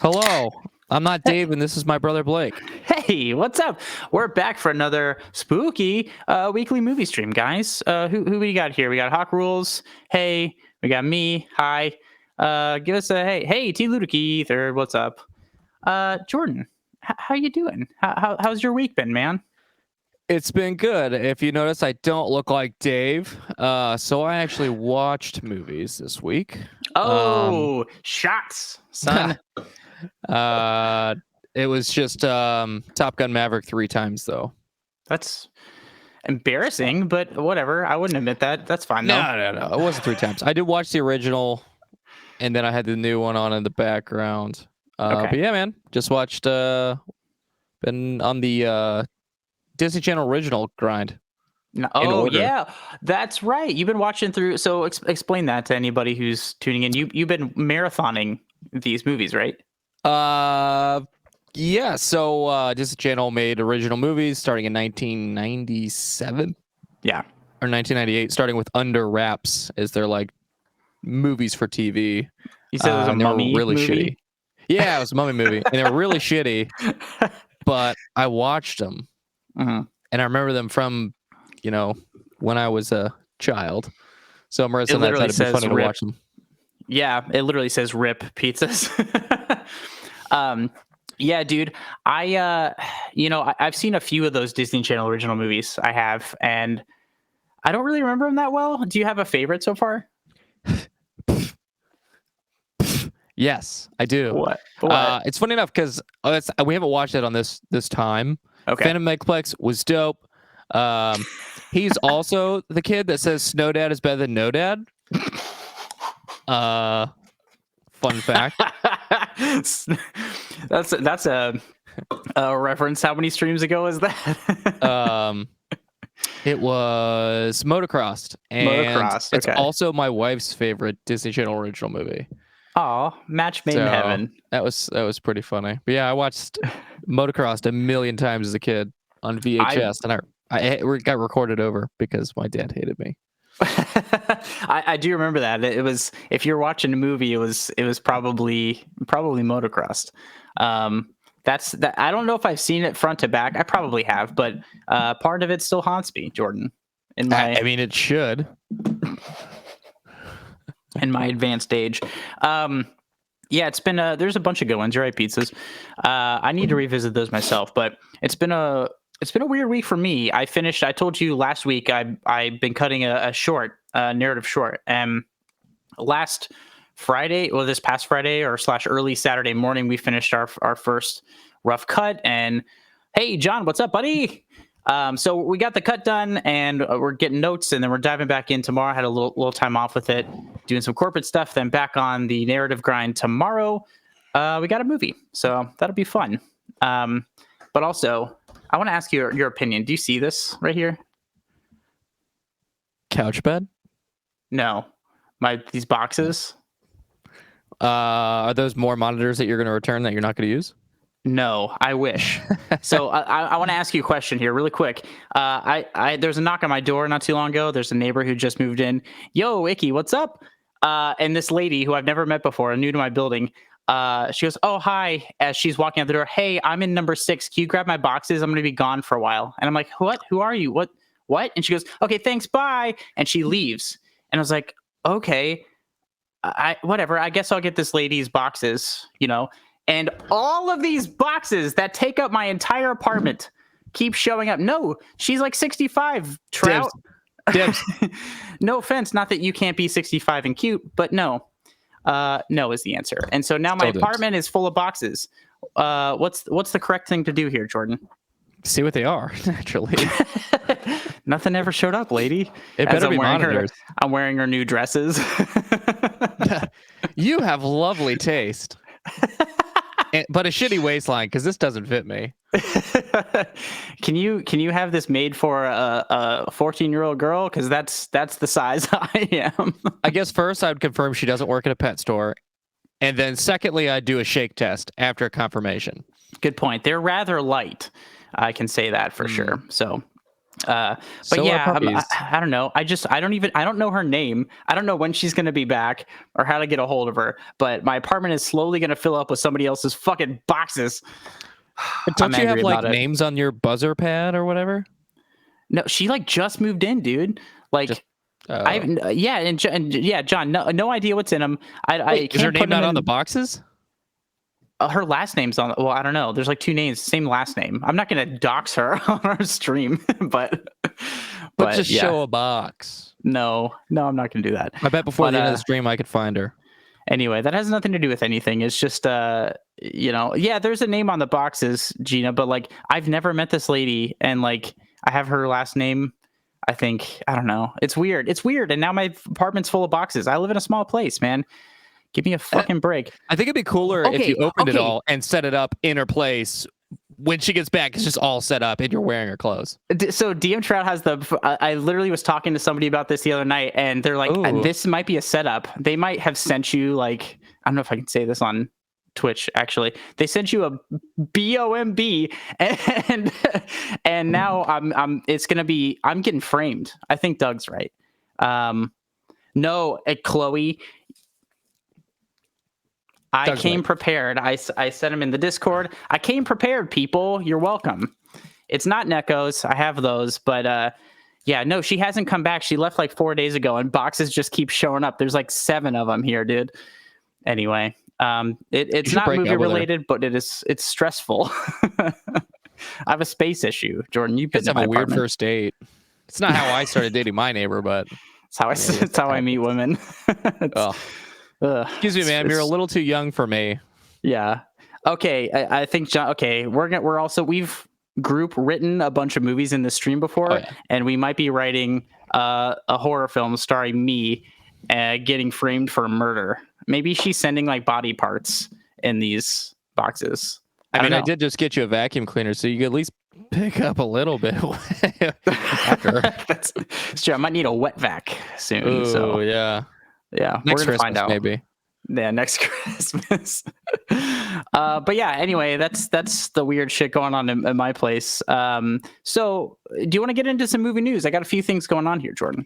Hello, I'm not Dave, and this is my brother Blake. Hey, what's up? We're back for another spooky weekly movie stream, guys. Who we got here? We got Hawk Rules. Hey, we got me. Hi. Give us a hey, T. Ludakeith, or what's up? Jordan, how you doing? How's your week been, man? It's been good. If you notice, I don't look like Dave, so I actually watched movies this week. Oh, shots, son. It was just Top Gun Maverick 3 times, though. That's embarrassing, but whatever. I wouldn't admit that. That's fine, though. No. It wasn't 3 times. I did watch the original, and then I had the new one on in the background. Okay. But yeah, man, just watched. Been on the Disney Channel original grind. Oh yeah, that's right. You've been watching through. So explain that to anybody who's tuning in. You've been marathoning these movies, right? Yeah. So Disney Channel made original movies starting in 1997. Yeah. Or 1998, starting with Under Wraps as their like movies for TV. You said it was a mummy really movie? shitty. Yeah, it was a mummy movie, and they were really shitty. But I watched them, and I remember them from, when I was a child. So I'm it literally it'd be funny to watch them. Yeah, it literally says "rip pizzas." Yeah, dude. I've seen a few of those Disney Channel original movies. I have, and I don't really remember them that well. Do you have a favorite so far? Yes, I do. What? It's funny enough because we haven't watched it on this time. Okay. Phantom Megaplex was dope. He's also the kid that says Snow Dad is better than No Dad. Fun fact. That's a reference. How many streams ago is that? It was Motocrossed, and it's also my wife's favorite Disney Channel original movie. Oh, match made in heaven. That was pretty funny. But yeah, I watched Motocrossed a million times as a kid on VHS, and I got recorded over because my dad hated me. I do remember that. It was, if you're watching a movie, it was probably Motocrossed. That's that. I don't know if I've seen it front to back. I probably have, but part of it still haunts me, Jordan. I mean, it should. In my advanced age. Yeah, it's been there's a bunch of good ones. You're right, pizzas. I need to revisit those myself, but it's been a weird week for me. I told you last week I've been cutting a short, narrative short. Last Friday, well, this past Friday or / early Saturday morning, we finished our first rough cut. And hey, John, what's up, buddy? So we got the cut done, and we're getting notes, and then we're diving back in tomorrow. I had a little time off with it, doing some corporate stuff, then back on the narrative grind tomorrow. We got a movie, so that'll be fun. But also, I want to ask you your opinion. Do you see this right here? Couch bed? No. These boxes? Are those more monitors that you're going to return that you're not going to use? No, I wish. So I want to ask you a question here really quick. There's a knock on my door not too long ago. There's a neighbor who just moved in. Yo, Icky, what's up? And this lady who I've never met before, new to my building, she goes, oh, hi, as she's walking out the door. Hey, I'm in number 6. Can you grab my boxes? I'm going to be gone for a while. And I'm like, what? Who are you? What? And she goes, okay, thanks, bye. And she leaves. And I was like, okay, whatever. I guess I'll get this lady's boxes, And all of these boxes that take up my entire apartment keep showing up. No, she's like 65. Trout. Dibs. No offense. Not that you can't be 65 and cute, but no. No is the answer. And so now my apartment is full of boxes. What's the correct thing to do here, Jordan? See what they are, naturally. Nothing ever showed up, lady. It better be monitors. I'm wearing her new dresses. You have lovely taste. But a shitty waistline, because this doesn't fit me. Can you have this made for a 14-year-old girl? Because that's the size I am. I guess first I would confirm she doesn't work at a pet store, and then secondly I'd do a shake test after confirmation. Good point. They're rather light. I can say that for sure. So But So yeah, are puppies. I don't know. I don't know her name. I don't know when she's going to be back or how to get a hold of her. But my apartment is slowly going to fill up with somebody else's fucking boxes. Don't you have like about it. names on your buzzer pad or whatever? No, she like just moved in, dude. Like, John, no idea what's in them. I can't is her put name them not on in, the boxes? her last name's on. Well, I don't know. There's like two names, same last name. I'm not gonna dox her on our stream, but just show a box. No, I'm not gonna do that. I bet before the end of the stream I could find her. Anyway, that has nothing to do with anything. It's just there's a name on the boxes, Gina, but like I've never met this lady, and like I have her last name. I think, I don't know. It's weird. And now my apartment's full of boxes. I live in a small place, man. Give me a fucking break. I think it'd be cooler if you opened it all and set it up in her place. When she gets back, it's just all set up and you're wearing her clothes. So DM Trout has I literally was talking to somebody about this the other night, and they're like, this might be a setup. They might have sent you like, I don't know if I can say this on Twitch, actually. They sent you a BOMB, and now I'm getting framed. I think Doug's right. No, Chloe, I came prepared. I sent him in the Discord. I came prepared, people. You're welcome. It's not Necos. I have those, but no, she hasn't come back. She left like 4 days ago, and boxes just keep showing up. There's like 7 of them here, dude. Anyway, it's not movie related, but it's stressful. I have a space issue, Jordan. You've been in my weird first date. It's not how I started dating my neighbor, but it's how I meet women. Excuse me, man. You're a little too young for me. Yeah. Okay. I think John. Okay. We've group written a bunch of movies in the stream before, and we might be writing a horror film starring me getting framed for murder. Maybe she's sending like body parts in these boxes. I did just get you a vacuum cleaner, so you could at least pick up a little bit after. That's true. I might need a wet vac soon. Oh, yeah. Yeah, next we're gonna Christmas, find out. Maybe. Yeah, next Christmas. But yeah, anyway, that's the weird shit going on in my place. So do you want to get into some movie news? I got a few things going on here, Jordan.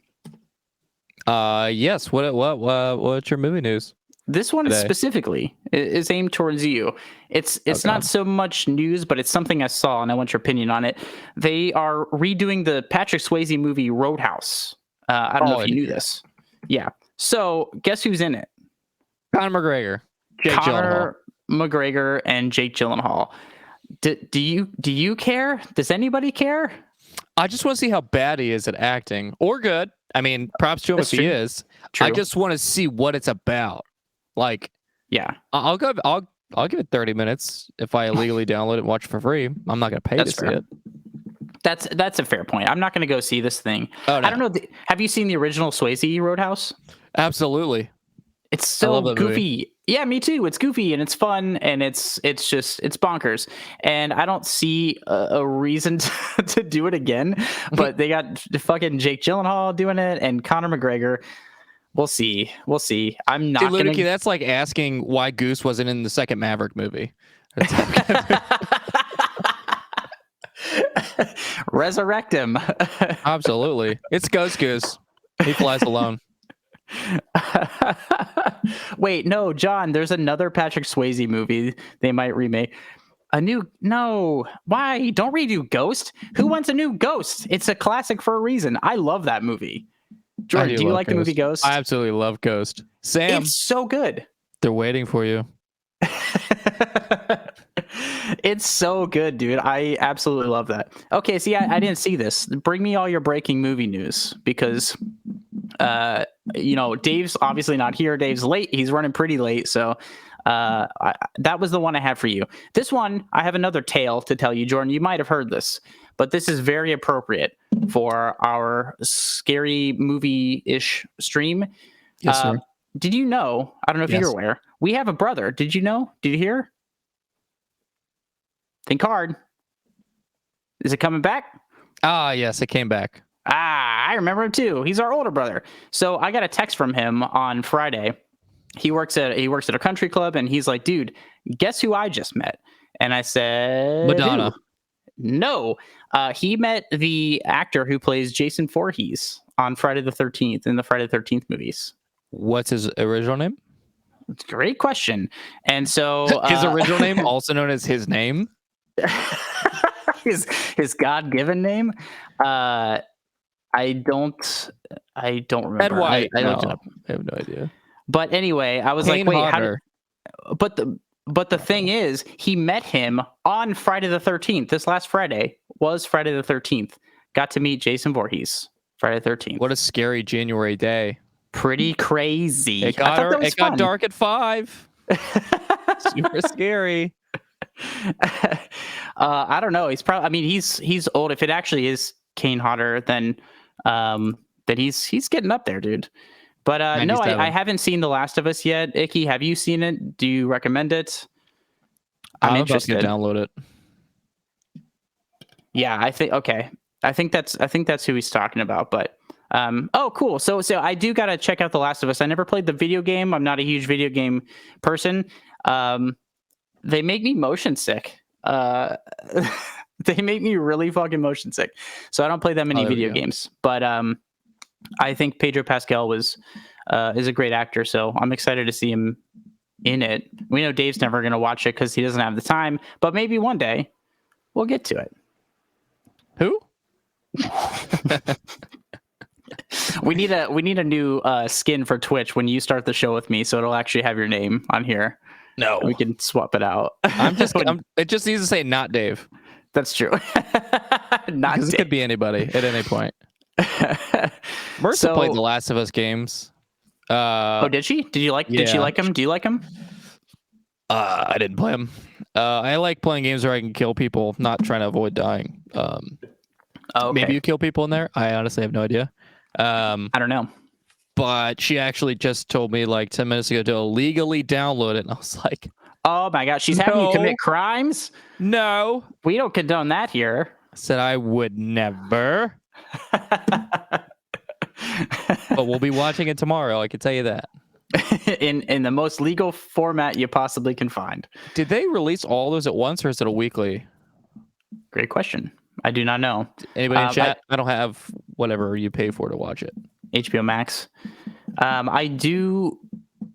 Yes. What's your movie news? This one specifically is aimed towards you. It's not so much news, but it's something I saw, and I want your opinion on it. They are redoing the Patrick Swayze movie Roadhouse. I don't know if you knew this. Yeah. So guess who's in it? Conor McGregor. Conor McGregor and Jake Gyllenhaal. Do you care? Does anybody care? I just want to see how bad he is at acting, or good. I mean, props to him if he is. True. I just want to see what it's about. Like, yeah, I'll give it 30 minutes if I illegally download it and watch it for free. I'm not going to pay to see it. That's a fair point. I'm not going to go see this thing. Oh, no. I don't know. Have you seen the original Swayze Roadhouse? Absolutely. It's so goofy. Movie. Yeah, me too. It's goofy and it's fun and it's bonkers. And I don't see a reason to do it again. But they got fucking Jake Gyllenhaal doing it and Conor McGregor. We'll see. I'm not going to. That's like asking why Goose wasn't in the second Maverick movie. Resurrect him. Absolutely. It's Ghost Goose. He flies alone. Wait, no, John, there's another Patrick Swayze movie they might remake. Why? Don't redo Ghost. Who wants a new Ghost? It's a classic for a reason. I love that movie. Jordan, do you like the movie Ghost? I absolutely love Ghost. Sam, it's so good. They're waiting for you. It's so good, dude. I absolutely love that. Okay, see, I didn't see this. Bring me all your breaking movie news because, Dave's obviously not here. Dave's late. He's running pretty late. So that was the one I had for you. This one, I have another tale to tell you, Jordan. You might have heard this, but this is very appropriate for our scary movie-ish stream. Yes, sir. Did you know? I don't know if you're aware. We have a brother. Did you know? Did you hear? Think hard. Is it coming back? Yes, it came back. I remember him too. He's our older brother. So I got a text from him on Friday. He works at a country club, and he's like, "Dude, guess who I just met?" And I said, Madonna. No, he met the actor who plays Jason Voorhees on Friday the 13th in the Friday the 13th movies. What's his original name? It's a great question. And so his original name, also known as his name, his God-given name. I don't remember. Ed White. I looked it up. I have no idea. But anyway, I was Kane like, wait, Hodder. But the thing is, he met him on Friday the 13th. This last Friday was Friday the 13th. Got to meet Jason Voorhees. Friday the 13th. What a scary January day. Pretty crazy. It got dark at 5. Super scary. I don't know. He's probably. I mean, he's old. If it actually is Kane Hodder, then he's getting up there, dude. But no, I haven't seen The Last of Us yet. Icky, have you seen it? Do you recommend it? I'm interested. To download it. Yeah, I think that's who he's talking about. But oh, cool. So I do gotta check out The Last of Us. I never played the video game. I'm not a huge video game person. They make me motion sick. They make me really fucking motion sick. So I don't play that many video games. But I think Pedro Pascal is a great actor, so I'm excited to see him in it. We know Dave's never going to watch it because he doesn't have the time, but maybe one day we'll get to it. Who? We need a new skin for Twitch when you start the show with me, so it'll actually have your name on here. No, we can swap it out. It just needs to say not Dave. That's true. Not Dave. It could be anybody at any point. Marissa played The Last of Us games. Did she? Did she like him? Do you like him? I didn't play him. I like playing games where I can kill people, not trying to avoid dying. Okay. Maybe you kill people in there. I honestly have no idea. I don't know. But she actually just told me like 10 minutes ago to illegally download it, and I was like, "Oh my god, she's having you commit crimes." No, we don't condone that here. I said I would never. But we'll be watching it tomorrow. I can tell you that. in the most legal format you possibly can find. Did they release all those at once, or is it a weekly? Great question. I do not know. Anybody in chat? I don't have whatever you pay for to watch it. HBO Max. I do.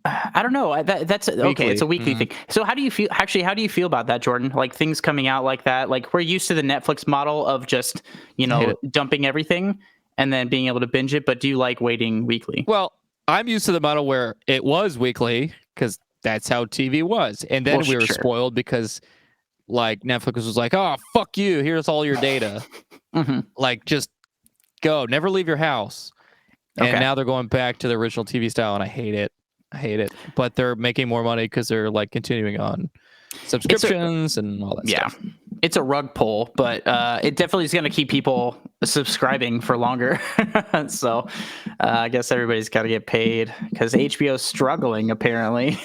I don't know. That's weekly. Okay. It's a weekly thing. So how do you feel? Actually, how do you feel about that, Jordan? Like things coming out like that. Like we're used to the Netflix model of just dumping everything and then being able to binge it. But do you like waiting weekly? Well, I'm used to the model where it was weekly because that's how TV was, and then we were spoiled because like Netflix was like, "Oh, fuck you! Here's all your data. Like just go, never leave your house." And now they're going back to the original TV style, and I hate it. But they're making more money because they're like continuing on subscriptions and all that stuff. Yeah, it's a rug pull, but it definitely is going to keep people subscribing for longer. So I guess everybody's got to get paid because HBO's struggling apparently.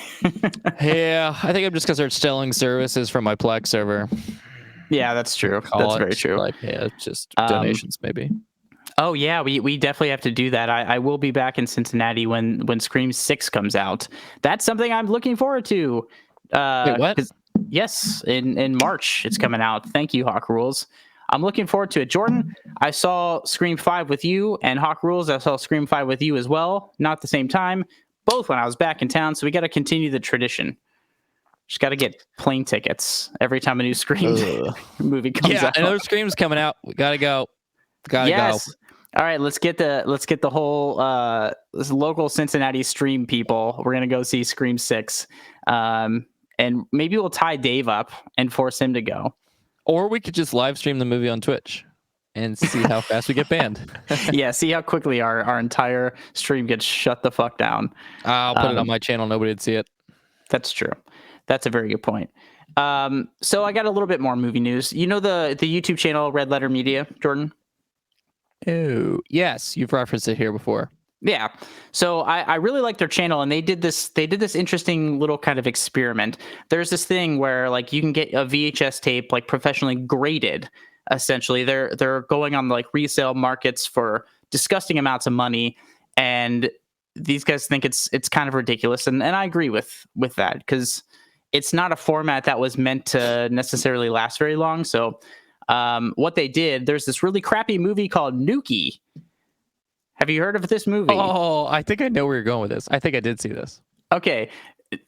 Yeah, I think I'm just because they're stealing services from my Plex server. Yeah, that's true. That's very true. Like, yeah, it's just donations maybe. Oh yeah, we definitely have to do that. I will be back in Cincinnati when Scream 6 comes out. That's something I'm looking forward to. Wait, what? Yes, in March it's coming out. Thank you, Hawk Rules. I'm looking forward to it. Jordan, I saw Scream 5 with you, and Hawk Rules, I saw Scream 5 with you as well. Not at the same time, both when I was back in town. So we got to continue the tradition. Just got to get plane tickets every time a new Scream movie comes out. Yeah, another Scream's coming out. We gotta go. Gotta go. All right, let's get the whole this local Cincinnati stream people. We're gonna go see Scream 6, and maybe we'll tie Dave up and force him to go. Or we could just live stream the movie on Twitch and see how fast we get banned. Yeah, see how quickly our entire stream gets shut the fuck down. I'll put it on my channel. Nobody'd see it. That's true. That's a very good point. So I got a little bit more movie news. You know the YouTube channel Red Letter Media, Jordan? Oh, yes. You've referenced it here before. Yeah. So I really like their channel, and they did this interesting little kind of experiment. There's this thing where like you can get a VHS tape like professionally graded. Essentially, they're going on like resale markets for disgusting amounts of money, and these guys think it's kind of ridiculous, and I agree with that because it's not a format that was meant to necessarily last very long. So What they did, there's this really crappy movie called Nuki. Have you heard of this movie? Oh, I think I know where you're going with this. I think I did see this. Okay.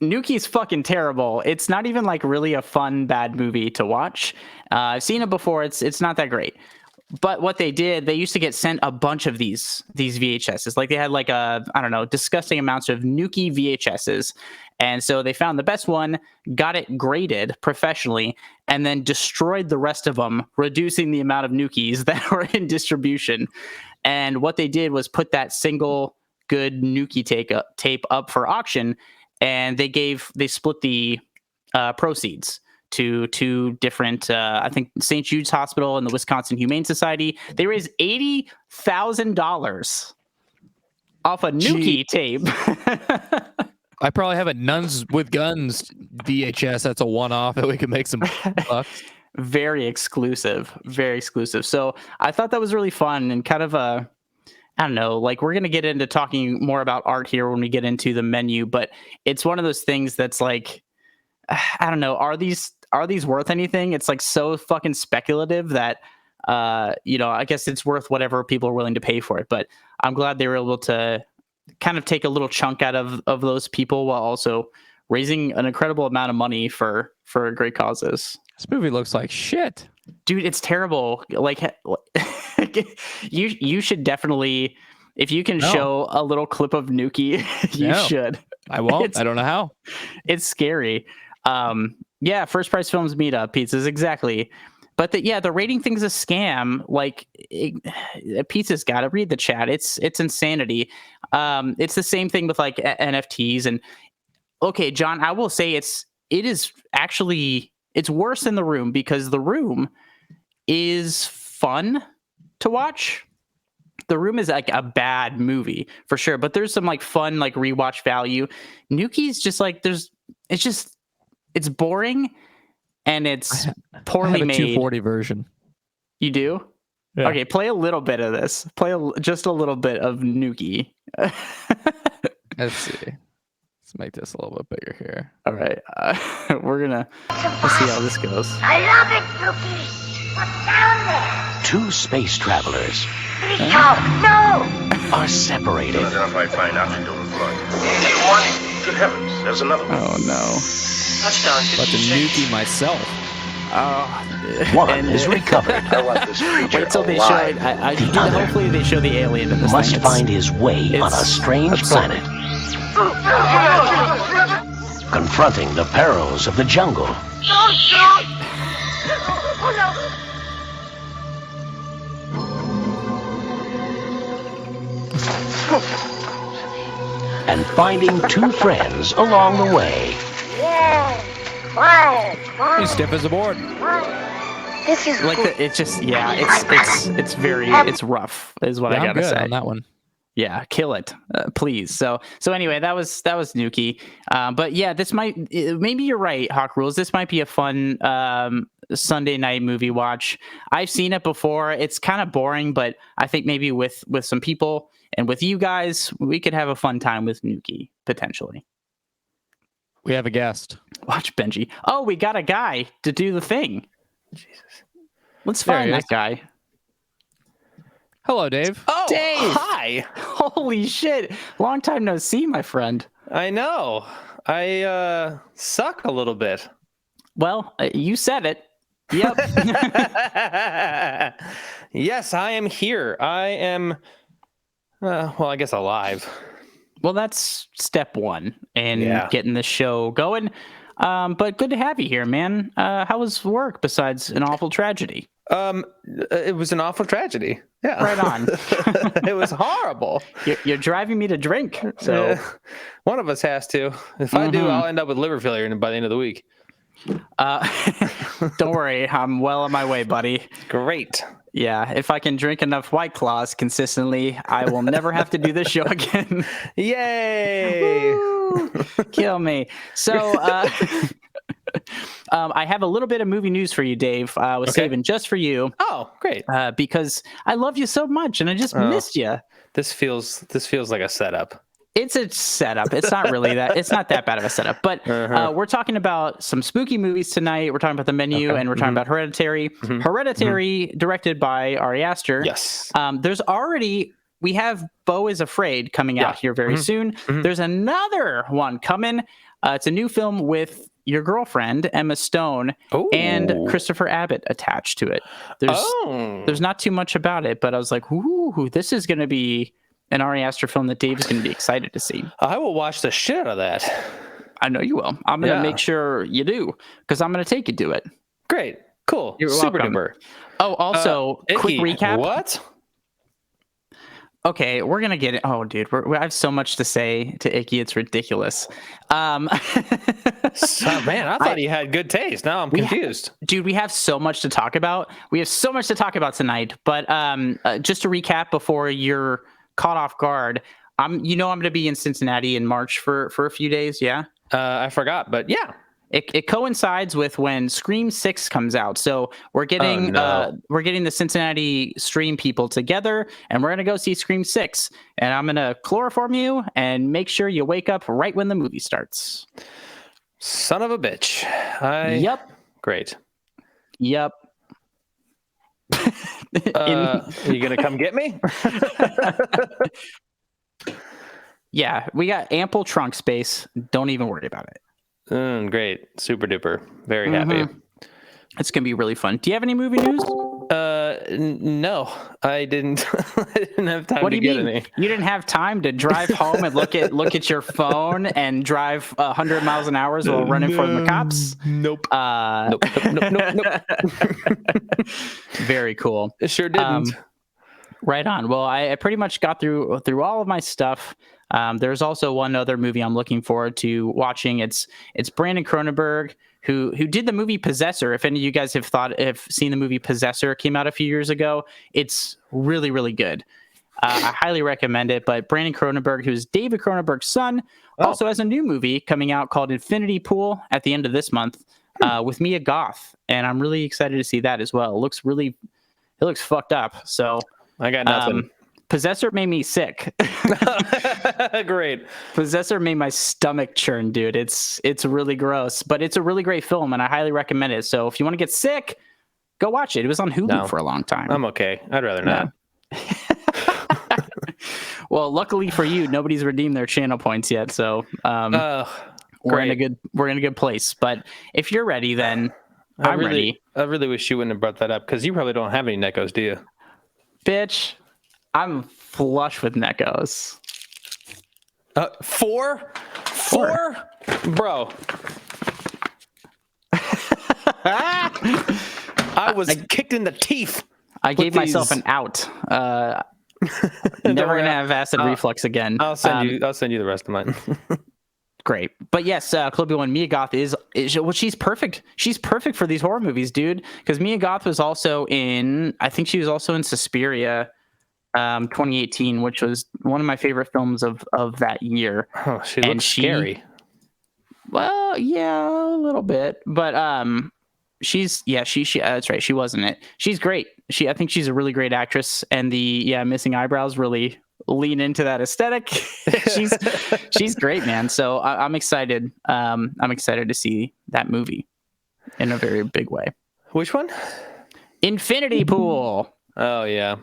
Nuki's fucking terrible. It's not even like really a fun, bad movie to watch. I've seen it before. It's not that great. But what they did, they used to get sent a bunch of these VHSs. Like they had like disgusting amounts of Nuki VHSs. And so they found the best one, got it graded professionally, and then destroyed the rest of them, reducing the amount of Nukis that were in distribution. And what they did was put that single good Nuki tape up for auction, and they split the proceeds to two different, I think St. Jude's Hospital and the Wisconsin Humane Society. They raised $80,000 off a Nuki tape. I probably have a Nuns with Guns VHS. That's a one-off that we could make some bucks. Very exclusive. So I thought that was really fun and kind of I don't know, like we're going to get into talking more about art here when we get into the menu, but it's one of those things that's like, I don't know, are these worth anything? It's like so fucking speculative that, I guess it's worth whatever people are willing to pay for it. But I'm glad they were able to kind of take a little chunk out of those people while also raising an incredible amount of money for great causes. This movie looks like shit. Dude, it's terrible. Like you should definitely, if you can show a little clip of Nuki, you should. I won't. I don't know how. It's scary. First Price Films Meetup pizzas, exactly. But the rating thing's a scam. Like pizza's got to read the chat. It's insanity. It's the same thing with like NFTs. And okay, John, I will say it is actually, it's worse than The Room, because The Room is fun to watch. The Room is like a bad movie for sure, but there's some like fun, like rewatch value. Nuki's just like, it's boring and it's poorly made. 240 version. You do? Yeah. Okay, play a little bit of this. Just a little bit of Nuki. Let's see. Let's make this a little bit bigger here. All right. Let's see how this goes. I love it, Nuki. What's down there? Two space travelers No! are separated. Identify fine oxygen flood. Warning! Good heavens, there's another one. Oh no. Touchdown. About to Nuki myself. One is recovered. I want this creature Wait till they show it. Hopefully they show the alien in this must thing. find his way on a strange planet, confronting the perils of the jungle. Don't shoot! Oh no! and finding two friends along the way. Yeah, quiet. He's stiff as a board. This is like cool. it's rough is what I gotta say on that one. Yeah, kill it, please. So anyway, that was Nuki. But yeah, maybe you're right, Hawk Rules. This might be a fun Sunday night movie watch. I've seen it before. It's kind of boring, but I think maybe with some people and with you guys, we could have a fun time with Nuki potentially. We have a guest. Watch Benji. Oh, we got a guy to do the thing. Jesus. Let's find that guy. Hello, Dave. Oh, Dave! Hi. Holy shit. Long time no see, my friend. I know. I suck a little bit. Well, you said it. Yep. Yes, I am here. I am, I guess alive. Well, that's step one in getting this show going. But good to have you here, man. How was work besides an awful tragedy? It was an awful tragedy. Yeah. Right on. It was horrible. You're driving me to drink. So one of us has to. If I do, I'll end up with liver failure by the end of the week. Don't worry. I'm well on my way, buddy. Great. Yeah. If I can drink enough White Claws consistently, I will never have to do this show again. Yay. Kill me. So, I have a little bit of movie news for you, Dave. I was saving just for you. Oh, great! Because I love you so much, and I just missed you. This feels like a setup. It's a setup. It's not really that. It's not that bad of a setup. But we're talking about some spooky movies tonight. We're talking about The Menu, and we're talking about Hereditary. Hereditary, directed by Ari Aster. Yes. We have Beau is Afraid coming out here very soon. There's another one coming. It's a new film with your girlfriend, Emma Stone, and Christopher Abbott attached to it. There's not too much about it, but I was like, ooh, this is going to be an Ari Aster film that Dave's going to be excited to see. I will watch the shit out of that. I know you will. I'm going to make sure you do, because I'm going to take you to it. Great. Cool. You're Super welcome. duper. Oh, also, quick recap. What? Okay, we're gonna get it. Oh, dude, I have so much to say to Icky. It's ridiculous. Man, I thought he had good taste. Now I'm confused. Dude, we have so much to talk about. We have so much to talk about tonight. But just to recap before you're caught off guard, I'm going to be in Cincinnati in March for a few days. Yeah. I forgot, but yeah. It coincides with when Scream 6 comes out. So we're getting the Cincinnati Stream people together, and we're going to go see Scream 6. And I'm going to chloroform you and make sure you wake up right when the movie starts. Son of a bitch. Yep. Great. Yep. Are you going to come get me? Yeah, we got ample trunk space. Don't even worry about it. Great. Super duper. Very happy. It's going to be really fun. Do you have any movie news? No, I didn't. I didn't have time to get any. You didn't have time to drive home and look at your phone and drive 100 miles an hour while running from the cops? Nope. Nope. Very cool. It sure didn't. Right on. Well, I pretty much got through all of my stuff. There's also one other movie I'm looking forward to watching. It's Brandon Cronenberg, who did the movie Possessor. If any of you guys have seen the movie Possessor, it came out a few years ago. It's really, really good. I highly recommend it. But Brandon Cronenberg, who's David Cronenberg's son, also has a new movie coming out called Infinity Pool at the end of this month with Mia Goth, and I'm really excited to see that as well. It looks fucked up. So I got nothing. Possessor made me sick. Great. Possessor made my stomach churn, dude. It's really gross, but it's a really great film, and I highly recommend it. So if you want to get sick, go watch it. It was on Hulu for a long time. I'm okay. I'd rather not. Well, luckily for you, nobody's redeemed their channel points yet, so we're in a good place. But if you're ready, then I'm ready. I really wish you wouldn't have brought that up, because you probably don't have any Neckos, do you? Bitch, I'm flush with Neckos. 4? Bro. I was kicked in the teeth. I gave myself an out. Never gonna have acid reflux again. I'll send you the rest of mine. Great. But yes, Chloe One, Mia Goth is she's perfect. She's perfect for these horror movies, dude. Because Mia Goth was also in Suspiria 2018, which was one of my favorite films of that year. Oh, she looks scary. Well, yeah, a little bit. But she that's right. She was in it. She's great. I think she's a really great actress, and the missing eyebrows really lean into that aesthetic. she's great, man. So I'm excited. I'm excited to see that movie in a very big way. Which one? Infinity Pool. Oh yeah,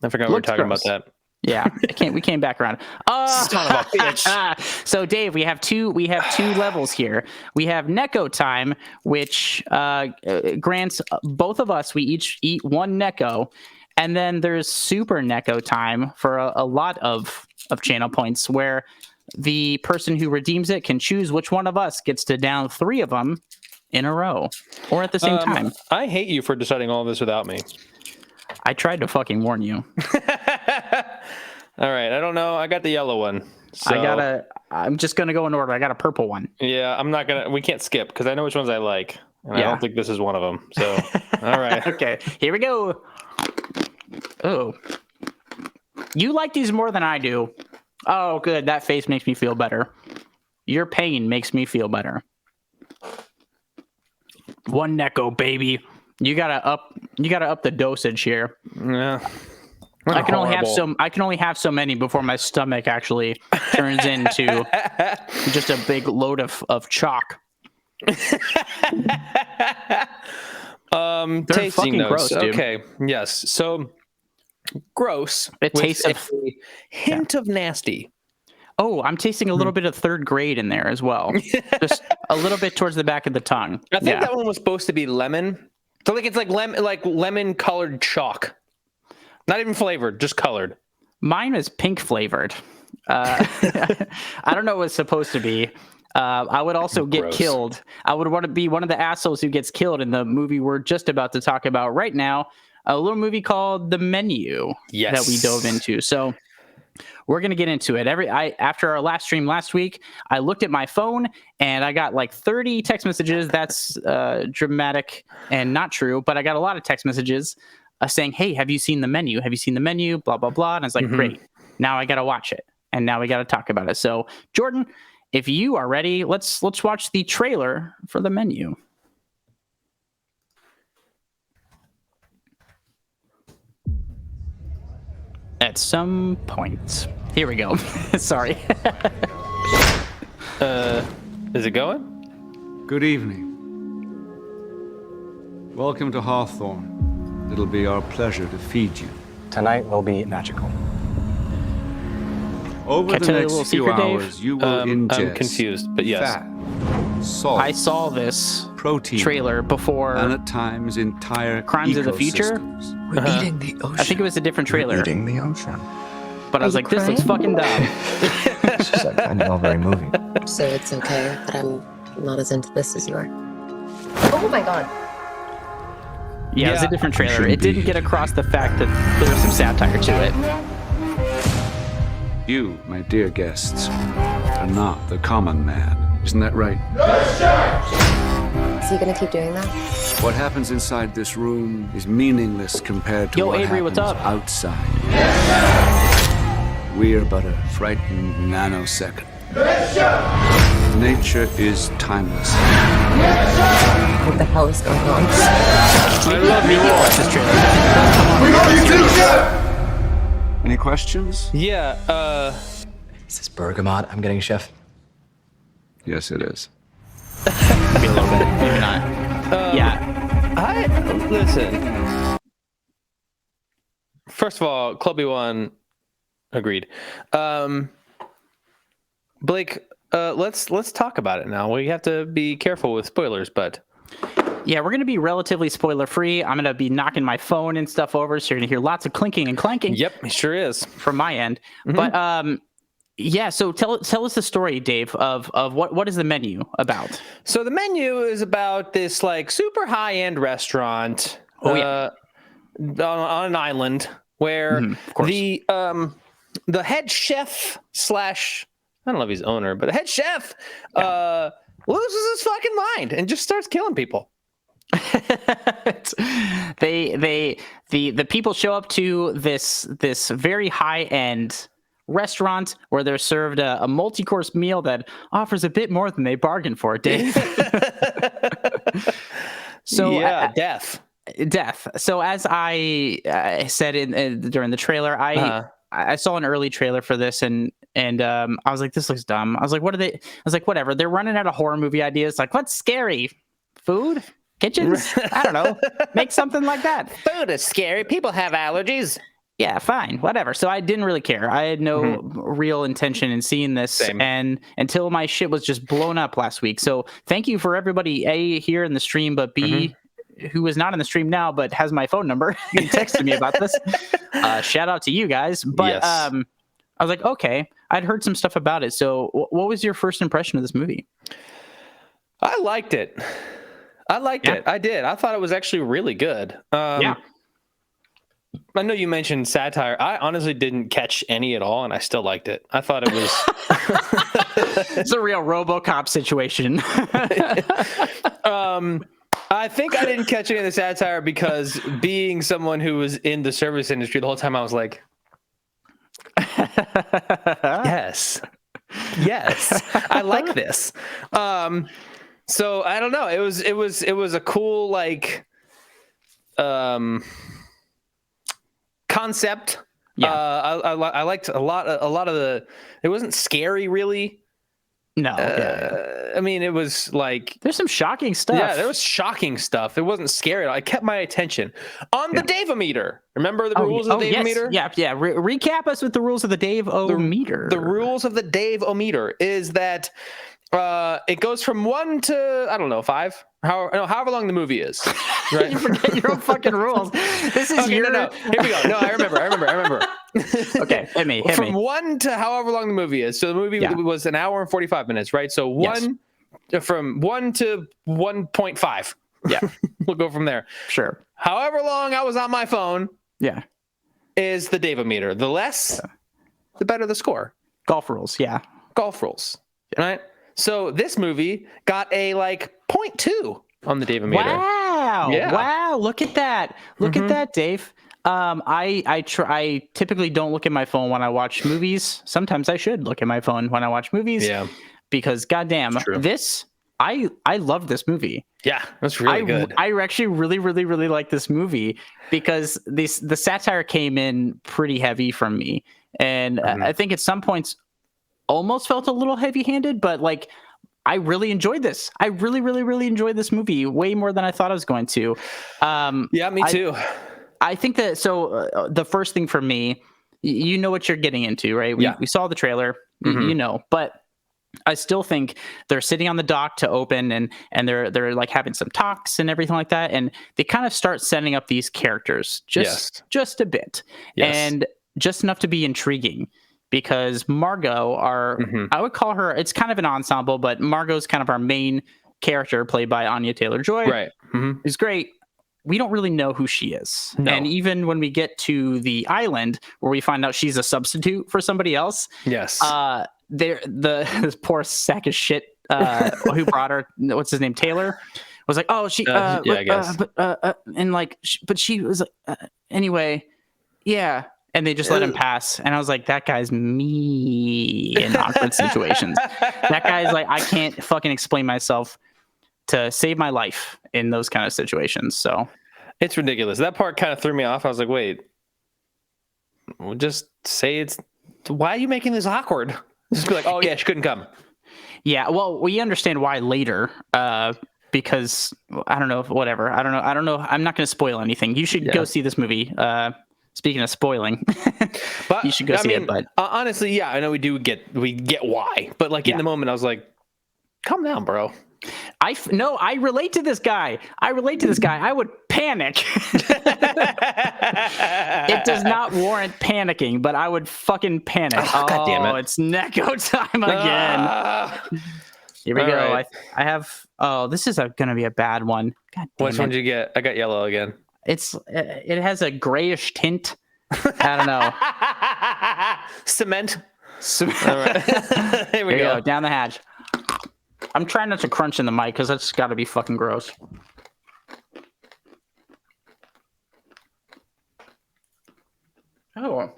I forgot we were talking about that. Yeah, we came back around. Son of a bitch. So Dave, we have two levels here. We have Necco time, which grants both of us, we each eat one Necco. And then there's Super Necco time for a lot of channel points, where the person who redeems it can choose which one of us gets to down 3 of them in a row or at the same time. I hate you for deciding all of this without me. I tried to fucking warn you. All right. I don't know. I got the yellow one. So. I'm just going to go in order. I got a purple one. Yeah, we can't skip because I know which ones I like. And I don't think this is one of them. So, all right. Okay. Here we go. Oh, you like these more than I do. Oh, good. That face makes me feel better. Your pain makes me feel better. One Necco, baby. You gotta up the dosage here. Yeah. I can only have Horrible. I can only have so many before my stomach actually turns into just a big load of chalk. Tasting fucking notes. gross, dude. Okay. Yes. So gross. It with tastes of. a hint of nasty. Oh, I'm tasting a little bit of third grade in there as well. Just a little bit towards the back of the tongue. I think that one was supposed to be lemon. So like it's like lemon colored chalk. Not even flavored, just colored. Mine is pink flavored. I don't know what it's supposed to be. I would also get Gross. killed. I would want to be one of the assholes who gets killed in the movie we're just about to talk about right now. A little movie called The Menu that we dove into. So we're going to get into it. After our last stream last week, I looked at my phone and I got like 30 text messages. That's dramatic and not true, but I got a lot of text messages saying, "Hey, have you seen The Menu? Have you seen The Menu? Blah, blah, blah." And I was like, great. Now I got to watch it. And now we got to talk about it. So Jordan, if you are ready, let's watch the trailer for The Menu. At some point. Here we go. Sorry. Is it going? Good evening. Welcome to Hawthorne. It'll be our pleasure to feed you. Tonight will be magical. Over Can I the tell you a little next few secret, Dave? hours, you will ingest I'm confused, but yes. fat, salt, I saw this protein, trailer before and at times entire Crimes of the Future. ecosystems. We're eating the ocean. I think it was a different trailer. Eating the ocean. But I was like, this looks fucking dumb. It's just like finding all very moving. So it's okay that I'm not as into this as you are. Oh my god. Yeah, it was a different trailer. shouldn't It didn't be. get across the fact that there was some satire to it. You, my dear guests, are not the common man. Isn't that right? Is he gonna keep doing that? What happens inside this room is meaningless compared to Yo, what Avery, what's happens up? outside. We're but a frightened nanosecond. Nature is timeless. What the hell is going on? I love you all. Watch this trailer. Any questions? Yeah, Is this bergamot I'm getting, Chef? Yes, it is. Maybe a little bit. Maybe not. Yeah. listen. First of all, Clubby One agreed. Blake, let's talk about it now. We have to be careful with spoilers, but Yeah, we're going to be relatively spoiler free. I'm going to be knocking my phone and stuff over, so you're going to hear lots of clinking and clanking. yep, it sure is. From my end. But yeah, so tell us the story, Dave, of what is The Menu about? So the menu is about this like super high-end restaurant on an island where of course. the head chef slash, I don't know if he's owner, but the head chef loses his fucking mind and just starts killing people. The people show up to this very high end restaurant where they're served a multi-course meal that offers a bit more than they bargained for, Dave. So death. So as I said during the trailer, I saw an early trailer for this and I was like, this looks dumb. I was like, what are they? I was like, whatever. They're running out of horror movie ideas. Like, what's scary? Food? Kitchens? I don't know. Make something like that. Food is scary. People have allergies. Yeah, fine, whatever. So I didn't really care. I had no real intention in seeing this, and until my shit was just blown up last week. So thank you for everybody, A, here in the stream, but B, who is not in the stream now but has my phone number and texted me about this. Shout out to you guys. But I was like, okay, I'd heard some stuff about it. So what was your first impression of this movie? I liked it. It. I did. I thought it was actually really good. I know you mentioned satire. I honestly didn't catch any at all, and I still liked it. I thought it was... It's a real RoboCop situation. I think I didn't catch any of the satire because being someone who was in the service industry the whole time, I was like, yes, I like this. So I don't know. It was a cool like concept Yeah. I liked a lot of the. It wasn't scary, really. No. I mean, it was like there's some shocking stuff. Yeah, there was shocking stuff. It wasn't scary. I kept my attention on the Dave-O-meter. Remember the rules of the Dave-O-meter? Yes. Yeah. Recap us with the rules of the Dave-O-meter. The rules of the Dave-O-meter is that it goes from 1 to, I don't know, 5. However long the movie is. Right? You forget your own fucking rules. This is okay, no. Here we go. No, I remember. Okay, hit me. From 1 to however long the movie is. So the movie was an hour and 45 minutes, right? So from 1 to 1.5. Yeah. We'll go from there. Sure. However long I was on my phone. Yeah. Is the Dave-O-meter. The less, the better the score. Golf rules. Yeah. Golf rules. Right? So this movie got a 0.2 on the Dave-O-meter. Wow. Yeah. Wow. Look at that. Look at that, Dave. I typically don't look at my phone when I watch movies. Sometimes I should look at my phone when I watch movies. Yeah. Because goddamn, I love this movie. Yeah, that's really good. I actually really like this movie because the satire came in pretty heavy from me, and I think at some points almost felt a little heavy-handed, but like I really enjoyed this. I really enjoyed this movie way more than I thought I was going to. Yeah, me too. I think that the first thing for me, you know what you're getting into, right? We saw the trailer, you know, but I still think they're sitting on the dock to open and they're like having some talks and everything like that. And they kind of start setting up these characters just a bit and just enough to be intriguing because Margot I would call her, it's kind of an ensemble, but Margot's kind of our main character played by Anya Taylor-Joy. Right. Is great. We don't really know who she is. No. And even when we get to the island where we find out she's a substitute for somebody else. Yes. This poor sack of shit who brought her, what's his name, Taylor, was like, oh, she, I guess. and like, but she was like, anyway, yeah. And they just let him pass. And I was like, that guy's me in awkward situations. That guy's like, I can't fucking explain myself to save my life in those kind of situations. So it's ridiculous. That part kind of threw me off. I was like, wait, we'll just say why are you making this awkward? Just be like, oh yeah, she couldn't come. Yeah. Well, we understand why later, because I don't know, whatever. I don't know. I'm not going to spoil anything. You should go see this movie. Speaking of spoiling, but you should go see it. But honestly, yeah, I know we get why, but like in the moment, I was like, calm down, bro. I relate to this guy. I would panic. It does not warrant panicking, but I would fucking panic. God damn it. It's Neko time again. Here we go. Right. I have. Oh, this is going to be a bad one. God damn Which one did you get? I got yellow again. It has a grayish tint. I don't know. Cement. All right. Here we go. Down the hatch. I'm trying not to crunch in the mic because that's got to be fucking gross. Oh.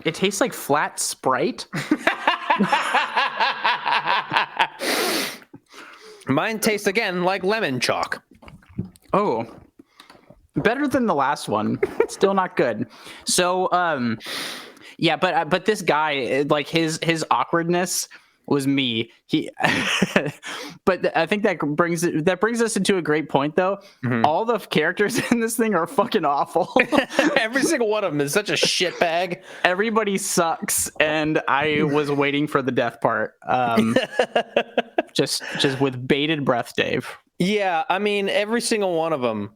It tastes like flat Sprite. Mine tastes again like lemon chalk. Oh. Better than the last one. Still not good. So, yeah, but this guy, like his awkwardness was me. But I think that brings us into a great point though. All the characters in this thing are fucking awful. Every single one of them is such a shitbag. Everybody sucks, and I was waiting for the death part. Just with bated breath, Dave. Yeah, I mean every single one of them.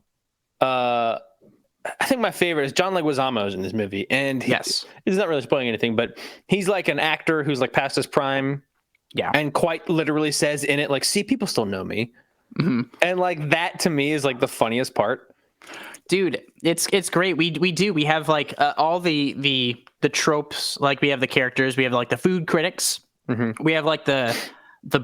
I think my favorite is John Leguizamo's in this movie, and he's not really spoiling anything, but he's like an actor who's like past his prime, and quite literally says in it like, "See, people still know me," and like that to me is like the funniest part. Dude, it's great. We have like all the tropes. Like we have the characters, we have like the food critics, we have like the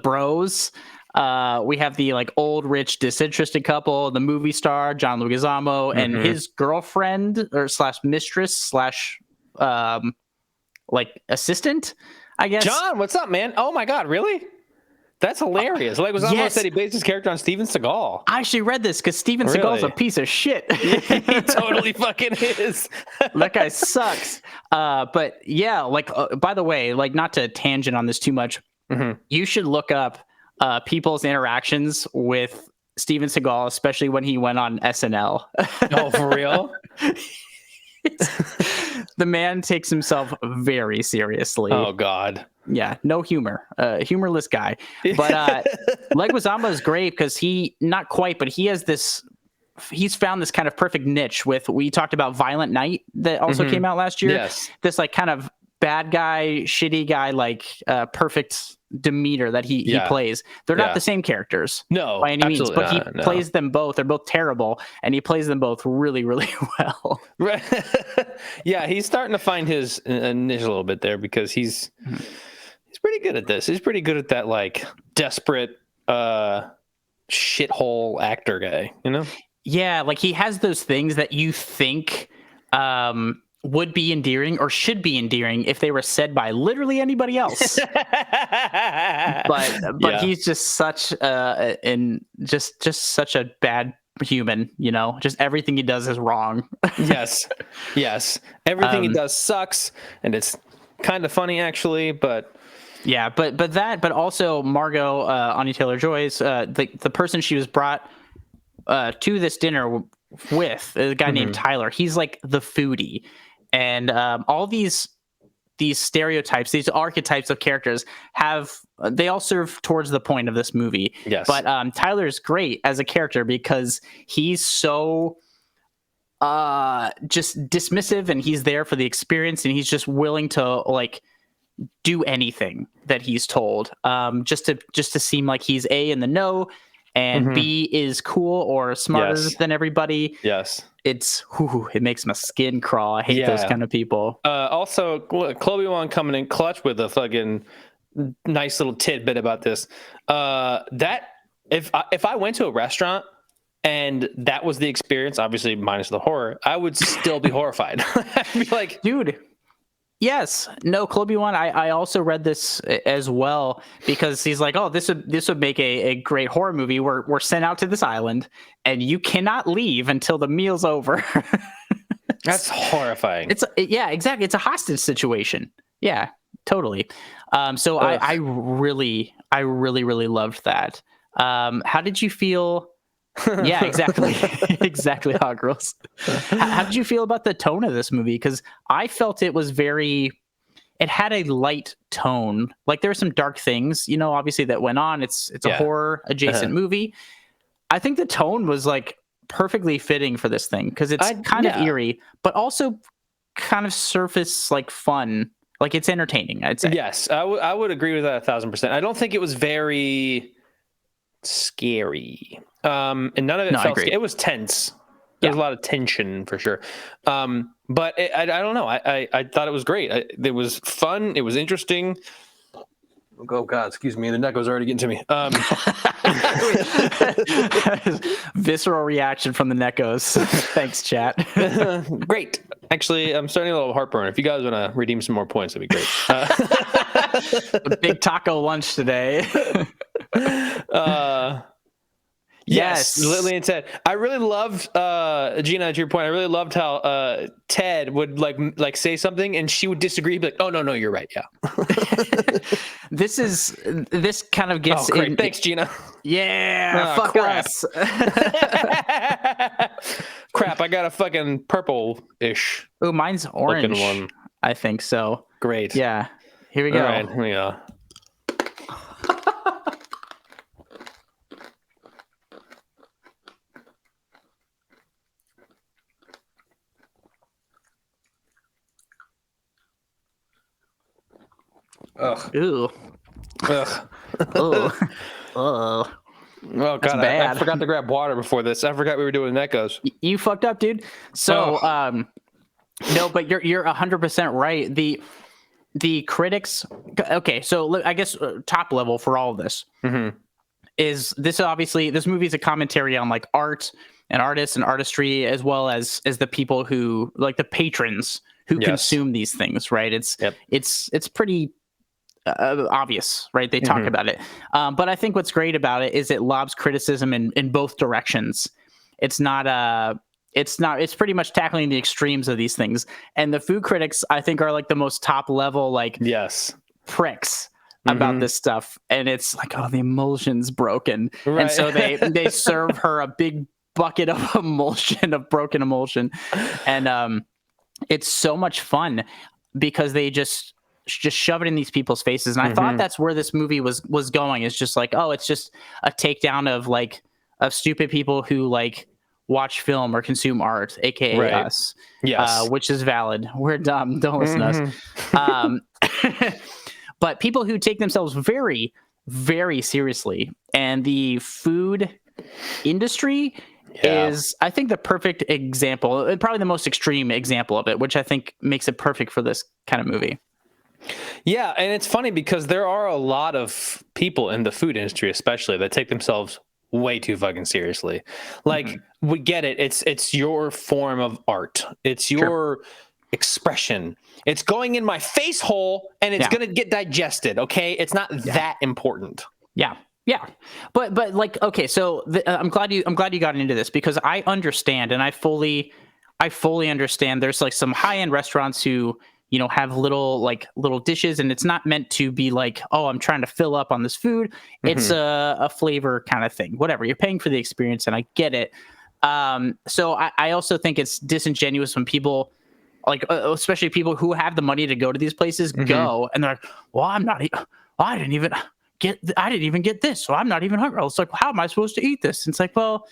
bros. We have the like old, rich, disinterested couple, the movie star John Leguizamo and his girlfriend or / mistress / like assistant, I guess. John, what's up, man? Oh my God, really? That's hilarious. Leguizamo said he based his character on Steven Seagal. I actually read this because Steven Seagal's a piece of shit. He totally fucking is. That guy sucks. But yeah, by the way, not to tangent on this too much, you should look up people's interactions with Steven Seagal, especially when he went on SNL. Oh, for real? The man takes himself very seriously. Oh God. Yeah, no humor. Humorless guy. But Leguizamo is great because not quite, but he's found this kind of perfect niche with, we talked about Violent Night that also came out last year. Yes. This kind of bad guy, shitty guy, perfect demeanor that he plays. They're not the same characters. No, by any means, but he plays them both. They're both terrible, and he plays them both really, really well. Right. Yeah, he's starting to find his niche a little bit there because he's pretty good at this. He's pretty good at that desperate shithole actor guy, you know? Yeah, he has those things that you think would be endearing or should be endearing if they were said by literally anybody else. but he's just such just such a bad human, just everything he does is wrong. Yes everything he does sucks, and it's kind of funny actually, but yeah, but also Margot, Anya Taylor-Joy's the person she was brought to this dinner with, a guy named Tyler. He's the foodie, and all these stereotypes, these archetypes of characters they all serve towards the point of this movie. Yes. But Tyler's great as a character because he's so just dismissive, and he's there for the experience, and he's just willing to do anything that he's told, just to seem like he's A, in the know, and B, is cool or smarter than everybody. Yes. It makes my skin crawl. I hate those kind of people. Also, Chloe Wong coming in clutch with a fucking nice little tidbit about this. That if I went to a restaurant and that was the experience, obviously minus the horror, I would still be horrified. I'd be like, dude. Yes. No, Chloe One, I also read this as well because he's like, oh, this would make a great horror movie. We're sent out to this island and you cannot leave until the meal's over. That's horrifying. Yeah, exactly. It's a hostage situation. Yeah, totally. So I really loved that. How did you feel? Yeah, exactly. Exactly, Hot Girls. How did you feel about the tone of this movie? Because I felt it was it had a light tone. There were some dark things, obviously that went on. It's a horror adjacent movie. I think the tone was perfectly fitting for this thing because it's kind of eerie, but also kind of surface fun. It's entertaining, I'd say. Yes, I would agree with that 1,000%. I don't think it was very scary. And none of it felt scary. It was tense. There was a lot of tension for sure. But I don't know. I thought it was great. It was fun. It was interesting. Oh God, excuse me. The neck was already getting to me. Visceral reaction from the Neckos. Thanks, chat. Great. Actually, I'm starting a little heartburn. If you guys want to redeem some more points, that'd be great. A big taco lunch today. Yes, Lily and Ted. I really loved Gina. To your point, I really loved how Ted would say something and she would disagree, be like, "Oh no, you're right." Yeah. This kind of gets. Oh, great. Thanks, Gina. Yeah. Fuck crap. us. Crap! I got a fucking purple-ish. Oh, mine's orange. One. I think so. Great. Yeah. Here we go. All right, here we go. Ugh. Ew. Ugh. Oh. Oh. Oh God! I forgot to grab water before this. I forgot we were doing Neckos. You fucked up, dude. So, no, but you're 100% right. The critics. Okay, so I guess top level for all of this is this. Obviously, this movie is a commentary on art and artists and artistry, as well as the people who the patrons who consume these things. Right? It's pretty obvious, right? They talk about it. But I think what's great about it is it lobs criticism in both directions. It's pretty much tackling the extremes of these things. And the food critics, I think, are like the most top level, like pricks about this stuff. And it's like, oh, the emulsion's broken. Right. And so they serve her a big bucket of emulsion, of broken emulsion. And it's so much fun because they just shove it in these people's faces. And I thought that's where this movie was going. It's just like, oh, it's just a takedown of stupid people who like watch film or consume art, aka us. Yes. Which is valid. We're dumb. Don't listen to us. But people who take themselves very, very seriously, and the food industry is, I think, the perfect example, and probably the most extreme example of it, which I think makes it perfect for this kind of movie. Yeah, and it's funny because there are a lot of people in the food industry, especially, that take themselves way too fucking seriously. Like, we get it. It's your form of art. It's your expression. It's going in my face hole, and it's gonna get digested. Okay, it's not that important. Yeah. But like, okay, so I'm glad you got into this, because I understand, and I fully understand. There's like some high end restaurants who, you know, have little dishes, and it's not meant to be like, oh, I'm trying to fill up on this food. It's a flavor kind of thing. Whatever, you're paying for the experience, and I get it. So I also think it's disingenuous when people, like, especially people who have the money to go to these places, go and they're like, well, I didn't even get this, so I'm not even hungry. It's like, how am I supposed to eat this? And it's like, well,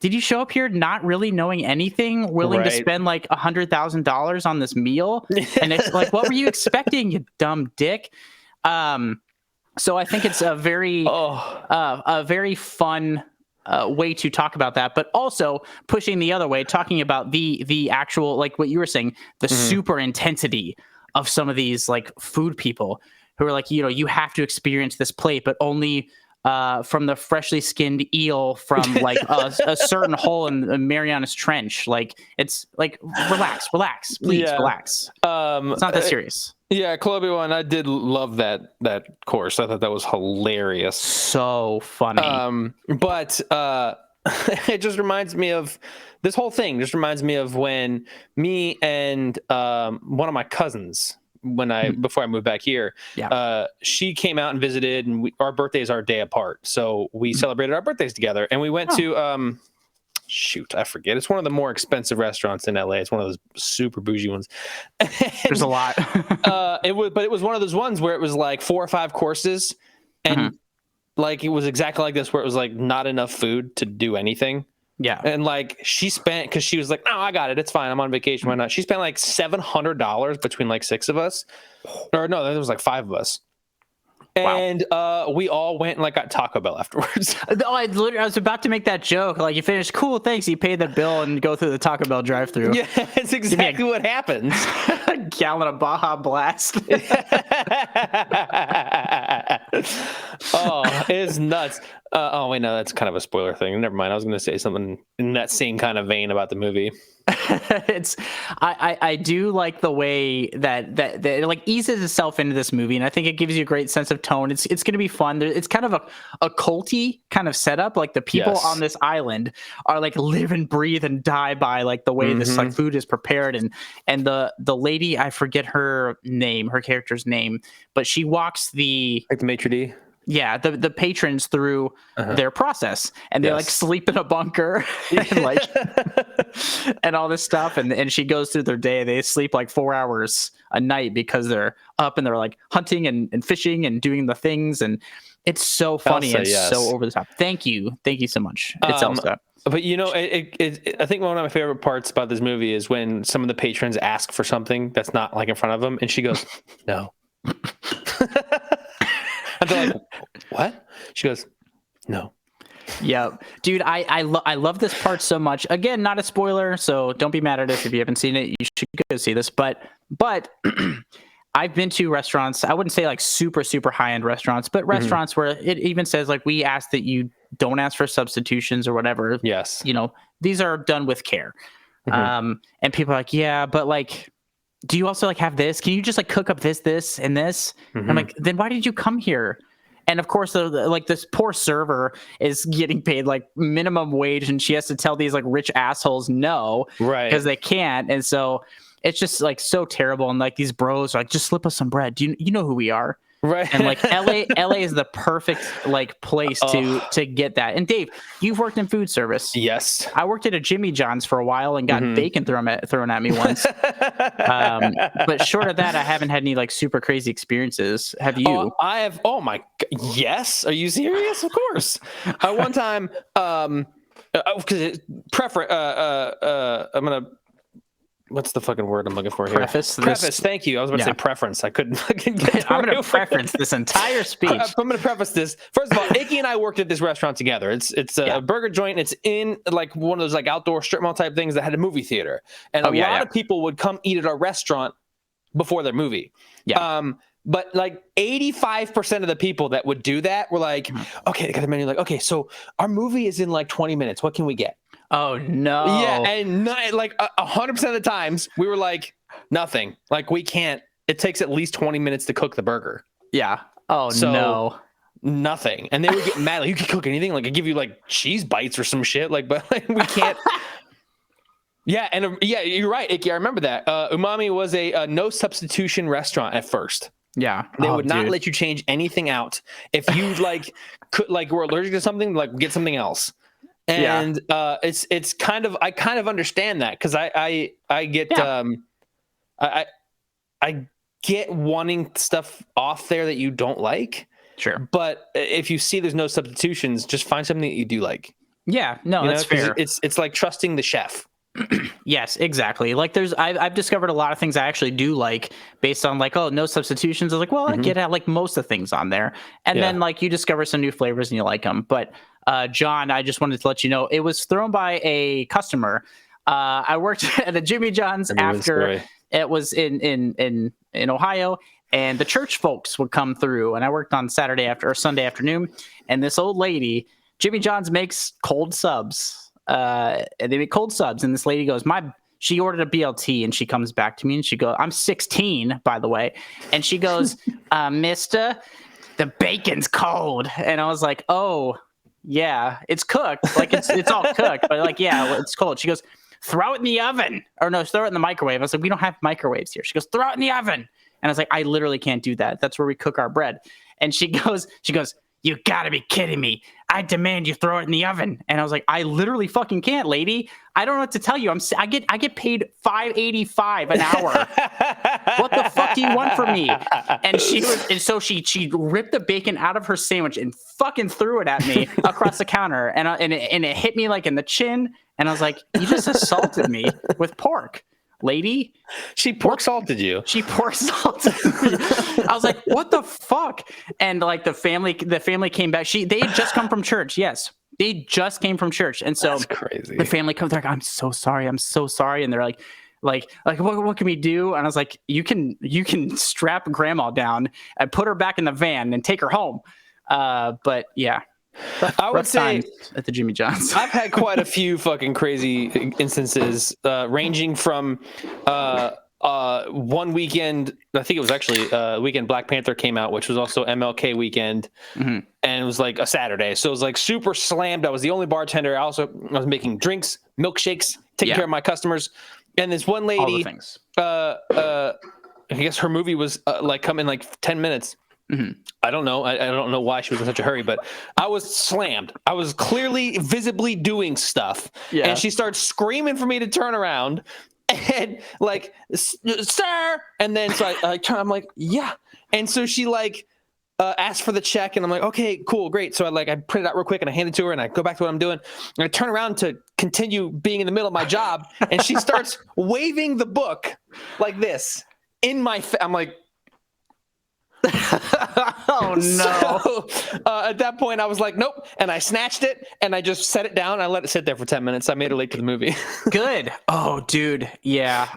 did you show up here not really knowing anything, willing to spend like $100,000 on this meal? And it's like, what were you expecting, you dumb dick? So I think it's a very fun way to talk about that, but also pushing the other way, talking about the actual, like what you were saying, the super intensity of some of these like food people who are like, you know, you have to experience this plate, but only from the freshly skinned eel from like a certain hole in Marianas Trench. Like, it's like, relax, please, relax. It's not that serious. Yeah, Chloe one, I did love that course. I thought that was hilarious. So funny. But it just reminds me of this whole thing. Just reminds me of when me and one of my cousins, before I moved back here, she came out and visited, and our birthdays are a day apart, so we celebrated our birthdays together, and we went to I forget, it's one of the more expensive restaurants in LA. It's one of those super bougie ones. There's a lot. It was one of those ones where it was like 4 or 5 courses, and like it was exactly like this, where it was like not enough food to do anything. Yeah. And like she spent, because she was like, no, I got it. It's fine. I'm on vacation. Why not? She spent like $700 between like 6 of us. Or no, there was like 5 of us. And we all went and like got Taco Bell afterwards. I was about to make that joke. Like, you finished, cool, thanks. You pay the bill and go through the Taco Bell drive-thru. Yeah, that's exactly what happens. A gallon of Baja Blast. Oh, it's nuts. Oh wait, no, that's kind of a spoiler thing. Never mind. I was going to say something in that same kind of vein about the movie. I do like the way that it like eases itself into this movie, and I think it gives you a great sense of tone. It's going to be fun. It's kind of a culty kind of setup. Like, the people on this island are like live and breathe and die by like the way this like food is prepared, and the lady, I forget her character's name, but she walks the maitre d'. Yeah, the patrons through their process, and they like sleep in a bunker and like and all this stuff, and she goes through their day. They sleep like 4 hours a night because they're up and they're like hunting and fishing and doing the things, and it's so funny and so over the top. Thank you so much. It's Elsa. But you know, I think one of my favorite parts about this movie is when some of the patrons ask for something that's not like in front of them, and she goes, "No." And they're like, "What?" She goes, "No." Yeah, dude, I love this part so much. Again, not a spoiler, so don't be mad at us if you haven't seen it. You should go see this. But I've been to restaurants. I wouldn't say like super high end restaurants, but restaurants where it even says like, we ask that you don't ask for substitutions or whatever. Yes, you know, these are done with care. And people are like, yeah, but like, do you also like have this? Can you just like cook up this, and this? Mm-hmm. I'm like, then why did you come here? And of course, like this poor server is getting paid like minimum wage, and she has to tell these like rich assholes no, right? Because they can't. And so it's just like so terrible. And like these bros are like, just slip us some bread. Do you know who we are? Right. And like LA is the perfect like place to get that. And Dave, you've worked in food service. Yes. I worked at a Jimmy John's for a while and got bacon thrown at me once. But short of that, I haven't had any like super crazy experiences. Have you? I have. Oh my. Yes. Are you serious? Of course. One time, because I'm gonna. What's the fucking word I'm looking for here? Preface. Thank you. I was about to say preference. I couldn't fucking get I'm going to preference this entire speech. I'm going to preface this. First of all, Icky and I worked at this restaurant together. It's a burger joint. It's in like one of those like outdoor strip mall type things that had a movie theater. And a lot of people would come eat at our restaurant before their movie. Yeah. But like 85% of the people that would do that were like, okay, they got the menu. Like, okay, so our movie is in like 20 minutes. What can we get? Oh no! Yeah, and like 100% of the times we were like nothing. Like we can't. It takes at least 20 minutes to cook the burger. Yeah. Oh so, no! Nothing. And they would get mad. Like you can cook anything. Like I give you like cheese bites or some shit. Like, but like, we can't. Yeah, and you're right, Icky. I remember that. Umami was a no substitution restaurant at first. Yeah, they would not let you change anything out if you were allergic to something. Like get something else. And it's kind of I kind of understand that because I get I get wanting stuff off there that you don't like. Sure. But if you see there's no substitutions, just find something that you do like. Yeah, no, that's fair. It's like trusting the chef. Yes, exactly. Like I've discovered a lot of things I actually do like based on like, oh, no substitutions. I was like, well, I get like most of the things on there. And then like you discover some new flavors and you like them. But John, I just wanted to let you know it was thrown by a customer. I worked at a Jimmy John's after it was in Ohio, and the church folks would come through, and I worked on Sunday afternoon, and this old lady, Jimmy John's makes cold subs. And they make cold subs, and this lady goes, she ordered a BLT, and she comes back to me and she goes, I'm 16, by the way. And she goes, mister, the bacon's cold. And I was like, oh yeah, it's cooked. Like it's all cooked, but like, yeah, well, it's cold. She goes, throw it in the oven, or no, throw it in the microwave. I was like, we don't have microwaves here. She goes, throw it in the oven. And I was like, I literally can't do that. That's where we cook our bread. And she goes, you gotta be kidding me. I demand you throw it in the oven. And I was like, I literally fucking can't, lady. I don't know what to tell you. I get paid $5.85 an hour. What the fuck do you want from me? And so she ripped the bacon out of her sandwich and fucking threw it at me across the counter. And it hit me like in the chin. And I was like, you just assaulted me with pork, lady. She pork salted you. She pork salted me. I was like, what the fuck? And like the family came back. They had just come from church. Yes. They just came from church. And so that's crazy. The family comes, they're like, I'm so sorry. And they're like, what can we do? And I was like, you can strap grandma down and put her back in the van and take her home. But yeah. I would say at the Jimmy John's, I've had quite a few fucking crazy instances, ranging from one weekend. I think it was actually weekend Black Panther came out, which was also MLK weekend, and it was like a Saturday, so it was like super slammed. I was the only bartender. I was making drinks, milkshakes, taking care of my customers, and this one lady, all the things. I guess her movie was like come in like 10 minutes. I don't know. I don't know why she was in such a hurry, but I was slammed. I was clearly, visibly doing stuff. Yeah. And she starts screaming for me to turn around and like, sir. And then so I turn, I'm like, yeah. And so she like asked for the check, and I'm like, okay, cool, great. So I print it out real quick and I hand it to her and I go back to what I'm doing. And I turn around to continue being in the middle of my job. And she starts waving the book like this in my I'm like, oh no. So, at that point I was like, nope, and I snatched it and I just set it down. I let it sit there for 10 minutes. I made her late to the movie. Good. Oh dude, yeah.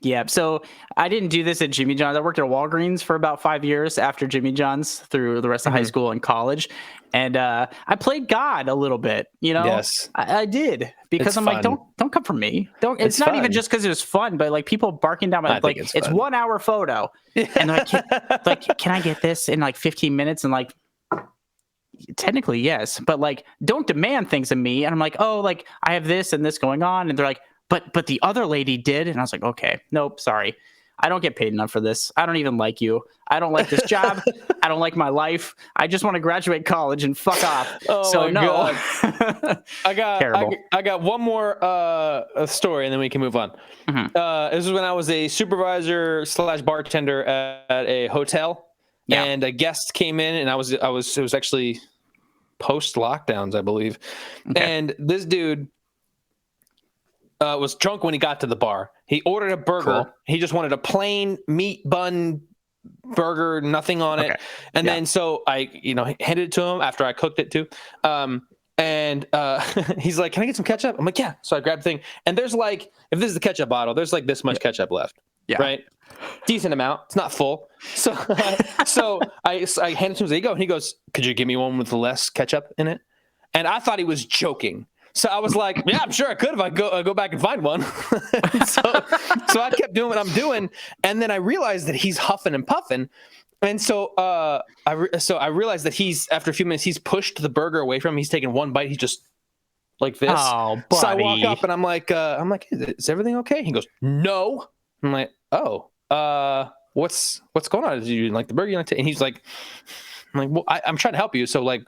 Yeah, so I didn't do this at Jimmy John's. I worked at Walgreens for about 5 years after Jimmy John's through the rest of high school and college. And I played God a little bit, you know? Yes. I did. Because I'm like, don't come for me. It's not even just because it was fun, but like people barking down my, like, it's 1 hour photo. And like, can I get this in like 15 minutes? And like, technically, yes. But like, don't demand things of me. And I'm like, oh, like I have this and this going on. And they're like, but the other lady did. And I was like, okay, nope, sorry. I don't get paid enough for this. I don't even like you. I don't like this job. I don't like my life. I just want to graduate college and fuck off. Oh, so my no. God. I got one more story and then we can move on. This is when I was a supervisor / bartender at a hotel. Yeah. And a guest came in and it was actually post lockdowns, I believe. Okay. And this dude was drunk when he got to the bar. He ordered a burger. Cool. He just wanted a plain meat bun burger, nothing on it. And then so I, handed it to him after I cooked it too. And he's like, "Can I get some ketchup?" I'm like, "Yeah." So I grabbed the thing, and there's like, if this is the ketchup bottle, there's like this much ketchup left. Yeah. Right. Decent amount. It's not full. So I handed it to him. There you go. And he goes, "Could you give me one with less ketchup in it?" And I thought he was joking. So I was like, "Yeah, I'm sure I could if I go back and find one." so I kept doing what I'm doing, and then I realized that he's huffing and puffing, and so I realized that after a few minutes he's pushed the burger away from him. He's taking one bite. He's just like this. Oh, buddy. So I walk up and I'm like, "Is everything okay?" He goes, "No." I'm like, "Oh, what's going on? Did you like the burger?" And he's like, "I'm like, well, I'm trying to help you. So like."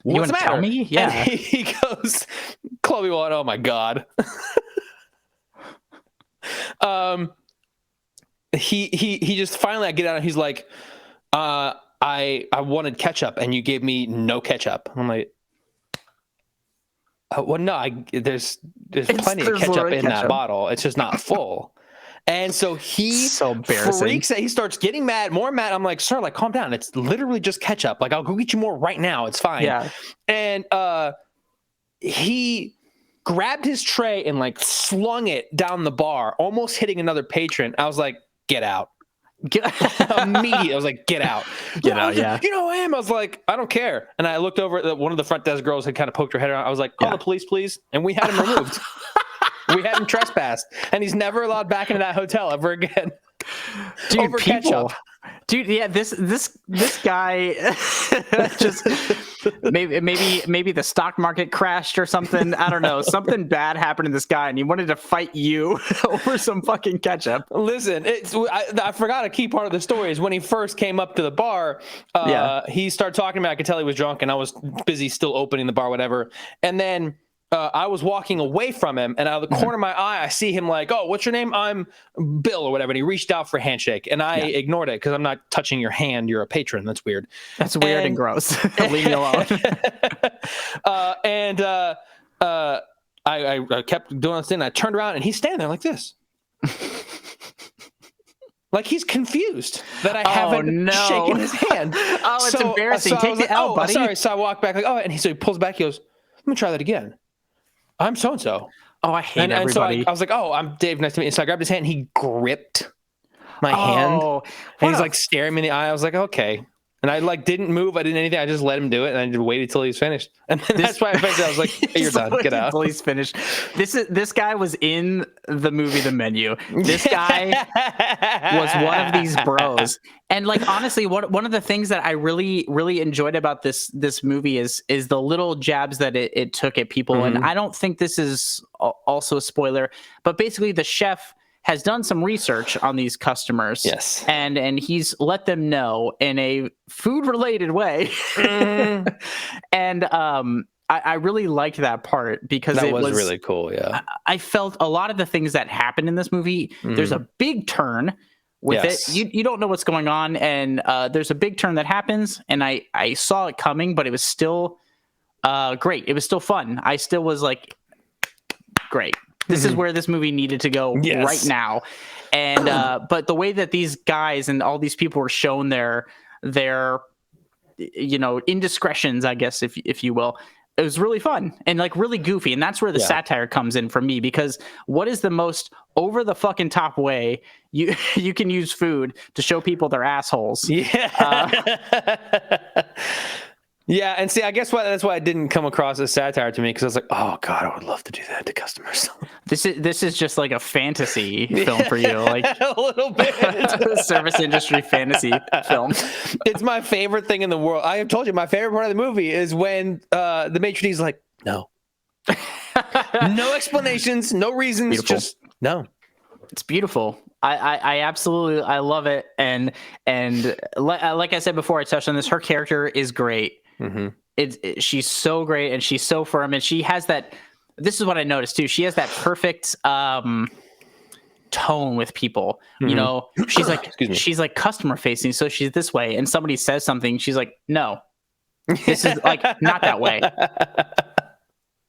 What's you want to tell me? Yeah. And he goes, Chloe, what? Oh my God. He just finally, I get out and he's like, I wanted ketchup and you gave me no ketchup. I'm like, well, no, there's plenty of ketchup in that bottle. It's just not full. And so he freaks out. He starts getting more mad. I'm like, "Sir, like, calm down. It's literally just ketchup. Like, I'll go get you more right now. It's fine." Yeah. And he grabbed his tray and like slung it down the bar, almost hitting another patron. I was like, "Get out." Immediately, I was like, "Get out." Get out, yeah. You know who I am? I was like, "I don't care." And I looked over at one of the front desk girls had kind of poked her head around. I was like, "Call the police, please." And we had him removed. We had him trespassed, and he's never allowed back into that hotel ever again. Dude, over ketchup. Dude, yeah, this guy just maybe the stock market crashed or something. I don't know. Something bad happened to this guy, and he wanted to fight you over some fucking ketchup. Listen, I forgot a key part of the story is when he first came up to the bar. He started talking to me. I could tell he was drunk, and I was busy still opening the bar, whatever. And then I was walking away from him, and out of the corner of my eye, I see him like, "Oh, what's your name?" "I'm Bill," or whatever. And he reached out for a handshake, and I ignored it because I'm not touching your hand. You're a patron. That's weird. That's weird and gross. Leave me alone. I kept doing this thing. I turned around, and he's standing there like this. Like he's confused that I haven't shaken his hand. Oh, it's embarrassing. Take the L, buddy. Sorry. So I walk back like, "Oh," and he pulls back. He goes, "Let me try that again. I'm so-and-so." Oh, I hate everybody. And so I was like, "Oh, I'm Dave. Nice to meet you." So I grabbed his hand and he gripped my hand. And he's like staring me in the eye. I was like, "Okay." And I like didn't move. I didn't anything. I just let him do it. And I just waited till he was finished. And then that's why I was like, "Hey, you're done. Get out." Until he's finished. This guy was in the movie The Menu. This guy was one of these bros. And like honestly, one of the things that I really, really enjoyed about this movie is the little jabs that it took at people. Mm-hmm. And I don't think this is also a spoiler, but basically the chef has done some research on these customers. Yes. And he's let them know in a food related way. Mm. And I really liked that part because it was really cool. Yeah. I felt a lot of the things that happened in this movie, there's a big turn with it. You don't know what's going on. And there's a big turn that happens. And I saw it coming, but it was still great. It was still fun. I still was like, great. This is where this movie needed to go right now. And but the way that these guys and all these people were shown their indiscretions, I guess, if you will, it was really fun and like really goofy. And that's where the satire comes in for me, because what is the most over the fucking top way you can use food to show people they're assholes? Yeah, and see, I guess that's why it didn't come across as satire to me, because I was like, oh god, I would love to do that to customers. This is just like a fantasy film for you, like a little bit. Service industry fantasy film. It's my favorite thing in the world. I have told you my favorite part of the movie is when the maitre d's like, no, no explanations, no reasons, Beautiful. just no. It's beautiful. I absolutely love it, and like I said before, I touched on this. Her character is great. Mm-hmm. She's so great, and she's so firm, and she has that. This is what I noticed too. She has that perfect tone with people. Mm-hmm. You know, she's like customer facing, so she's this way, and somebody says something, she's like, no, this is like not that way,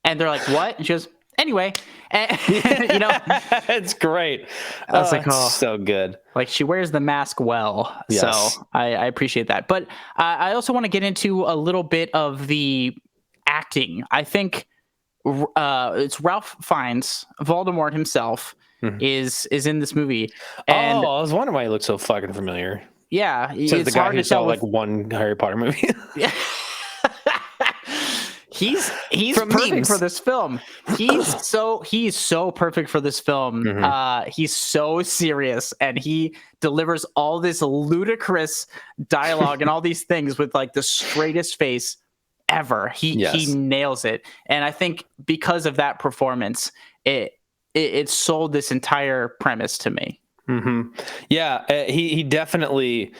and they're like, what? And she goes, anyway. You know, it's great. I was like, oh, so good. Like, she wears the mask well. Yes. So I appreciate that. But I also want to get into a little bit of the acting. I think it's Ralph Fiennes, Voldemort himself, is in this movie. And I was wondering why he looked so fucking familiar. Yeah, so it's the guy who saw like one Harry Potter movie. Yeah. He's perfect memes. For this film. He's so perfect for this film. Mm-hmm. He's so serious, and he delivers all this ludicrous dialogue and all these things with like the straightest face ever. He nails it, and I think because of that performance, it sold this entire premise to me. Mm-hmm. Yeah, he definitely.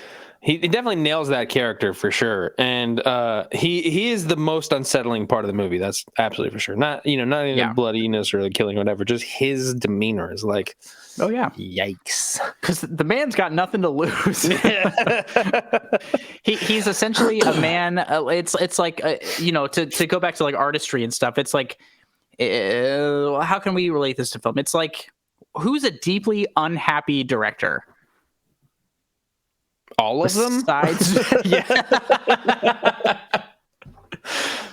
He definitely nails that character for sure, and he is the most unsettling part of the movie. That's absolutely for sure. Not the bloodiness or the killing or whatever. Just his demeanor is like, oh yeah, yikes! Because the man's got nothing to lose. He's essentially a man. It's like to go back to like artistry and stuff. It's like how can we relate this to film? It's like, who's a deeply unhappy director? All of them? Yeah.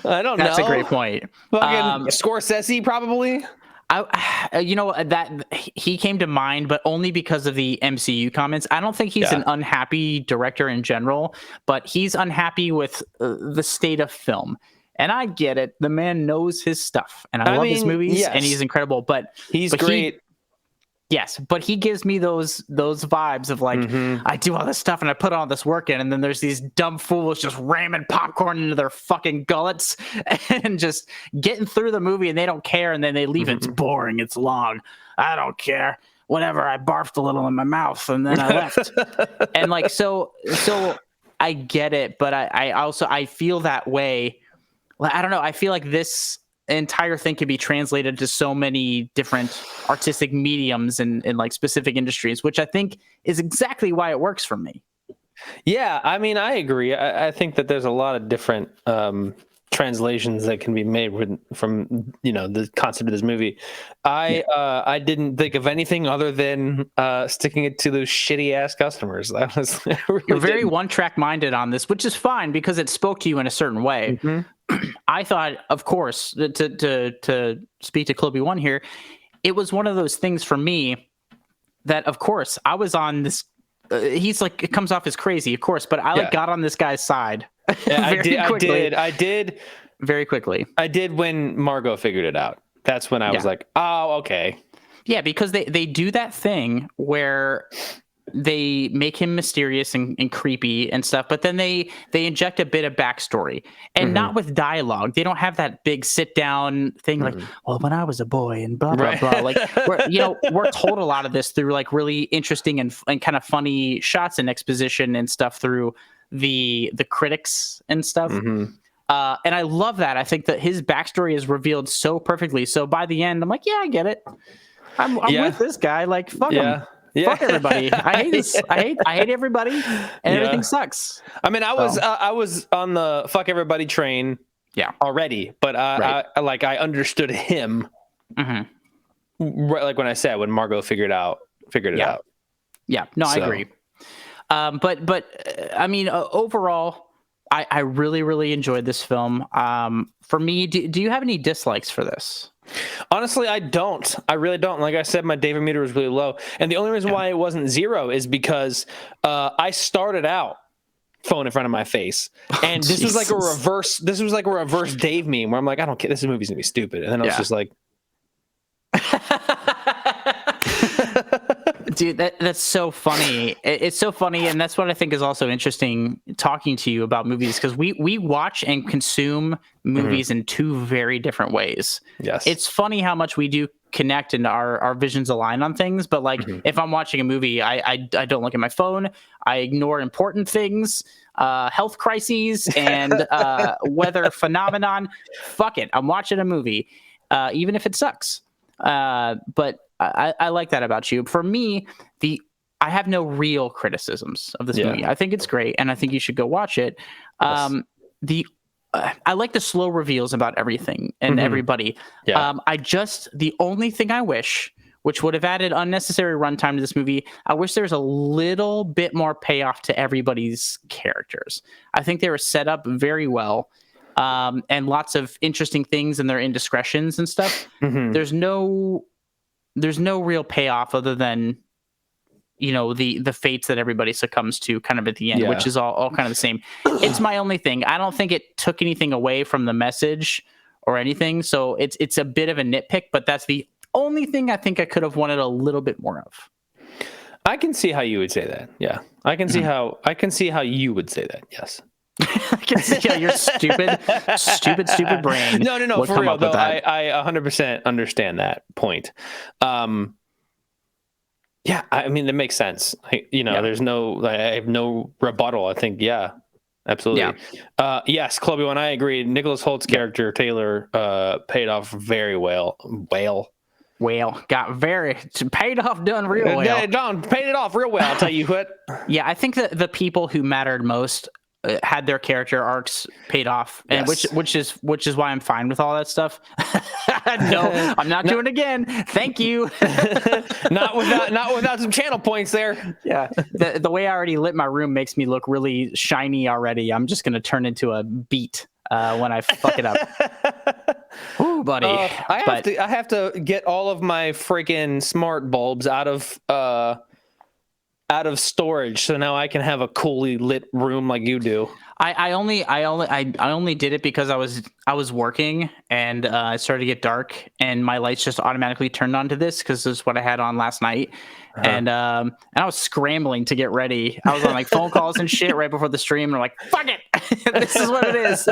I don't know. That's a great point. Fucking Scorsese, probably. That he came to mind, but only because of the MCU comments. I don't think he's an unhappy director in general, but he's unhappy with the state of film. And I get it. The man knows his stuff, and I love his movies, and he's incredible. But he's great. Yes, but he gives me those vibes of like, I do all this stuff and I put all this work in, and then there's these dumb fools just ramming popcorn into their fucking gullets and just getting through the movie, and they don't care, and then they leave. It's boring, it's long, I don't care, whatever, I barfed a little in my mouth and then I left. And like, so I get it, but I also feel that way. I don't know, I feel like this entire thing can be translated to so many different artistic mediums and like specific industries, which I think is exactly why it works for me. Yeah, I mean, I agree. I think that there's a lot of different translations that can be made from the concept of this movie. I didn't think of anything other than sticking it to those shitty ass customers. You're very one-track minded on this, which is fine because it spoke to you in a certain way. I thought, of course, to speak to Clubby One here, it was one of those things for me that, of course, I was on this. He's like, it comes off as crazy, of course, but I got on this guy's side. Yeah, I did very quickly. I did when Margot figured it out. That's when I was like, oh, okay. Yeah, because they do that thing where they make him mysterious and creepy and stuff, but then they inject a bit of backstory, and not with dialogue. They don't have that big sit down thing like, well, when I was a boy and blah blah blah. Like we're told a lot of this through like really interesting and kind of funny shots and exposition and stuff through the critics and stuff. And I love that. I think that his backstory is revealed so perfectly. So by the end, I'm like, yeah, I get it. I'm with this guy. Like, fuck him. Yeah. Fuck everybody. I hate this. I hate everybody, and everything sucks. I mean, I was on the fuck everybody train, already, but I understood him, right? Like when Margot figured it out. Yeah, no, I agree. But I mean, overall, I really, really enjoyed this film. For me, do you have any dislikes for this? Honestly, I don't. I really don't. Like I said, my David meter was really low. And the only reason why it wasn't 0 is because I started out phone in front of my face. And this was like a reverse Dave meme where I'm like, I don't care. This movie's going to be stupid. And then I was just like, dude, that's so funny. It's so funny, and that's what I think is also interesting talking to you about movies, because we watch and consume movies in two very different ways. Yes, it's funny how much we do connect and our visions align on things, but like if I'm watching a movie, I don't look at my phone. I ignore important things, health crises, and weather phenomenon. Fuck it, I'm watching a movie, even if it sucks. But I like that about you. For me, I have no real criticisms of this movie. I think it's great, and I think you should go watch it. I like the slow reveals about everything and everybody. The only thing I wish, which would have added unnecessary runtime to this movie, I wish there was a little bit more payoff to everybody's characters. I think they were set up very well. And lots of interesting things in their indiscretions and stuff. There's no real payoff other than, the fates that everybody succumbs to kind of at the end, which is all kind of the same. It's my only thing. I don't think it took anything away from the message or anything. So it's a bit of a nitpick, but that's the only thing I think I could have wanted a little bit more of. I can see how you would say that. Yeah. I can see how you would say that. Yes. I can see how your stupid brain. No. For real, though, I 100% understand that point. Yeah, I mean, that makes sense. There's I have no rebuttal. I think, absolutely. Yeah. Yes, Chloe, when I agree, Nicholas Holt's character, Taylor, paid off very well. Paid off, done real well. Paid it off real well, I'll tell you what. Yeah, I think that the people who mattered most had their character arcs paid off, and which is why I'm fine with all that stuff. No, I'm not doing it again. Thank you. not without some channel points there. Yeah, the way I already lit my room makes me look really shiny already. I'm just gonna turn into a beet when I fuck it up. Ooh, buddy. I have to get all of my freaking smart bulbs out of storage, so now I can have a coolly lit room like you do. I only did it because I was working and it started to get dark, and my lights just automatically turned on to this because this is what I had on last night. And I was scrambling to get ready. I was on like phone calls and shit right before the stream, and I'm like, fuck it, this is what it is.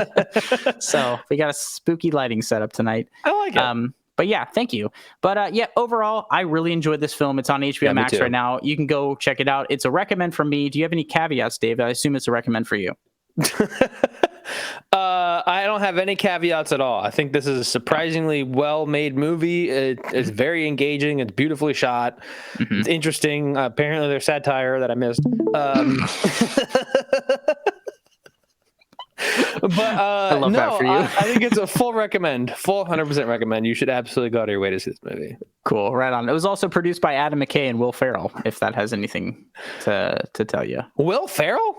So we got a spooky lighting setup tonight. I like it. But yeah, thank you. But overall, I really enjoyed this film. It's on HBO Max right now. You can go check it out. It's a recommend from me. Do you have any caveats, Dave? I assume it's a recommend for you. I don't have any caveats at all. I think this is a surprisingly well-made movie. It's very engaging. It's beautifully shot. It's interesting. Apparently, there's satire that I missed. But I love that for you. I think it's a full 100% recommend. You should absolutely go out of your way to see this movie. Cool, right on. It was also produced by Adam McKay and Will Ferrell, if that has anything to tell you. Will Ferrell?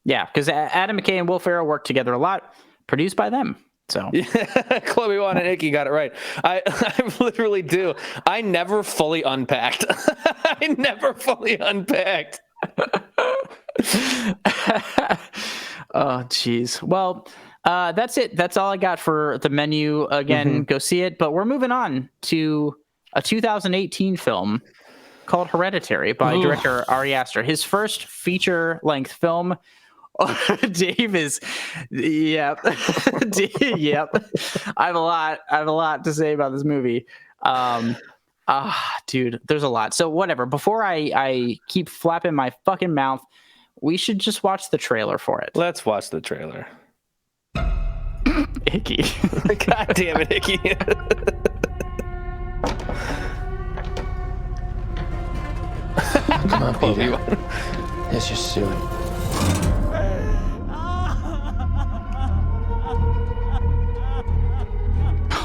Yeah, because Adam McKay and Will Ferrell work together a lot. Produced by them. So Chloe Wan and Icky got it right. I literally do. I never fully unpacked. Oh, geez. Well, that's it. That's all I got for the menu. Again, go see it. But we're moving on to a 2018 film called Hereditary by director Ari Aster. His first feature-length film. Dave is, yep. Yep. I have a lot to say about this movie. Dude, there's a lot. So whatever. Before I keep flapping my fucking mouth, we should just watch the trailer for it. Let's watch the trailer. Icky. God damn it, Icky. Come on, Peter. Let's just do it.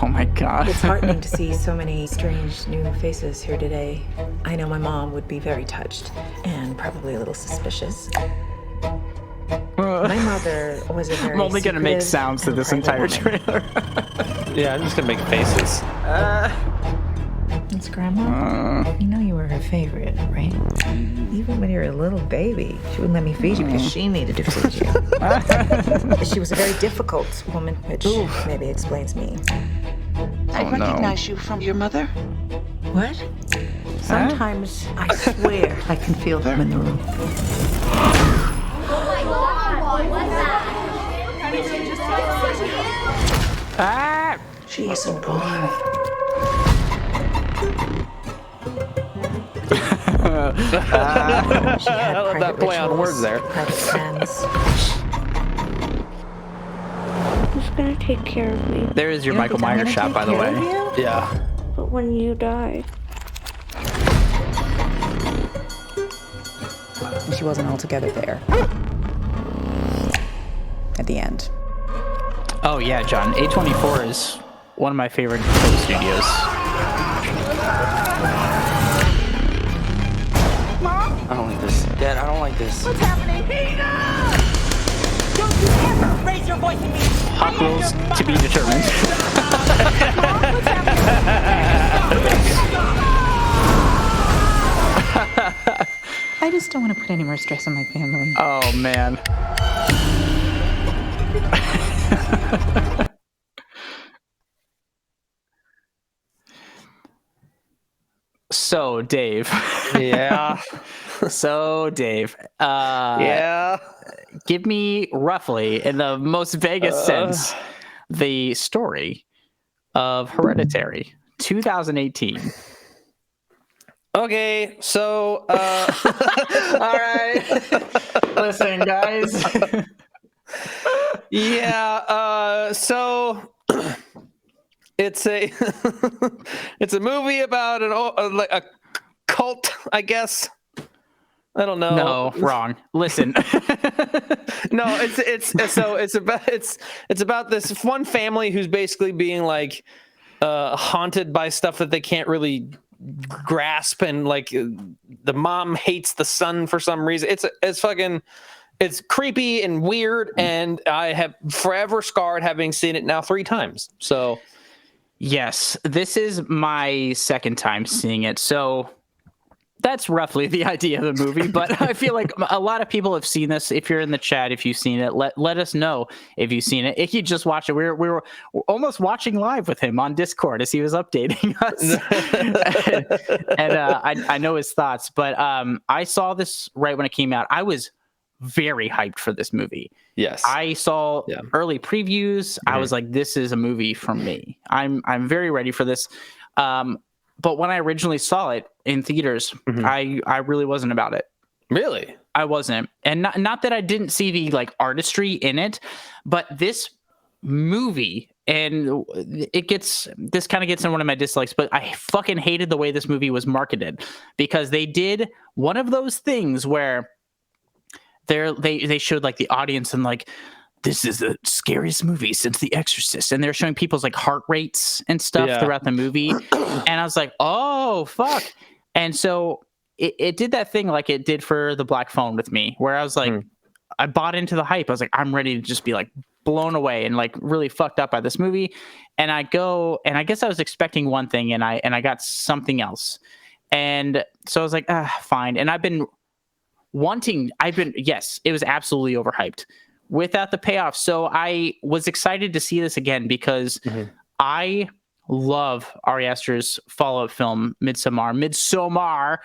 Oh my God. It's heartening to see so many strange new faces here today. I know my mom would be very touched and probably a little suspicious. My mother was a very I'm only going to make sounds to this entire trailer. Yeah, I'm just going to make faces. It's Grandma. You know you were her favorite, right? Even when you were a little baby, she wouldn't let me feed you because she needed to feed you. She was a very difficult woman, which maybe explains me. I recognize you from your mother. What? Sometimes I swear I can feel them in the room. Oh my God! What's that? She isn't gone. I love that play on words there. Who's gonna take care of me? There is your Michael Myers shot, by the way. Yeah. But when you die. She wasn't altogether there. At the end. Oh yeah, John. A24 is one of my favorite film studios. Mom? I don't like this. Dad, I don't like this. What's happening? Peter! Don't you ever raise your voice at me! Hot rules to be determined. I just don't want to put any more stress on my family. Oh man. So Dave. Yeah. So Dave. Yeah. Give me roughly, in the most vaguest sense, the story of Hereditary 2018. Okay, so all right. Listen, guys. Yeah, so it's a it's a movie about like a cult, I guess. I don't know. No, wrong. Listen. No, it's about this one family who's basically being like haunted by stuff that they can't really grasp, and like the mom hates the son for some reason. It's creepy and weird, and I have forever scarred having seen it now 3 times. So yes, this is my second time seeing it. So that's roughly the idea of the movie, but I feel like a lot of people have seen this. If you're in the chat, if you've seen it, let us know if you've seen it. If you just watch it, we were almost watching live with him on Discord as he was updating us. and I know his thoughts, but I saw this right when it came out. I was very hyped for this movie. Yes. I saw early previews. I was like, this is a movie for me. I'm very ready for this. But when I originally saw it in theaters, I really wasn't about it. Really? I wasn't. And not that I didn't see the like artistry in it, but this movie, and this kind of gets in one of my dislikes, but I fucking hated the way this movie was marketed, because they did one of those things where they showed like the audience and like, this is the scariest movie since The Exorcist. And they're showing people's like heart rates and stuff throughout the movie. And I was like, oh, fuck. And so it did that thing like it did for The Black Phone with me, where I was like, I bought into the hype. I was like, I'm ready to just be like blown away and like really fucked up by this movie. And I go, and I guess I was expecting one thing, and I got something else. And so I was like, fine. And yes, it was absolutely overhyped without the payoff. So I was excited to see this again, because I love Ari Aster's follow-up film, Midsommar,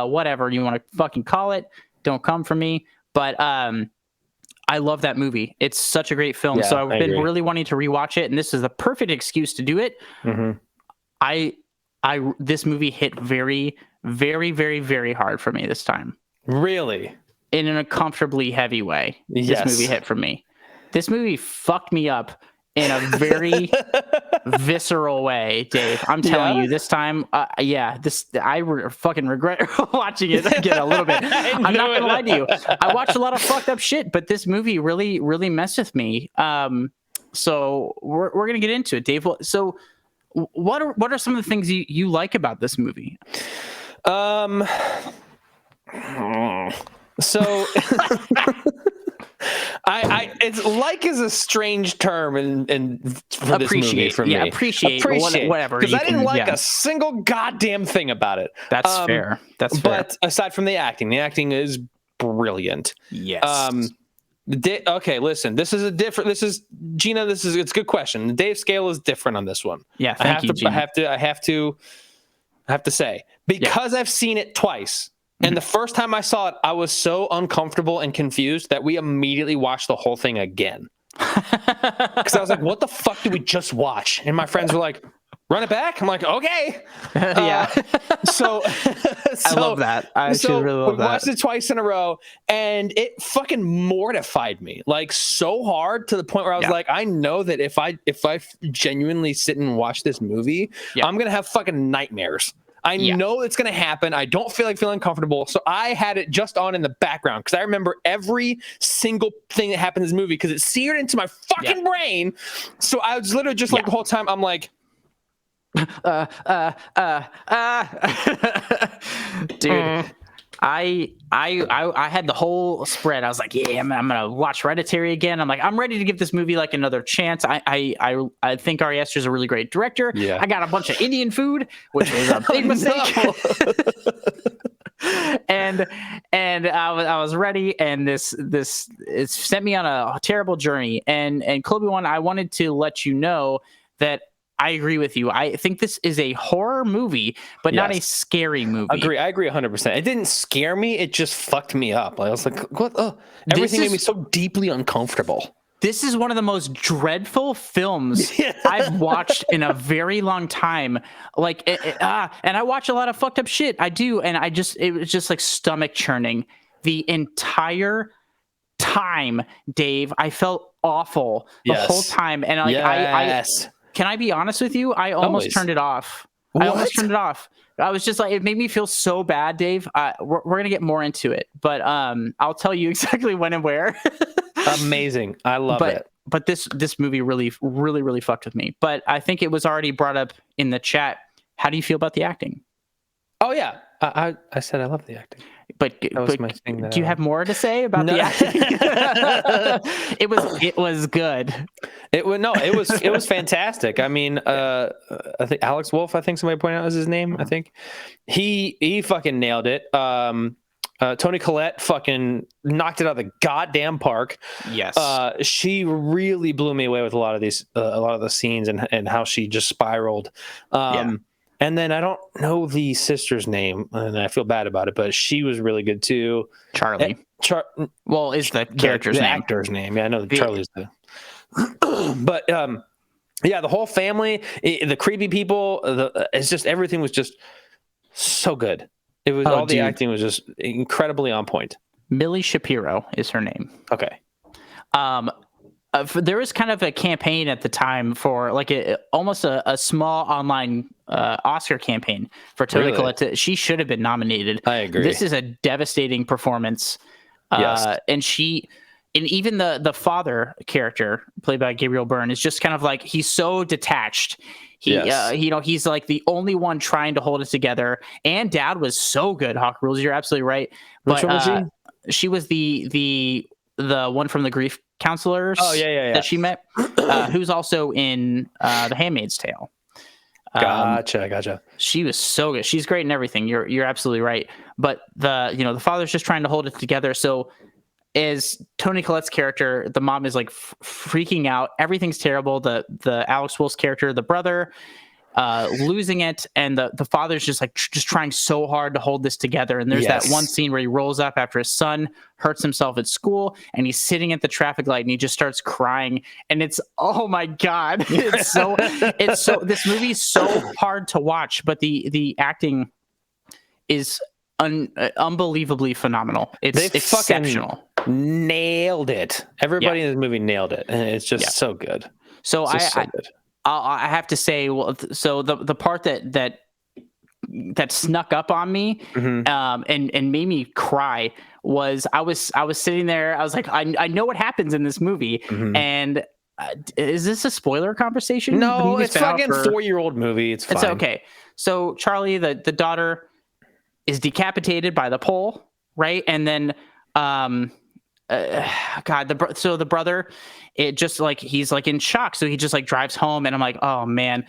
whatever you want to fucking call it. Don't come for me. But I love that movie. It's such a great film. So I've been really wanting to rewatch it, and this is the perfect excuse to do it. This movie hit very, very, very, very hard for me this time. Really? In an uncomfortably heavy way. This movie hit for me. This movie fucked me up in a very visceral way, Dave. I'm telling you, this time, fucking regret watching it again a little bit. I'm not gonna lie to you. I watched a lot of fucked up shit, but this movie really, really messed with me. So we're gonna get into it, Dave. So what are some of the things you like about this movie? So It's like is a strange term and for this movie for me. Appreciate whatever. Because I didn't like a single goddamn thing about it. That's fair. That's fair. But aside from the acting is brilliant. Yes. Okay, listen. This is Gina. It's a good question. The Dave scale is different on this one. Yeah, thank you, Gina. I have to say, because I've seen it twice. And the first time I saw it, I was so uncomfortable and confused that we immediately watched the whole thing again. Because I was like, what the fuck did we just watch? And my friends were like, run it back? I'm like, okay. So I love that. I actually really love that. We watched it twice in a row, and it fucking mortified me, like so hard to the point where I was like, I know that if I genuinely sit and watch this movie, I'm going to have fucking nightmares. I know it's going to happen. I don't feel like feeling comfortable. So I had it just on in the background because I remember every single thing that happened in this movie because it seared into my fucking brain. So I was literally just like the whole time, I'm like, dude. I had the whole spread. I was like, yeah, I'm gonna watch Hereditary again. I'm like, I'm ready to give this movie like another chance. I think Ari Aster is a really great director. Yeah. I got a bunch of Indian food, which was a big mistake. and I was ready, and this it sent me on a terrible journey. And Kobe One, I wanted to let you know that I agree with you. I think this is a horror movie, but not a scary movie. I agree 100%. It didn't scare me. It just fucked me up. I was like, what? Everything made me so deeply uncomfortable. This is one of the most dreadful films I've watched in a very long time. Like, and I watch a lot of fucked up shit. I do. And it was just like stomach churning the entire time, Dave. I felt awful the whole time. And like, can I be honest with you? I almost turned it off. What? I almost turned it off. I was just like, it made me feel so bad, Dave. We're going to get more into it, but I'll tell you exactly when and where. Amazing. I love it. But this movie really, really, really fucked with me. But I think it was already brought up in the chat. How do you feel about the acting? Oh, yeah. I said I love the acting. But do you have more to say about the acting? It was good. It was fantastic. I mean, I think Alex Wolff, I think somebody pointed out is his name. I think he fucking nailed it. Toni Collette fucking knocked it out of the goddamn park. Yes. She really blew me away with a lot of the scenes and how she just spiraled. And then I don't know the sister's name, and I feel bad about it, but she was really good too. Charlie. Well, is the character's the name. Actor's name. Yeah, I know Charlie's the. But yeah, the whole family, the creepy people, it's just everything was just so good. It was the acting was just incredibly on point. Millie Shapiro is her name. Okay. There was kind of a campaign at the time for like almost a small online Oscar campaign for Toni Collette. She should have been nominated. I agree. This is a devastating performance. And even the father character played by Gabriel Byrne is just kind of like, he's so detached. He's like the only one trying to hold it together. And dad was so good. Hawk Rules, you're absolutely right. Which one was she? She was the one from the grief counselors that she met, who's also in The Handmaid's Tale. Gotcha. She was so good. She's great in everything. You're absolutely right. But the father's just trying to hold it together. So as Toni Collette's character, the mom is like freaking out. Everything's terrible. The Alex Wolff's character, the brother, losing it, and the father's just trying so hard to hold this together. And there's that one scene where he rolls up after his son hurts himself at school, and he's sitting at the traffic light and he just starts crying. And it's, oh my God, it's so this movie is so hard to watch, but the acting is unbelievably phenomenal. It's exceptional. Nailed it. Everybody in this movie nailed it, and it's just so good. So I have to say, well, so the part that snuck up on me, and made me cry was I was sitting there. I was like, I know what happens in this movie, and is this a spoiler conversation? No, it's fucking 4-year-old movie. It's fine. It's okay. So Charlie, the daughter, is decapitated by the pole, right? And then so the brother, it just like he's like in shock, so he just like drives home, and I'm like, oh man,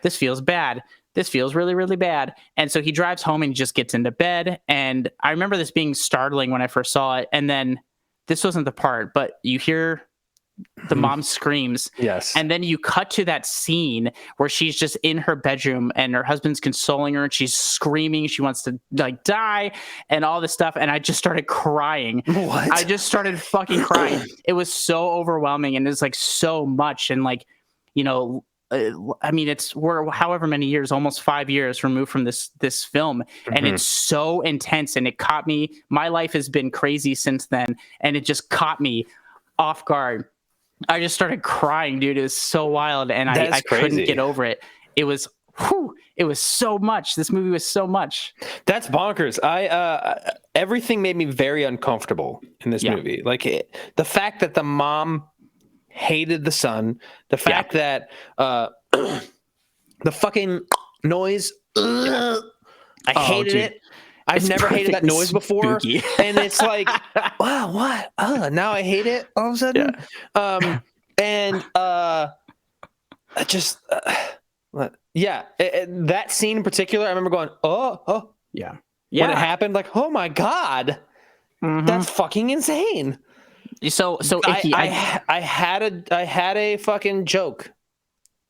this feels bad. This feels really, really bad. And so he drives home and he just gets into bed. And I remember this being startling when I first saw it. And then this wasn't the part, but you hear the mom screams. Yes. And then you cut to that scene where she's just in her bedroom and her husband's consoling her and she's screaming. She wants to like die and all this stuff. And I just started crying. What? I just started fucking crying. It was so overwhelming. And it's like so much. And like, you know, I mean, we're however many years, almost 5 years removed from this film, and it's so intense, and it caught me. My life has been crazy since then, and it just caught me off guard. I just started crying, dude. It was so wild, and I couldn't get over it. It was so much. This movie was so much. That's bonkers. Everything made me very uncomfortable in this movie. Like the fact that the mom hated the son, the fact that the fucking noise, I hated it. I've never hated that noise before, and it's like, wow, what? Now I hate it all of a sudden. That scene in particular, I remember going, when it happened, like, oh my god, that's fucking insane. So Icky, I had a fucking joke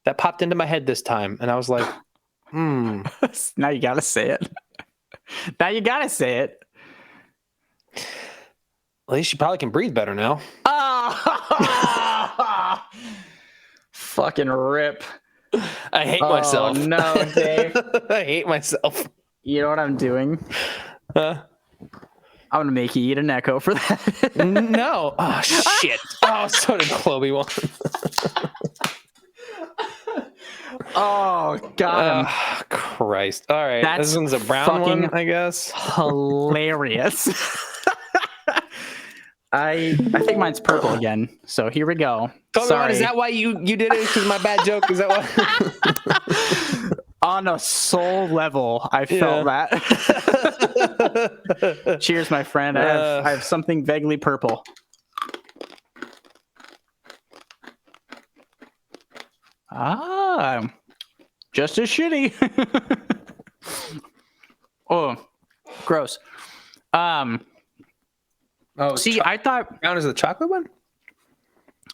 that popped into my head this time, and I was like, now you gotta say it. Now you gotta say it. At least you probably can breathe better now. Fucking rip. I hate myself. No, Dave. I hate myself. You know what I'm doing? I'm gonna make you eat an echo for that. No. Oh shit. Oh, so did Chloe one. Oh god. Christ. All right. That's this one's a brown one, I guess. Hilarious. I think mine's purple again. So here we go. Sorry. Is that why you did it? Because my bad joke? Is that why? On a soul level, I felt that. Cheers, my friend. I have something vaguely purple. Just as shitty. Oh, gross. See, I thought brown is the chocolate one.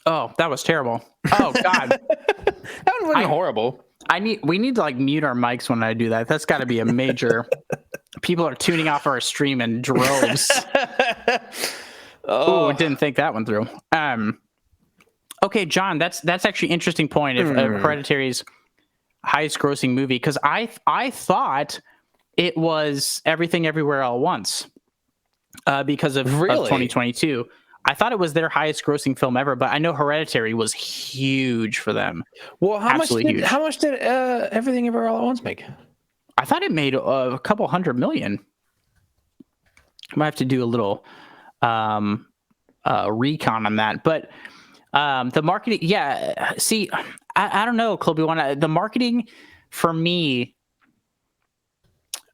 Oh, that was terrible. Oh God, that one wasn't horrible. We need to like mute our mics when I do that. That's got to be a major. People are tuning off our stream in droves. Oh, didn't think that one through. Okay, John, that's actually an interesting point. If Hereditary's highest grossing movie, because I thought it was Everything Everywhere All at Once, because of 2022. I thought it was their highest grossing film ever, but I know Hereditary was huge for them. Well, how much did Everything Everywhere All at Once make? I thought it made a couple $100 million. I might have to do a little recon on that, but the marketing, see, I don't know, Chloe, the marketing for me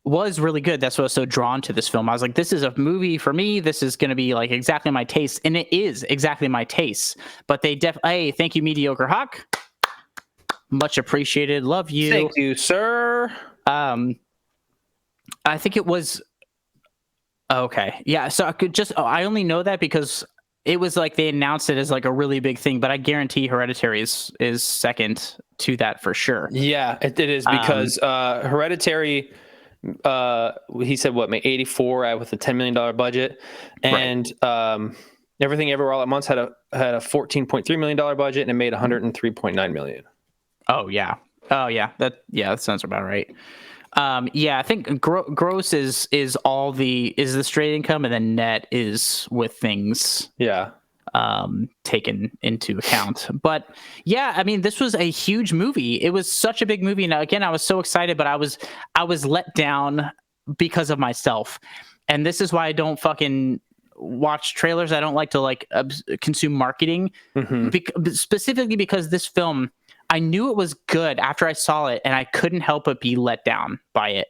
was really good. That's what I was so drawn to this film. I was like, this is a movie for me. This is going to be like exactly my taste. And it is exactly my taste. But they hey, thank you, Mediocre Hawk. Much appreciated. Love you. Thank you, sir. I think it was okay. Yeah. So I only know that because it was like they announced it as like a really big thing, but I guarantee Hereditary is second to that for sure. Yeah, it is because Hereditary, he said what, made 84 with a $10 million budget, and Everything Everywhere All at Once had a $14.3 million budget, and it made $103.9 million. Oh yeah, that sounds about right. I think gross is the straight income, and then net is with things taken into account. But yeah, I mean, this was a huge movie. It was such a big movie, and again, I was so excited, but I was let down because of myself, and this is why I don't fucking watch trailers. I don't like to consume marketing, specifically because this film, I knew it was good after I saw it, and I couldn't help but be let down by it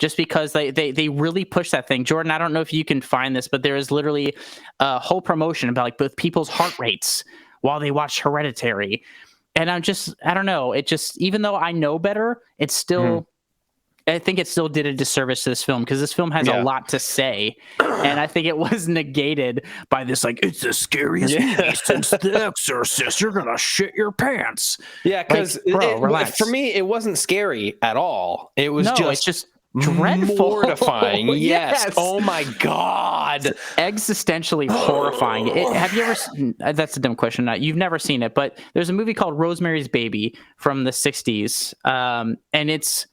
just because they really push that thing. Jordan, I don't know if you can find this, but there is literally a whole promotion about like both people's heart rates while they watch Hereditary. And I don't know. It just, even though I know better, it's still, I think it still did a disservice to this film because this film has a lot to say. And I think it was negated by this, like, it's the scariest movie since The Exorcist. You're going to shit your pants. Yeah, because for me, it wasn't scary at all. It was just dreadful. Mortifying. Yes. Oh my God. It's existentially horrifying. Have you ever seen, that's a dumb question. You've never seen it, but there's a movie called Rosemary's Baby from the 60s. And it's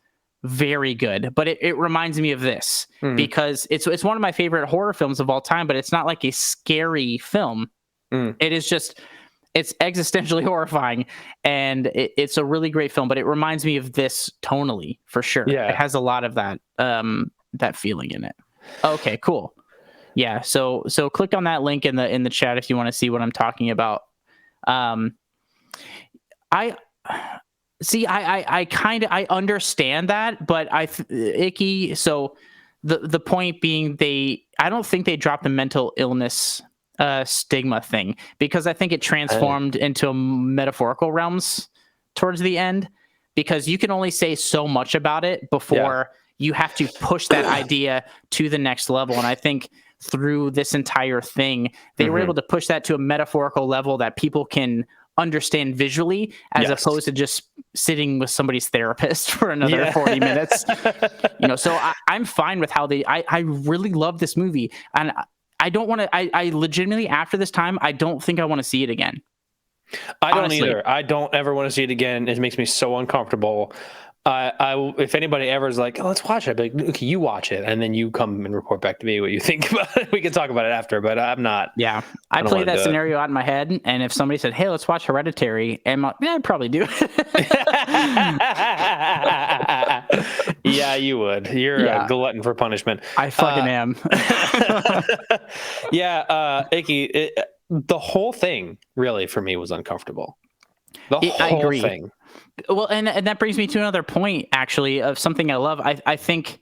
very good, but it reminds me of this because it's one of my favorite horror films of all time, but it's not like a scary film. It is just, it's existentially horrifying, and it's a really great film, but it reminds me of this tonally for sure. Yeah, it has a lot of that that feeling in it. Okay, cool. Yeah, so click on that link in the chat if you want to see what I'm talking about. I understand that, but Icky. So the point being, I don't think they dropped the mental illness stigma thing because I think it transformed into metaphorical realms towards the end, because you can only say so much about it before you have to push that idea to the next level. And I think through this entire thing, they were able to push that to a metaphorical level that people can understand visually, as opposed to just sitting with somebody's therapist for another 40 minutes. So I'm fine with how I really love this movie, and I don't want to. I legitimately, after this time, I don't think I want to see it again. I don't either. I don't ever want to see it again. It makes me so uncomfortable. If anybody ever is like, oh, let's watch it, I'd be like, okay, you watch it, and then you come and report back to me what you think about it. We can talk about it after, but I'm not. Yeah, I play that scenario out in my head, and if somebody said, hey, let's watch Hereditary, and I'd probably do it. Yeah, you would. You're a glutton for punishment. I fucking am. Icky, the whole thing really for me was uncomfortable. I agree. Thing. Well, and that brings me to another point, actually, of something I love. I think,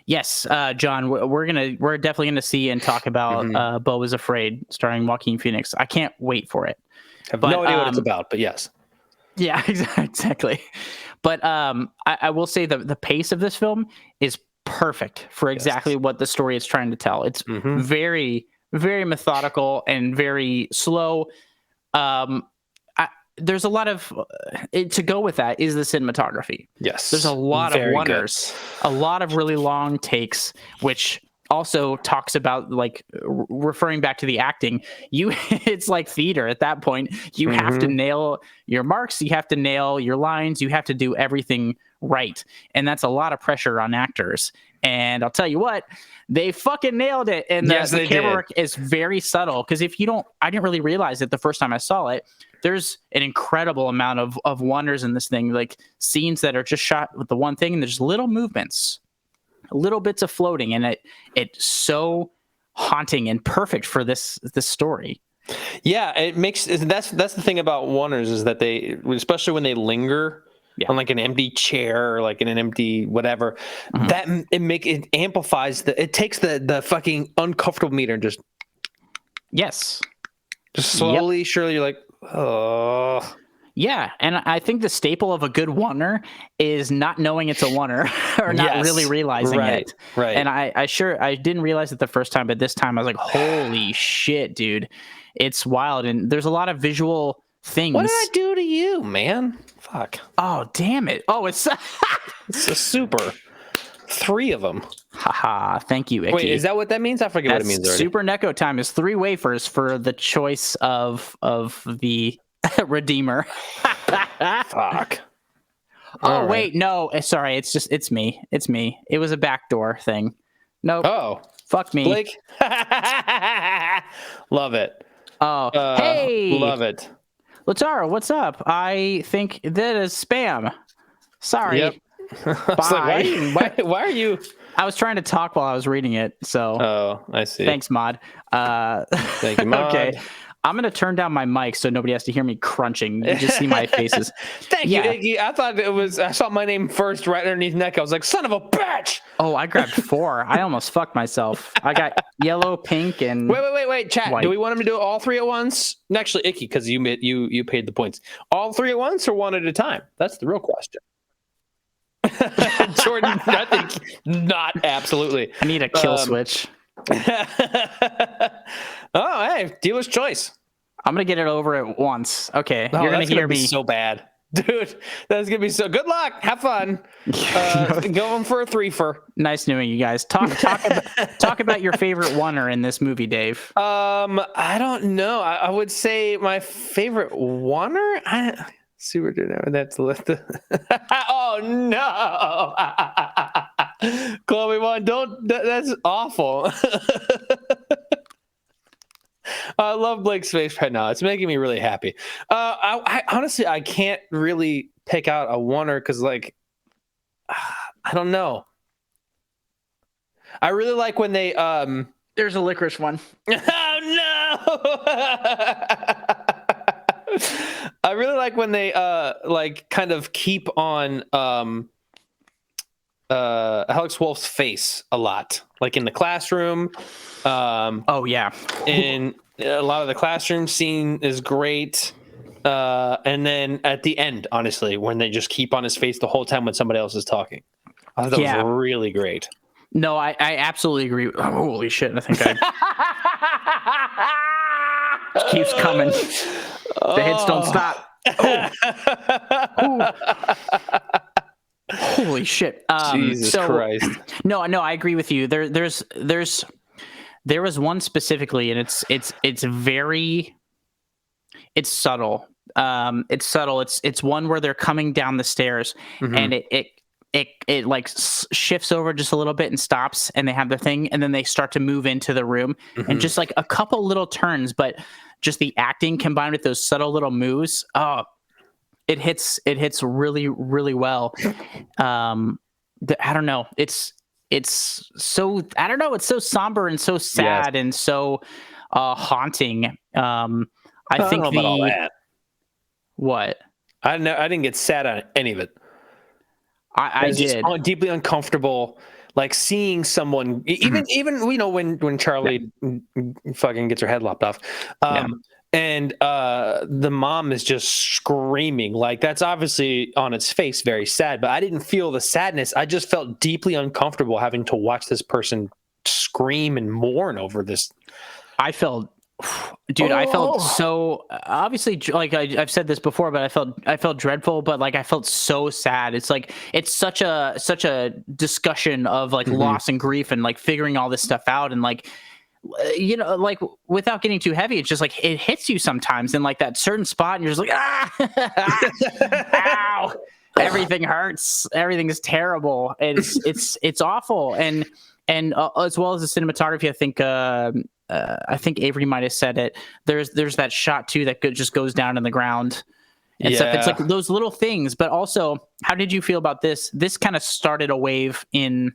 yes, John, we're definitely gonna see and talk about Beau is Afraid, starring Joaquin Phoenix. I can't wait for it. I have no idea what it's about, but yes. Yeah, exactly. But I will say the pace of this film is perfect for exactly what the story is trying to tell. It's very, very methodical and very slow. There's a lot of to go with that is the cinematography. Yes, there's a lot of wonders, a lot of really long takes, which also talks about, like, referring back to the acting. It's like theater at that point. You have to nail your marks, you have to nail your lines, you have to do everything right, and that's a lot of pressure on actors. And I'll tell you what, they fucking nailed it. And the camera work is very subtle, because if you don't, I didn't really realize it the first time I saw it. There's an incredible amount of wonders in this thing, like scenes that are just shot with the one thing, and there's little movements, little bits of floating, and it's so haunting and perfect for this story. Yeah, it makes that's the thing about wonders, is that they, especially when they linger on like an empty chair or like in an empty whatever, that it amplifies it takes the fucking uncomfortable meter and just slowly, surely, you're like, oh. Yeah, and I think the staple of a good oneer is not knowing it's a oneer or not really realizing it. Right. And I didn't realize it the first time, but this time I was like, holy shit, dude. It's wild, and there's a lot of visual things. What did I do to you, man? Fuck. Oh, damn it. Oh, it's it's a super. 3 of them. Haha, thank you, Icky. Wait, is that what that means? I forget what it means already. Super Neko time is 3 wafers for the choice of the Redeemer. Fuck. Oh, wait, no. Sorry, it's me. It's me. It was a backdoor thing. Nope. Oh. Fuck me. Blake. Love it. Oh, hey. Love it. Latara, what's up? I think that is spam. Sorry. Yep. Bye. Like, why are you? I was trying to talk while I was reading it. So. Oh, I see. Thanks, Mod. Thank you, Mod. Okay. I'm going to turn down my mic so nobody has to hear me crunching. You just see my faces. Thank you, Iggy. I thought I saw my name first right underneath neck. I was like, son of a bitch. Oh, I grabbed 4. I almost fucked myself. I got yellow, pink, and Wait, chat. white. Do we want him to do all 3 at once? Actually, Icky, because you paid the points. All 3 at once or one at a time? That's the real question. Jordan, I think not. Absolutely. I need a kill switch. Oh, hey, dealer's choice. I'm gonna get it over at once. Okay, Oh, you're gonna hear be me so bad, dude. That's gonna be so. Good luck. Have fun. Going for a 3-fer. Nice knowing you guys. Talk about your favorite oneer in this movie, Dave. I don't know. I would say my favorite oneer. Super dinner. That's the. Oh no, Chloe one. Don't. That's awful. I love Blake's face right now. It's making me really happy. I honestly, I can't really pick out a oneer because, like, I don't know. I really like when they. There's a licorice one. Oh no! I really like when they like kind of keep on Alex Wolff's face a lot, like in the classroom. Oh yeah, and a lot of the classroom scene is great. And then at the end, honestly, when they just keep on his face the whole time when somebody else is talking, I thought that was really great. No, I absolutely agree. Oh, holy shit! I think it keeps coming. The hits don't stop. Oh. Holy shit! Jesus Christ! No, I agree with you. There was one specifically, and it's very, it's subtle. It's subtle. It's one where they're coming down the stairs, and it like shifts over just a little bit and stops, and they have their thing, and then they start to move into the room, and just like a couple little turns, but just the acting combined with those subtle little moves, it hits really, really well. I don't know. It's so, I don't know. It's so somber and so sad and so haunting. I think don't know about all that. What? I didn't get sad on any of it. I did. Just deeply uncomfortable, like seeing someone, even you know when Charlie fucking gets her head lopped off, and the mom is just screaming. Like, that's obviously on its face very sad, but I didn't feel the sadness. I just felt deeply uncomfortable having to watch this person scream and mourn over this. I felt so, obviously, like I've said this before, but I felt dreadful, but like I felt so sad. It's like it's such a discussion of like loss and grief and like figuring all this stuff out, and like, you know, like without getting too heavy, it's just like it hits you sometimes in like that certain spot, and you're just like, ow, everything hurts, everything is terrible, it's awful, and as well as the cinematography, I think Avery might have said it. There's that shot too that just goes down in the ground and stuff. It's like those little things. But also, how did you feel about this? This kind of started a wave in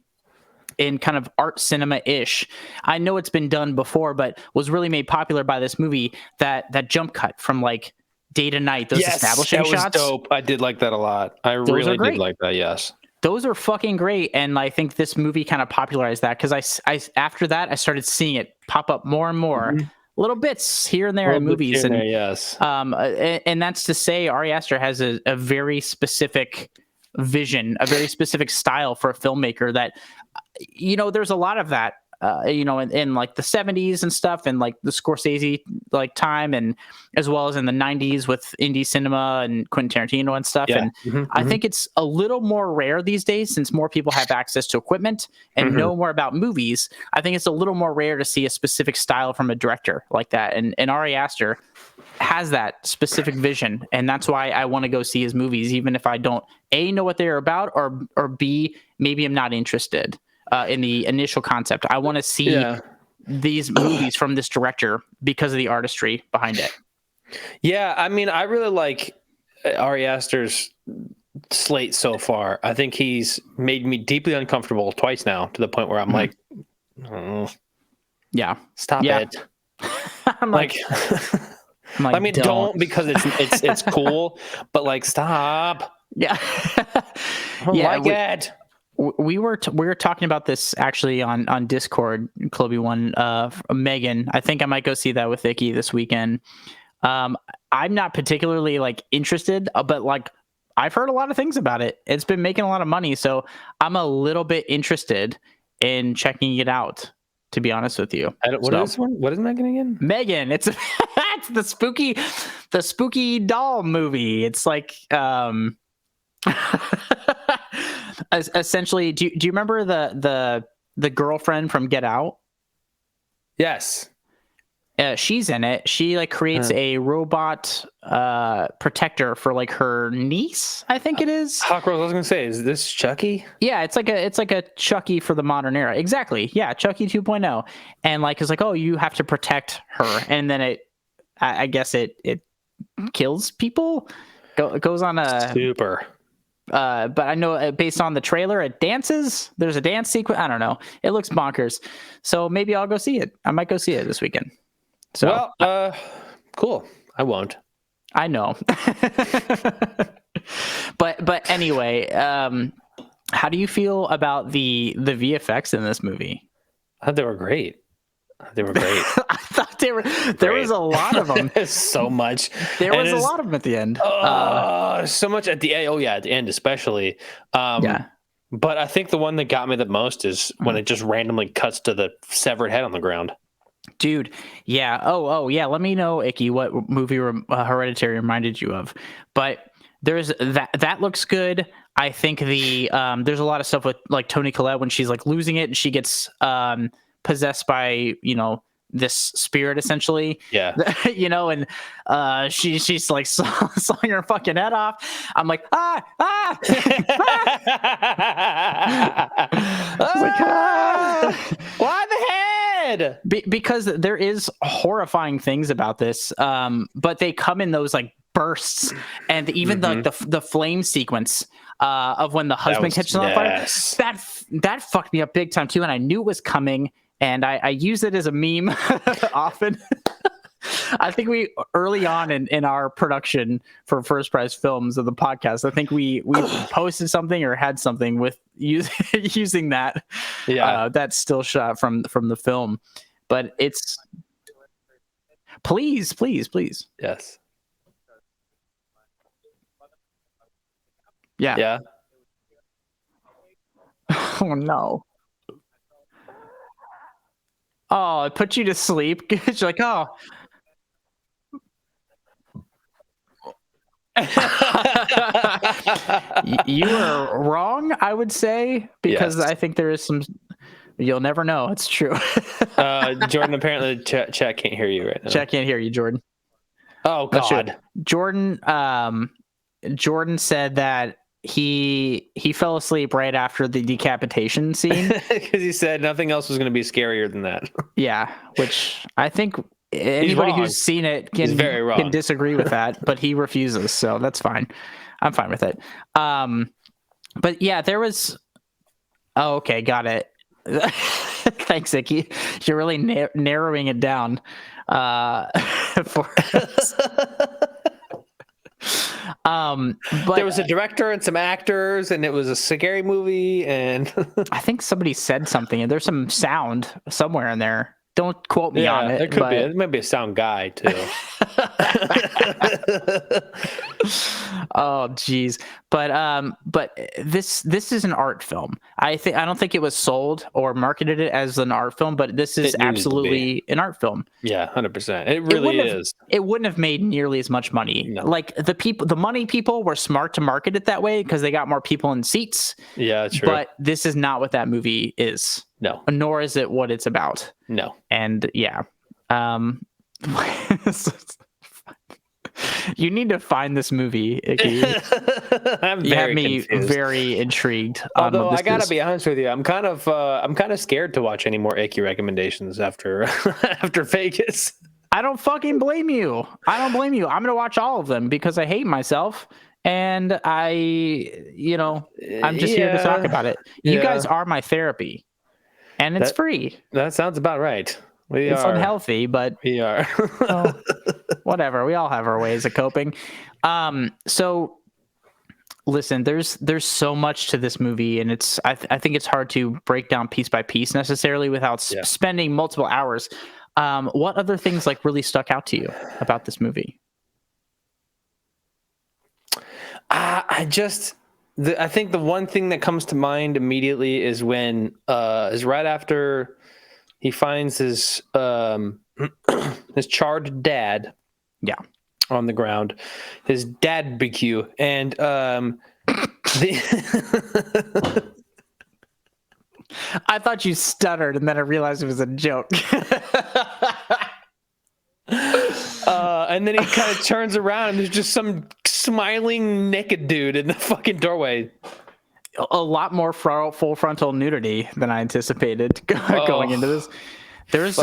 kind of art cinema-ish. I know it's been done before, but was really made popular by this movie. That jump cut from like day to night. Those establishing shots. That was dope. I did like that a lot. I really did like that. Yes. Those are fucking great, and I think this movie kind of popularized that because I after that I started seeing it pop up more and more, little bits here and there in movies, and and that's to say, Ari Aster has a very specific vision, a very specific style for a filmmaker that, you know, there's a lot of that. You know, in like the 70s and stuff, and like the Scorsese like time, and as well as in the 90s with indie cinema and Quentin Tarantino and stuff. And I think it's a little more rare these days since more people have access to equipment and know more about movies. I think it's a little more rare to see a specific style from a director like that. And Ari Aster has that specific vision, and that's why I want to go see his movies, even if I don't A, know what they're about, or B, maybe I'm not interested. In the initial concept, I want to see these movies from this director because of the artistry behind it. Yeah, I mean, I really like Ari Aster's slate so far. I think he's made me deeply uncomfortable twice now, to the point where I'm like, stop it. I'm like, I mean, don't because it's cool, but like, stop. Yeah, I don't like it. we were talking about this actually on Discord, Chloe one, Megan. I think I might go see that with Icky this weekend. I'm not particularly like interested, but like I've heard a lot of things about it. It's been making a lot of money, so I'm a little bit interested in checking it out, to be honest with you. What is one? What is Megan again? Megan. It's the spooky doll movie. It's like essentially, do you remember the girlfriend from Get Out? Yes. She's in it. She like creates a robot protector for like her niece, I think it is. Hawk Rose, I was gonna say, is this Chucky? Yeah, it's like a Chucky for the modern era. Exactly. Yeah, Chucky 2.0. And like it's like, oh, you have to protect her, and then I guess it kills people. Goes on a super. But I know based on the trailer, it dances. There's a dance sequence. I don't know. It looks bonkers. So maybe I'll go see it. I might go see it this weekend. So, well, cool. I won't. I know. but anyway, how do you feel about the VFX in this movie? I thought they were great. I thought there was a lot of them. So much. There was a lot of them at the end. So much at the end. Oh yeah, at the end especially. Yeah. But I think the one that got me the most is when it just randomly cuts to the severed head on the ground. Dude, yeah. Oh, yeah. Let me know, Icky, what movie Hereditary reminded you of. But there's that looks good. I think there's a lot of stuff with like Toni Collette when she's like losing it and she gets possessed by this spirit essentially. Yeah. And she's like sawing her fucking head off. I'm like ah. Why the head? Because there is horrifying things about this, but they come in those like bursts, and even the flame sequence of when the husband catches on fire. That fucked me up big time too, and I knew it was coming, and I use it as a meme often. I think we early on in our production for First Prize Films of the podcast, I think we posted something or had something with using that that still shot from the film. But it's please yes yeah oh no. Oh, it put you to sleep. You're like, oh. You were wrong, I would say, because I think there is some. You'll never know. It's true. Jordan, apparently chat can't hear you right now. Chat can't hear you, Jordan. Oh God, Jordan. Jordan said that he fell asleep right after the decapitation scene because he said nothing else was going to be scarier than that. Yeah, which I think anybody who's seen it can disagree with that, but he refuses, so that's fine. I'm fine with it. But yeah, there was. Oh, okay, got it. Thanks, Icky. You're really narrowing it down for us. But there was a director and some actors, and it was a scary movie. And I think somebody said something, and there's some sound somewhere in there. Don't quote me on it. It could be. It might be a sound guy too. Oh, geez. But this is an art film. I don't think it was sold or marketed it as an art film, but this is absolutely an art film. Yeah, 100%. It really is. It wouldn't have made nearly as much money. No. Like the money people were smart to market it that way because they got more people in seats. Yeah, true. But this is not what that movie is. No. Nor is it what it's about. No. And yeah. You need to find this movie, Icky. You have me very intrigued. Although I gotta be honest with you, I'm kind of scared to watch any more Icky recommendations after Vegas. I don't fucking blame you. I'm gonna watch all of them because I hate myself, and I'm just here to talk about it. You guys are my therapy, and it's free. That sounds about right. It's unhealthy, but we are. Whatever. We all have our ways of coping. So Listen, there's so much to this movie, and I think it's hard to break down piece by piece necessarily without spending multiple hours. What other things like really stuck out to you about this movie? I think the one thing that comes to mind immediately is when is right after he finds his his charred dad. Yeah. On the ground, his dad BQ, and I thought you stuttered, and then I realized it was a joke. And then he kind of turns around, and there's just some smiling naked dude in the fucking doorway. A lot more full frontal nudity than I anticipated going into this. There's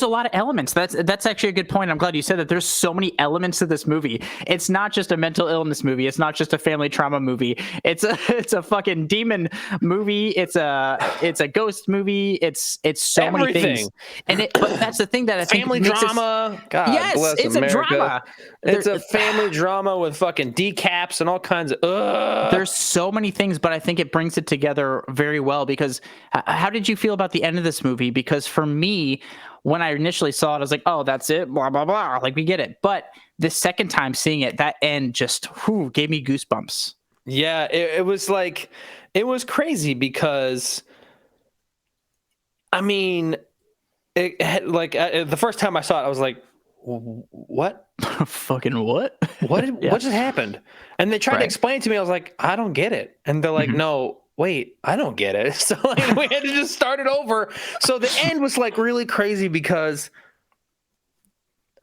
a lot of elements. That's actually a good point. I'm glad you said that. There's so many elements to this movie. It's not just a mental illness movie. It's not just a family trauma movie. It's a fucking demon movie. It's a ghost movie. It's so everything. Many things. But that's the thing that I think family drama. God yes, bless it's America. a drama. It's a family drama with fucking decaps and all kinds of. There's so many things, but I think it brings it together very well. Because how did you feel about the end of this movie? Because for me, when I initially saw it, I was like, oh, that's it, blah, blah, blah. Like, we get it. But the second time seeing it, that end just gave me goosebumps. Yeah, it was like, it was crazy because, I mean, the first time I saw it, I was like, what? Fucking what? What just happened? And they tried to explain it to me. I was like, I don't get it. And they're like, no. Wait, I don't get it. So we had to just start it over. So the end was like really crazy because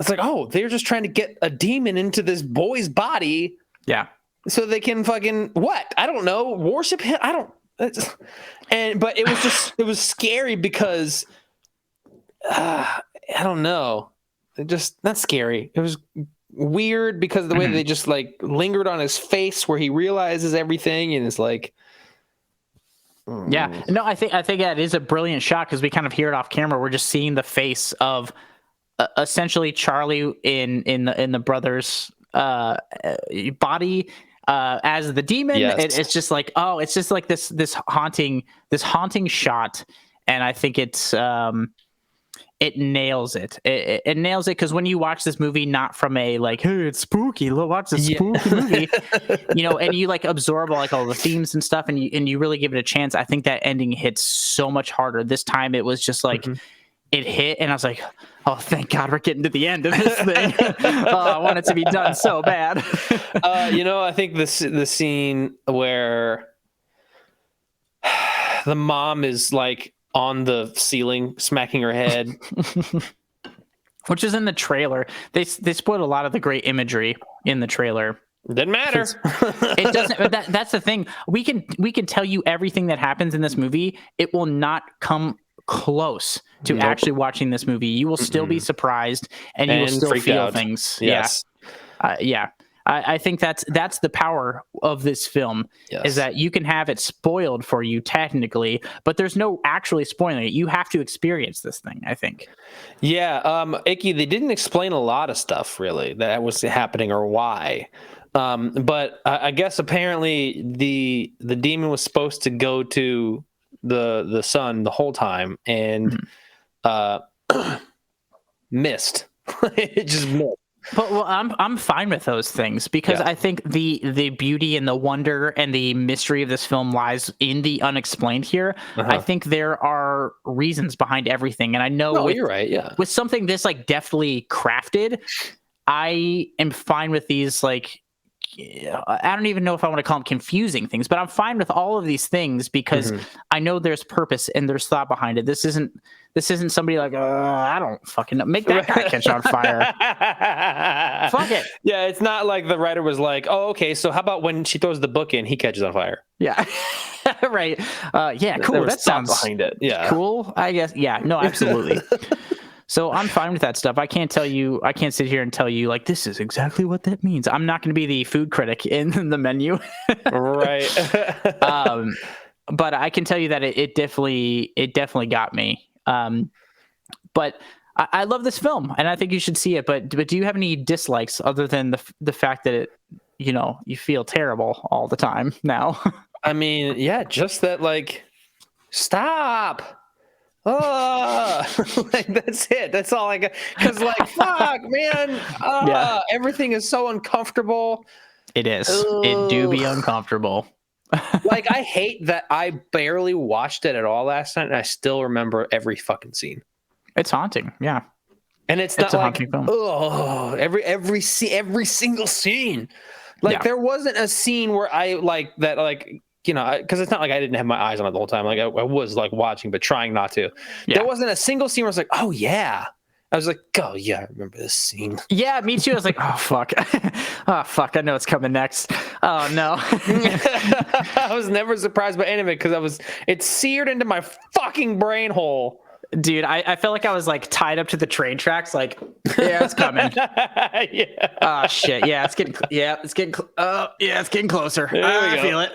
it's like, oh, they're just trying to get a demon into this boy's body. Yeah. So they can fucking what? I don't know. Worship him. I don't. But it was scary because I don't know. Not scary. It was weird because of the way they just like lingered on his face where he realizes everything and it's like. Yeah, no, I think that is a brilliant shot because we kind of hear it off camera. We're just seeing the face of essentially Charlie in the brother's body as the demon. Yes. It's just like this haunting shot, and I think it nails it. It nails it because when you watch this movie, not from a like, hey, it's spooky, watch this spooky movie, and you like absorb all the themes and stuff, and you really give it a chance. I think that ending hits so much harder. This time it was just like it hit, and I was like, oh, thank God we're getting to the end of this thing. I want it to be done so bad. I think the scene where the mom is like on the ceiling smacking her head, which is in the trailer. They spoiled a lot of the great imagery in the trailer. Didn't matter. It doesn't. That's the thing. We can tell you everything that happens in this movie. It will not come close to actually watching this movie. You will still be surprised, and you will still feel things. Yes. Yeah. I think that's the power of this film, is that you can have it spoiled for you technically, but there's no actually spoiling it. You have to experience this thing, I think. Yeah, Icky, they didn't explain a lot of stuff really that was happening or why. But I guess apparently the demon was supposed to go to the son the whole time and missed. It just missed. But I'm fine with those things because I think the beauty and the wonder and the mystery of this film lies in the unexplained here. I think there are reasons behind everything, and I know you're right. Yeah, with something this like deftly crafted, I am fine with these like. I don't even know if I want to call them confusing things, but I'm fine with all of these things because I know there's purpose and there's thought behind it. This isn't somebody like, I don't fucking know. Make that guy catch on fire. Fuck it. Yeah, it's not like the writer was like, oh, okay, so how about when she throws the book in, he catches on fire? Yeah. Right. Yeah, cool. That sounds behind it. Yeah. Cool, I guess. Yeah, no, absolutely. So I'm fine with that stuff. I can't sit here and tell you like this is exactly what that means. I'm not going to be the food critic in the menu. Right. But I can tell you that it definitely got me. But I love this film and I think you should see it. But do you have any dislikes other than the fact that you feel terrible all the time now. I mean, yeah, just that, like, stop. Like, that's it. That's all I got. Because, like, fuck, man. Everything is so uncomfortable. It is. It do be uncomfortable. Like, I hate that I barely watched it at all last night, and I still remember every fucking scene. It's haunting, yeah. And it's not like, oh, every single scene. Like, there wasn't a scene where I like that, like, you know, because it's not like I didn't have my eyes on it the whole time. Like, I was like watching, but trying not to. Yeah. There wasn't a single scene where I was like, oh yeah. I was like, oh yeah, I remember this scene. Yeah, me too. I was like, oh fuck, oh fuck, I know it's coming next. Oh no. I was never surprised by any of it because it's seared into my fucking brain hole. Dude, I felt like I was like tied up to the train tracks. Like, yeah, it's coming. Yeah. Oh shit. Yeah, it's getting. It's getting closer. I feel it.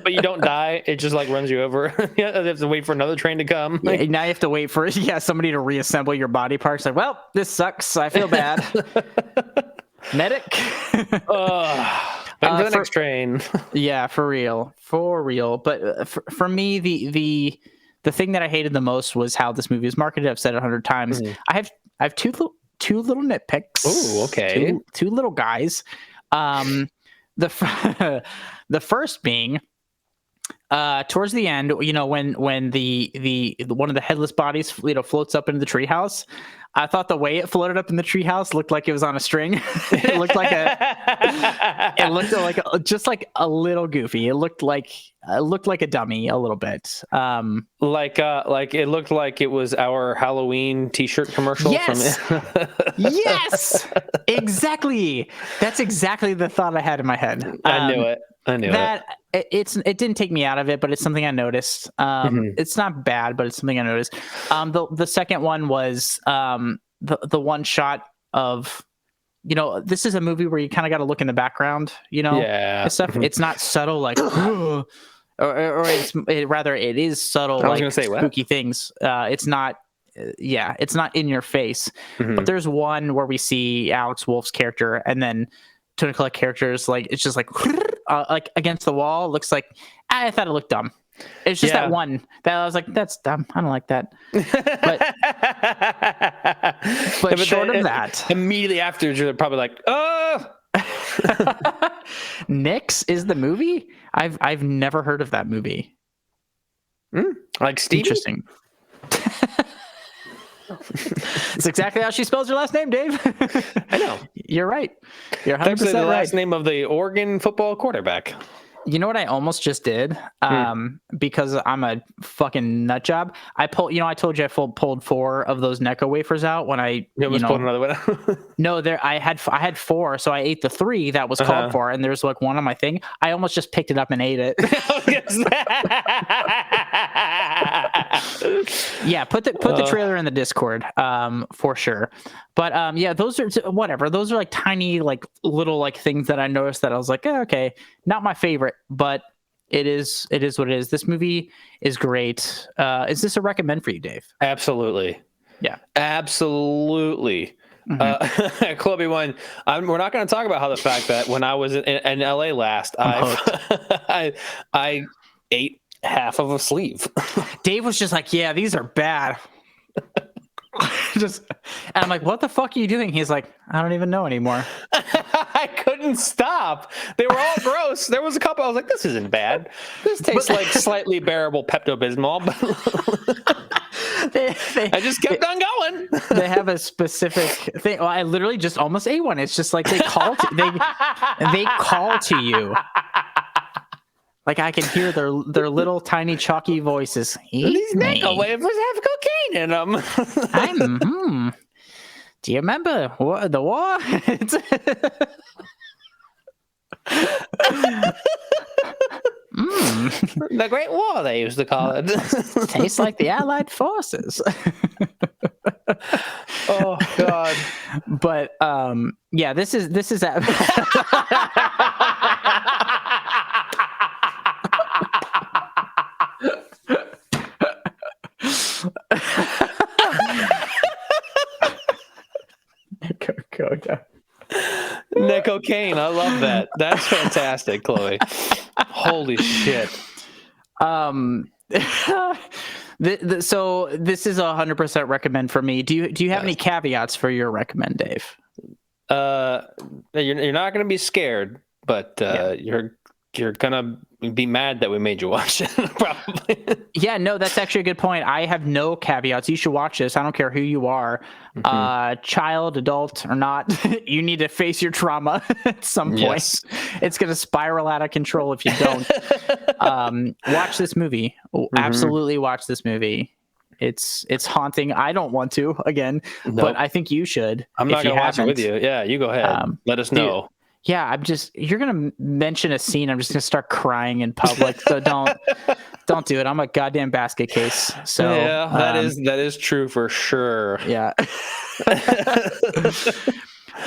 But you don't die. It just like runs you over. You have to wait for another train to come. Yeah, now you have to wait for somebody to reassemble your body parts. Like, well, this sucks. I feel bad. Medic. Waiting for the next train. Yeah, for real. But for me, the thing that I hated the most was how this movie is marketed. I've said it 100 times. Mm-hmm. I have two little nitpicks. Oh, okay. Two little guys. The first being towards the end, you know, when the one of the headless bodies, you know, floats up into the treehouse. I thought the way it floated up in the treehouse looked like it was on a string. It looked like just like a little goofy. It looked like a dummy a little bit. Like it looked like it was our Halloween T-shirt commercial. Yes, yes, exactly. That's exactly the thought I had in my head. I knew it. It didn't take me out of it, but it's something I noticed. It's not bad, but it's something I noticed. The second one was the one shot of, you know, this is a movie where you kind of got to look in the background, you know, and stuff. Mm-hmm. It's not subtle like, or rather it is subtle. I was like spooky things. It's not. It's not in your face. Mm-hmm. But there's one where we see Alex Wolff's character, and then Toni Collette characters, like it's just like against the wall. Looks like I thought it looked dumb. It's just that one that I was like, that's dumb. I don't like that. But short of that, immediately after you're probably like, oh. Nyx is the movie. I've never heard of that movie. Like Stevie? Interesting. It's exactly how she spells her last name, Dave. I know. You're right. You're 100% the right. last name of the Oregon football quarterback. You know what I almost just did? Because I'm a fucking nut job. I told you I pulled 4 of those Necco wafers out when I pulled another one out. No, I had 4, so I ate the 3 that was called for, and there's like one on my thing. I almost just picked it up and ate it. Yeah, put the trailer in the Discord, for sure. But those are whatever. Those are like tiny, like little like things that I noticed that I was like, okay, not my favorite, but it is what it is. This movie is great. Is this a recommend for you, Dave? Absolutely. Yeah, absolutely. Mm-hmm. Chloe, we're not going to talk about how the fact that when I was in LA last, I ate half of a sleeve. Dave was just like, yeah, these are bad. And I'm like, what the fuck are you doing? He's like, I don't even know anymore. I couldn't stop. They were all gross. There was a couple I was like, this isn't bad. This tastes like slightly bearable Pepto-Bismol, but I just kept on going. They have a specific thing. Well, I literally just almost ate one. It's just like they call to you. Like I can hear their little tiny chalky voices. These Necco wafers have cocaine in them. Do you remember the war? The Great War, they used to call it. Tastes like the Allied forces. Oh God! But this is. Necco cocaine. I love that. That's fantastic, Chloe. Holy shit. So this is 100% recommend for me. Do you have any caveats for your recommend, Dave? You're not going to be scared, but you're gonna be mad that we made you watch it. Probably. Yeah, no, that's actually a good point. I have no caveats. You should watch this. I don't care who you are, child, adult, or not. You need to face your trauma at some point. Yes. It's gonna spiral out of control if you don't. Watch this movie. Absolutely watch this movie. It's haunting. I don't want to but I think you should. I'm not gonna watch it with you. Yeah, you go ahead. Let us know. Yeah, you're gonna mention a scene. I'm just gonna start crying in public. So don't do it. I'm a goddamn basket case. So yeah, that is true for sure. Yeah.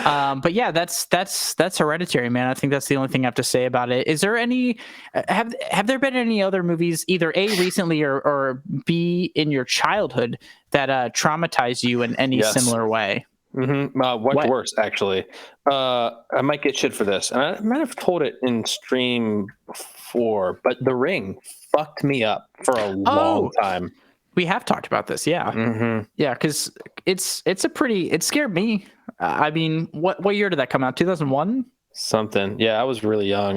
But yeah, that's Hereditary, man. I think that's the only thing I have to say about it. Is there any have there been any other movies, either A, recently or B, in your childhood that traumatized you in any similar way? What's worse, actually? I might get shit for this, and I might have told it in stream before, but The Ring fucked me up for a long time. We have talked about this, yeah. Yeah, because it scared me. I mean, what year did that come out? 2001? Something. Yeah, I was really young.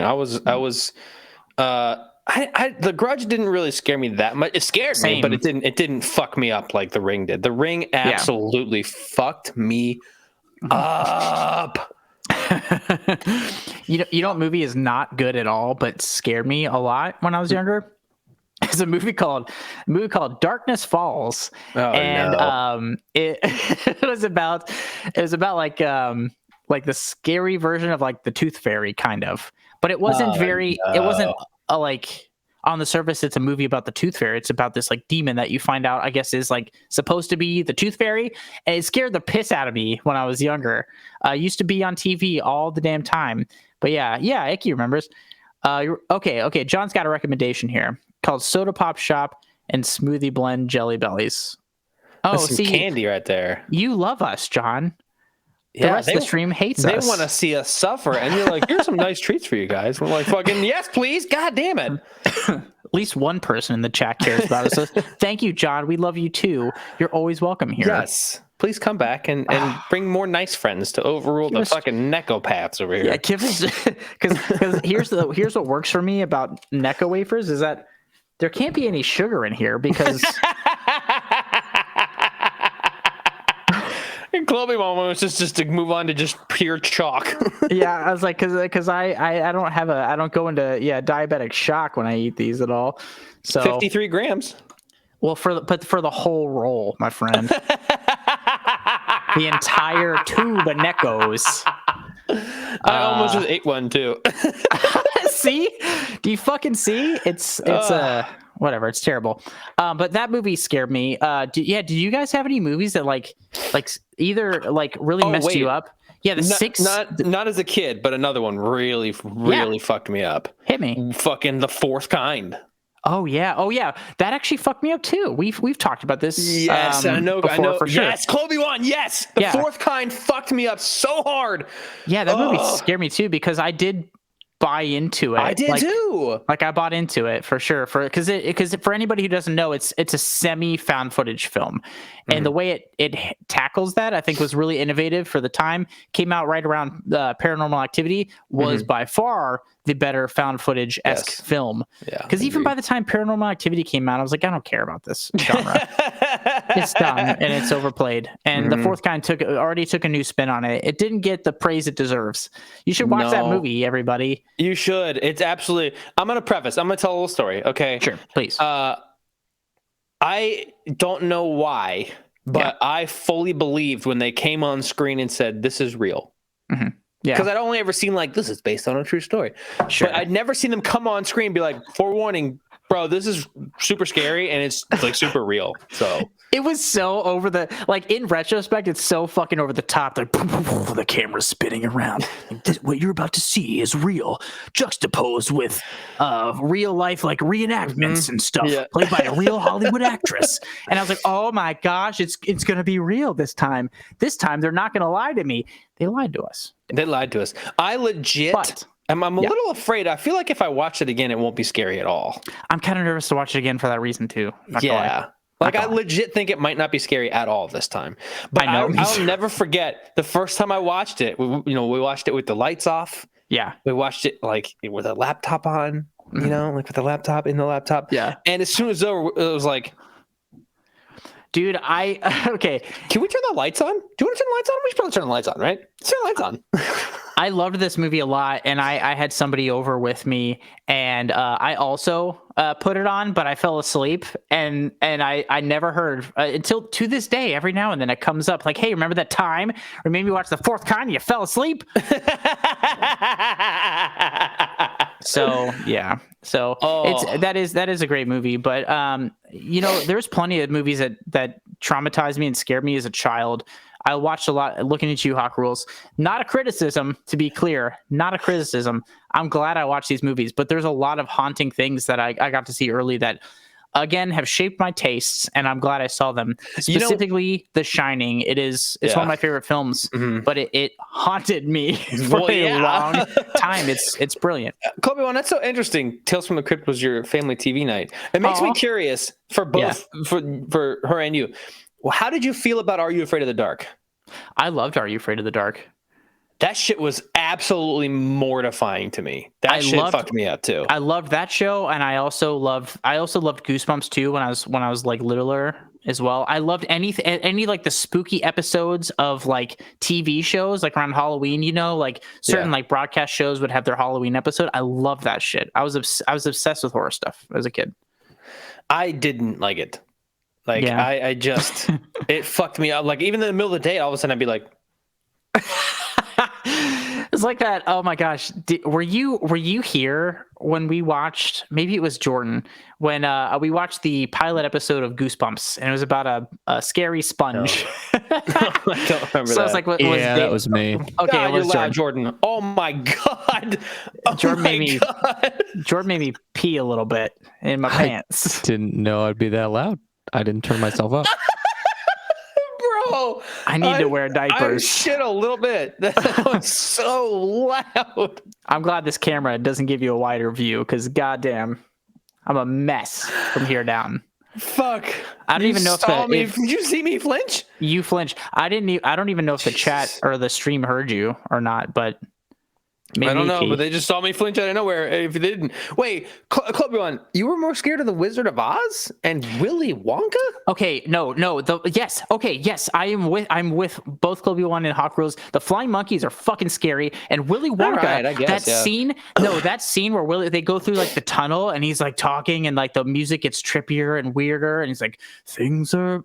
The Grudge didn't really scare me that much. It scared me, but it didn't fuck me up like The Ring did. The Ring absolutely fucked me up. You know what movie is not good at all, but scared me a lot when I was younger? It's a movie called Darkness Falls. It was about like the scary version of like the Tooth Fairy, kind of. But it wasn't it wasn't like, on the surface, it's a movie about the Tooth Fairy. It's about this like demon that you find out, I guess, is like supposed to be the Tooth Fairy. And it scared the piss out of me when I was younger. Used to be on TV all the damn time. But yeah, Icky remembers. Okay. John's got a recommendation here called Soda Pop Shop and Smoothie Blend Jelly Bellies. That's some candy right there. You love us, John. The rest of the stream hates us. They want to see us suffer, and you're like, here's some nice treats for you guys. We're like, fucking yes, please. God damn it. At least one person in the chat cares about us. So thank you, John. We love you too. You're always welcome here. Yes. Please come back and bring more nice friends to overrule the fucking Necco-paths over here. Yeah, give us, because here's what works for me about Necco wafers is that there can't be any sugar in here because. And Chloe moment was just to move on to just pure chalk. Yeah, I was like, because I don't go into diabetic shock when I eat these at all. So 53 grams. Well, for the whole roll, my friend, the entire tube of Neccos. I almost just ate one too. See? Do you fucking see? It's whatever. It's terrible. But that movie scared me. Did you guys have any movies that like either like really messed you up? Yeah, not as a kid, but another one really fucked me up. Hit me. Fucking The Fourth Kind. Oh yeah. That actually fucked me up too. We've talked about this. Yes, I know for sure. Yes, Chloe won. Yes, The Fourth Kind fucked me up so hard. Yeah, that movie scared me too because I did buy into it. I did too. Like I bought into it for sure. Because for anybody who doesn't know, it's a semi found footage film, and the way it tackles that I think was really innovative for the time. Came out right around Paranormal Activity, was by far the better found footage esque film. Yeah, because even by the time Paranormal Activity came out, I was like, I don't care about this genre. It's dumb and it's overplayed. And The Fourth Kind already took a new spin on it. It didn't get the praise it deserves. You should watch that movie, everybody. You should. It's absolutely. I'm gonna tell a little story. Okay, sure, please. I don't know why, but I fully believed when they came on screen and said, "This is real." Mm-hmm. Yeah, because I'd only ever seen like this is based on a true story. Sure, but I'd never seen them come on screen and be like, "Forewarning, bro, this is super scary and it's like super real." So It was so over the, like, in retrospect, it's so fucking over the top. Like, the camera's spinning around. What you're about to see is real, juxtaposed with real life, like, reenactments and stuff, played by a real Hollywood actress. And I was like, oh my gosh, it's gonna be real this time. This time they're not gonna lie to me. They lied to us. They lied to us. I legit. I'm a little afraid. I feel like if I watch it again, it won't be scary at all. I'm kind of nervous to watch it again for that reason too. Like I legit think it might not be scary at all this time. But I'll never forget the first time I watched it. We watched it with the lights off. Yeah. We watched it like with a laptop on. Like with the laptop in the laptop. Yeah. And as soon as it was like, dude, okay. Can we turn the lights on? Do you want to turn the lights on? We should probably turn the lights on, right? Let's turn the lights on. I loved this movie a lot, and I had somebody over with me, and I also put it on, but I fell asleep, and I never heard until to this day. Every now and then it comes up like, "Hey, remember that time? Or maybe watch The Fourth Kind, you fell asleep." So yeah, that is a great movie, but there's plenty of movies that traumatized me and scared me as a child. I watched a lot. Looking at you, Hawk Rules. Not a criticism, to be clear. Not a criticism. I'm glad I watched these movies, but there's a lot of haunting things that I got to see early that, again, have shaped my tastes, and I'm glad I saw them. Specifically, The Shining. It's one of my favorite films, but it haunted me for a long time. It's brilliant. Kobe, that's so interesting. Tales from the Crypt was your family TV night. It makes me curious for both for her and you. Well, how did you feel about Are You Afraid of the Dark? I loved Are You Afraid of the Dark. That shit was absolutely mortifying to me. That shit fucked me up too. I loved that show, and I also loved Goosebumps too when I was like littler as well. I loved any like the spooky episodes of like TV shows like around Halloween. Like certain like broadcast shows would have their Halloween episode. I love that shit. I was obsessed with horror stuff as a kid. I didn't like it. Like I just it fucked me up. Like even in the middle of the day, all of a sudden I'd be like, it's like that. Oh my gosh, were you here when we watched? Maybe it was Jordan when we watched the pilot episode of Goosebumps, and it was about a scary sponge. No. I don't remember. So I was like, that was me. Okay, it was Jordan. Oh my god, Jordan made me pee a little bit in my pants. Didn't know I'd be that loud. I didn't turn myself up. Bro, I need to wear diapers. I shit a little bit. That was so loud. I'm glad this camera doesn't give you a wider view because goddamn, I'm a mess from here down. Fuck. I don't even know if did you see me flinch? You flinch. I don't even know if the chat or the stream heard you or not, but I don't know, but they just saw me flinch out of nowhere. If they didn't, wait, Club, you were more scared of the Wizard of Oz and Willy Wonka? Okay, no. Yes. I'm with both Club One and Hawk Rules. The flying monkeys are fucking scary, and Willy Wonka. Right, I guess, that scene where they go through like the tunnel and he's like talking and like the music gets trippier and weirder and he's like things are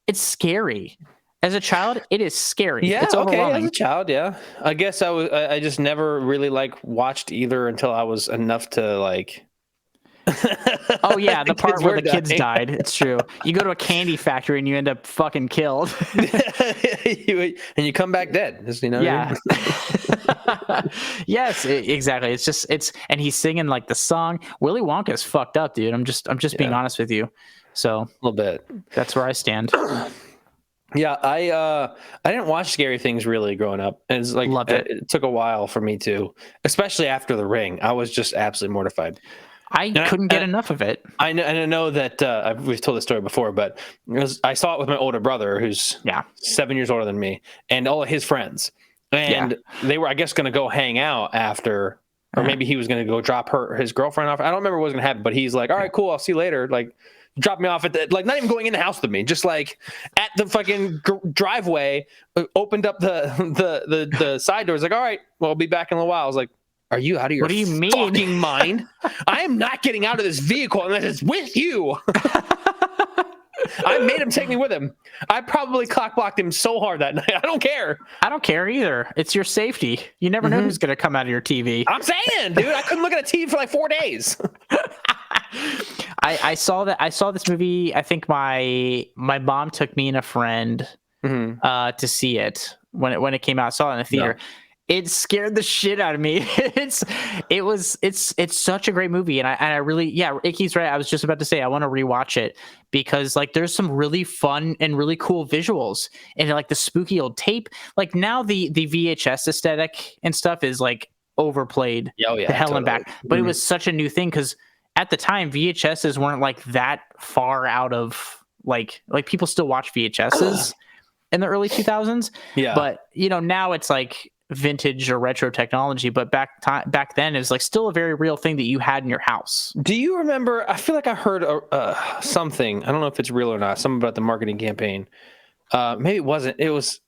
it's scary. As a child, it is scary. Yeah, it's overwhelming. As a child, yeah. I guess I just never really watched either until I was enough to like. Oh yeah, the part where the kids died. It's true. You go to a candy factory and you end up fucking killed. And you come back dead. Yeah. Yes, exactly. And he's singing like the song. Willy Wonka is fucked up, dude. I'm just being honest with you. So a little bit. That's where I stand. Yeah, I didn't watch scary things really growing up. And it's like it took a while for me to, especially after The Ring. I was just absolutely mortified. I couldn't get enough of it. I know that we've told this story before, but I saw it with my older brother, who's 7 years older than me, and all of his friends, and they were, I guess, going to go hang out after, or maybe he was going to go drop his girlfriend off. I don't remember what was going to happen, but he's like, "All right, cool, I'll see you later." Like, drop me off at the, like, not even going in the house with me, just like at the fucking driveway, opened up the side doors, like, "All right, well, I'll be back in a little while." I was like, "Are you out of your fucking mind? I am not getting out of this vehicle unless it's with you." I made him take me with him. I probably cock-blocked him so hard that night. I don't care. I don't care either. It's your safety. You never know who's going to come out of your TV. I'm saying, dude, I couldn't look at a TV for like 4 days. I saw this movie. I think my mom took me and a friend to see it when it came out. I saw it in the theater. No. It scared the shit out of me. It's such a great movie, and I really, Icky's right. I was just about to say I want to rewatch it because like there's some really fun and really cool visuals and like the spooky old tape. Like now the VHS aesthetic and stuff is like overplayed the hell and back, but it was such a new thing because at the time VHSs weren't like that far out of like people still watch VHSs in the early 2000s. Yeah, but now it's like vintage or retro technology, but back then it was like still a very real thing that you had in your house. Do you remember? I feel like I heard something. I don't know if it's real or not. Something about the marketing campaign. Maybe it wasn't. It was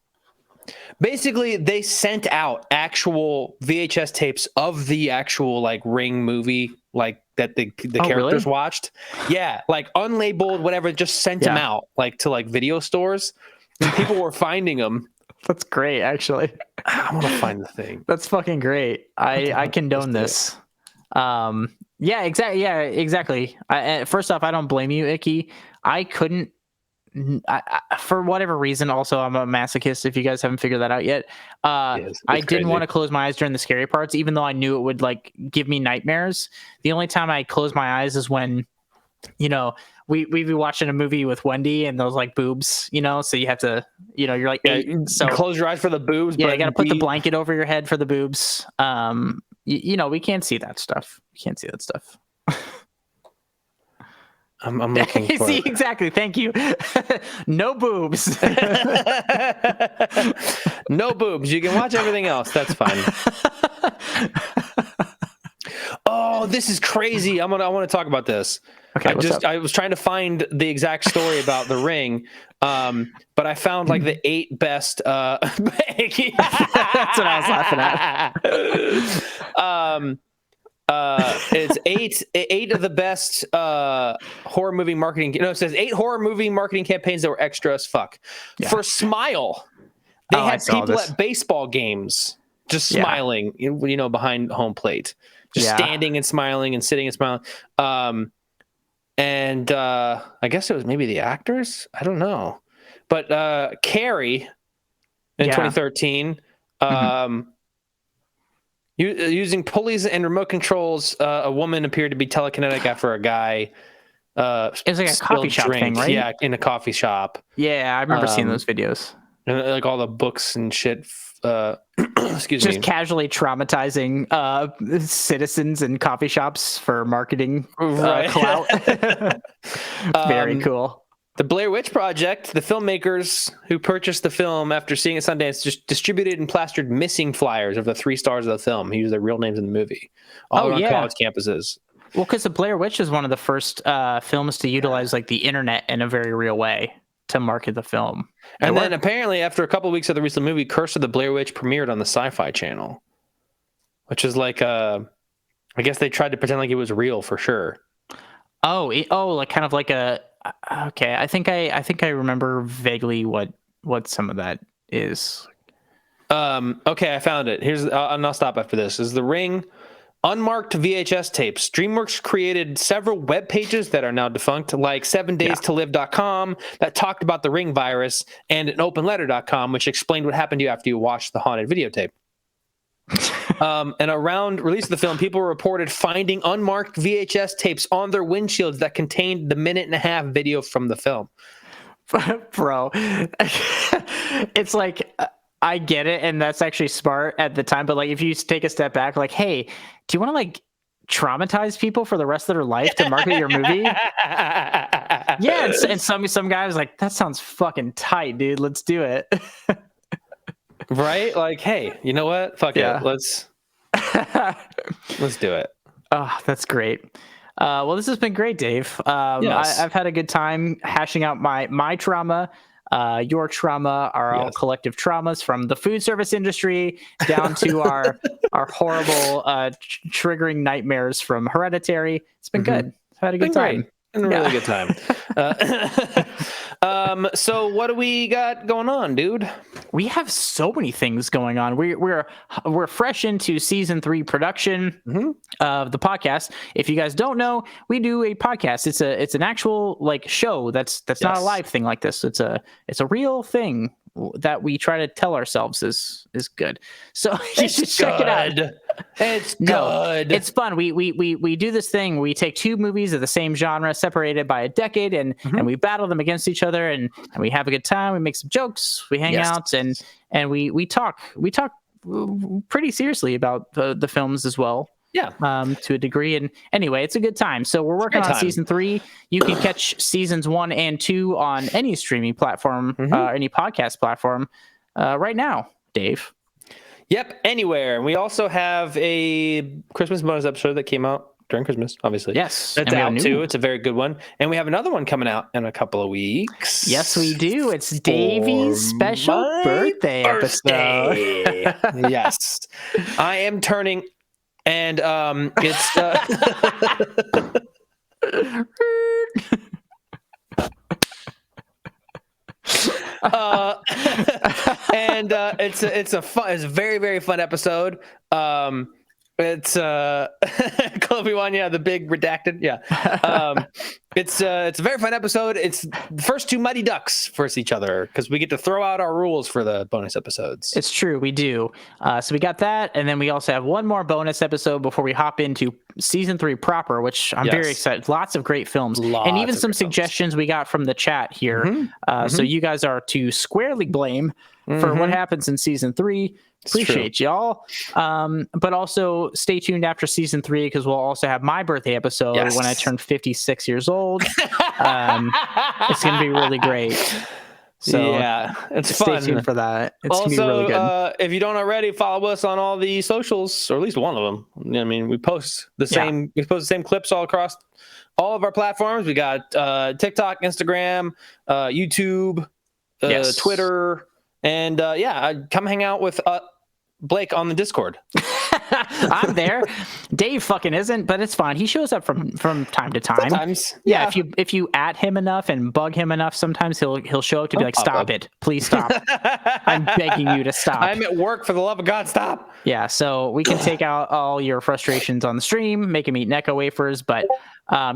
basically they sent out actual VHS tapes of the actual like Ring movie, like that the characters watched. Yeah, like unlabeled, whatever. Just sent them out like to like video stores, and people were finding them. That's great, actually. I want to find the thing. That's fucking great. I condone this. Yeah, exactly. Yeah, exactly. First off, I don't blame you, Icky. I couldn't. For whatever reason, also I'm a masochist. If you guys haven't figured that out yet, I didn't want to close my eyes during the scary parts, even though I knew it would like give me nightmares. The only time I close my eyes is when, we'd be watching a movie with Wendy and those like boobs, so you have to, you're like, so close your eyes for the boobs. Yeah, you got to put the blanket over your head for the boobs. We can't see that stuff. We can't see that stuff. I'm looking for see, exactly. Thank you. No boobs. No boobs. You can watch everything else. That's fine. Oh, this is crazy. I want to talk about this. Okay, I was trying to find the exact story about the Ring, but I found like the 8 best. That's what I was laughing at. It's eight of the best horror movie marketing. No, it says 8 horror movie marketing campaigns that were extra as fuck. Yeah. For Smile, they had people at baseball games just smiling, behind home plate, just standing and smiling and sitting and smiling. And I guess it was maybe the actors. I don't know, but Carrie in 2013. Using pulleys and remote controls, a woman appeared to be telekinetic after a guy. It was like a coffee shop thing, right? Yeah, in a coffee shop. Yeah, I remember seeing those videos. And like all the books and shit. Excuse me. Just casually traumatizing citizens in coffee shops for marketing clout. Very cool. The Blair Witch Project, the filmmakers who purchased the film after seeing it at Sundance just distributed and plastered missing flyers of the 3 stars of the film. He used their real names in the movie. All on college campuses. Well, because the Blair Witch is one of the first films to utilize like the internet in a very real way to market the film. And then apparently after a couple of weeks of the recent movie, Curse of the Blair Witch premiered on the Sci-Fi Channel, which is like I guess they tried to pretend like it was real for sure. Like kind of like a. Okay, I think I remember vaguely what some of that is. Okay, I found it. I'll stop after this. Is The Ring unmarked VHS tapes. DreamWorks created several web pages that are now defunct, like 7daystolive.com that talked about the Ring virus, and an openletter.com which explained what happened to you after you watched the haunted videotape. And around release of the film, people reported finding unmarked VHS tapes on their windshields that contained the 1.5-minute video from the film. Bro, it's like, I get it, and that's actually smart at the time, but like if you take a step back, like, hey, do you want to like traumatize people for the rest of their life to market your movie? Yeah, and some guy was like, that sounds fucking tight, dude. Let's do it. Right? Like, hey, you know what? Fuck it. Let's do it. Oh, that's great. Well, this has been great, Dave. I've had a good time hashing out my trauma. Your trauma, our all collective traumas, from the food service industry down to our horrible triggering nightmares from Hereditary. It's been good. I've had a good time. And a really good time. So what do we got going on, dude? We have so many things going on. We're fresh into season 3 production of the podcast. If you guys don't know, we do a podcast. It's an actual like show that's not a live thing like this. It's a real thing that we try to tell ourselves is good. So you should check it out. It's good. It's fun. We do this thing. We take 2 movies of the same genre, separated by a decade, and we battle them against each other, and we have a good time. We make some jokes. We hang out, and we talk pretty seriously about the films as well. Yeah. To a degree. And anyway, it's a good time. So we're working on season 3. You can catch seasons 1 and 2 on any streaming platform, any podcast platform right now, Dave. Yep, anywhere. And we also have a Christmas bonus episode that came out during Christmas, obviously. Yes. That's out too. It's a very good one. And we have another one coming out in a couple of weeks. Yes, we do. It's Davey's special birthday episode. Yes. I am turning, and it's... and it's a very, very fun episode. It's Chloe one, the big redacted, it's a very fun episode. It's the first 2 Mighty Ducks versus each other because we get to throw out our rules for the bonus episodes. It's true, we do. So we got that, and then we also have one more bonus episode before we hop into season 3 proper, which I'm very excited. Lots of great films, and even some suggestions we got from the chat here. So you guys are to squarely blame for what happens in season 3. Appreciate y'all. But also stay tuned after season 3 because we'll also have my birthday episode when I turn 56 years old. It's gonna be really great. So it's stay fun. tuned for that. It's also, gonna be really good. If you don't already, follow us on all the socials, or at least one of them. I mean, we post the same. We post the same clips all across all of our platforms. We got TikTok, Instagram, YouTube, Twitter. And come hang out with Blake on the Discord. I'm there. Dave fucking isn't, but it's fine. He shows up from time to time. Sometimes, if you at him enough and bug him enough, sometimes he'll show up to be like, "Stop it, please stop! I'm begging you to stop. I'm at work, for the love of God, stop!" Yeah, so we can take out all your frustrations on the stream, make him eat Necco wafers. But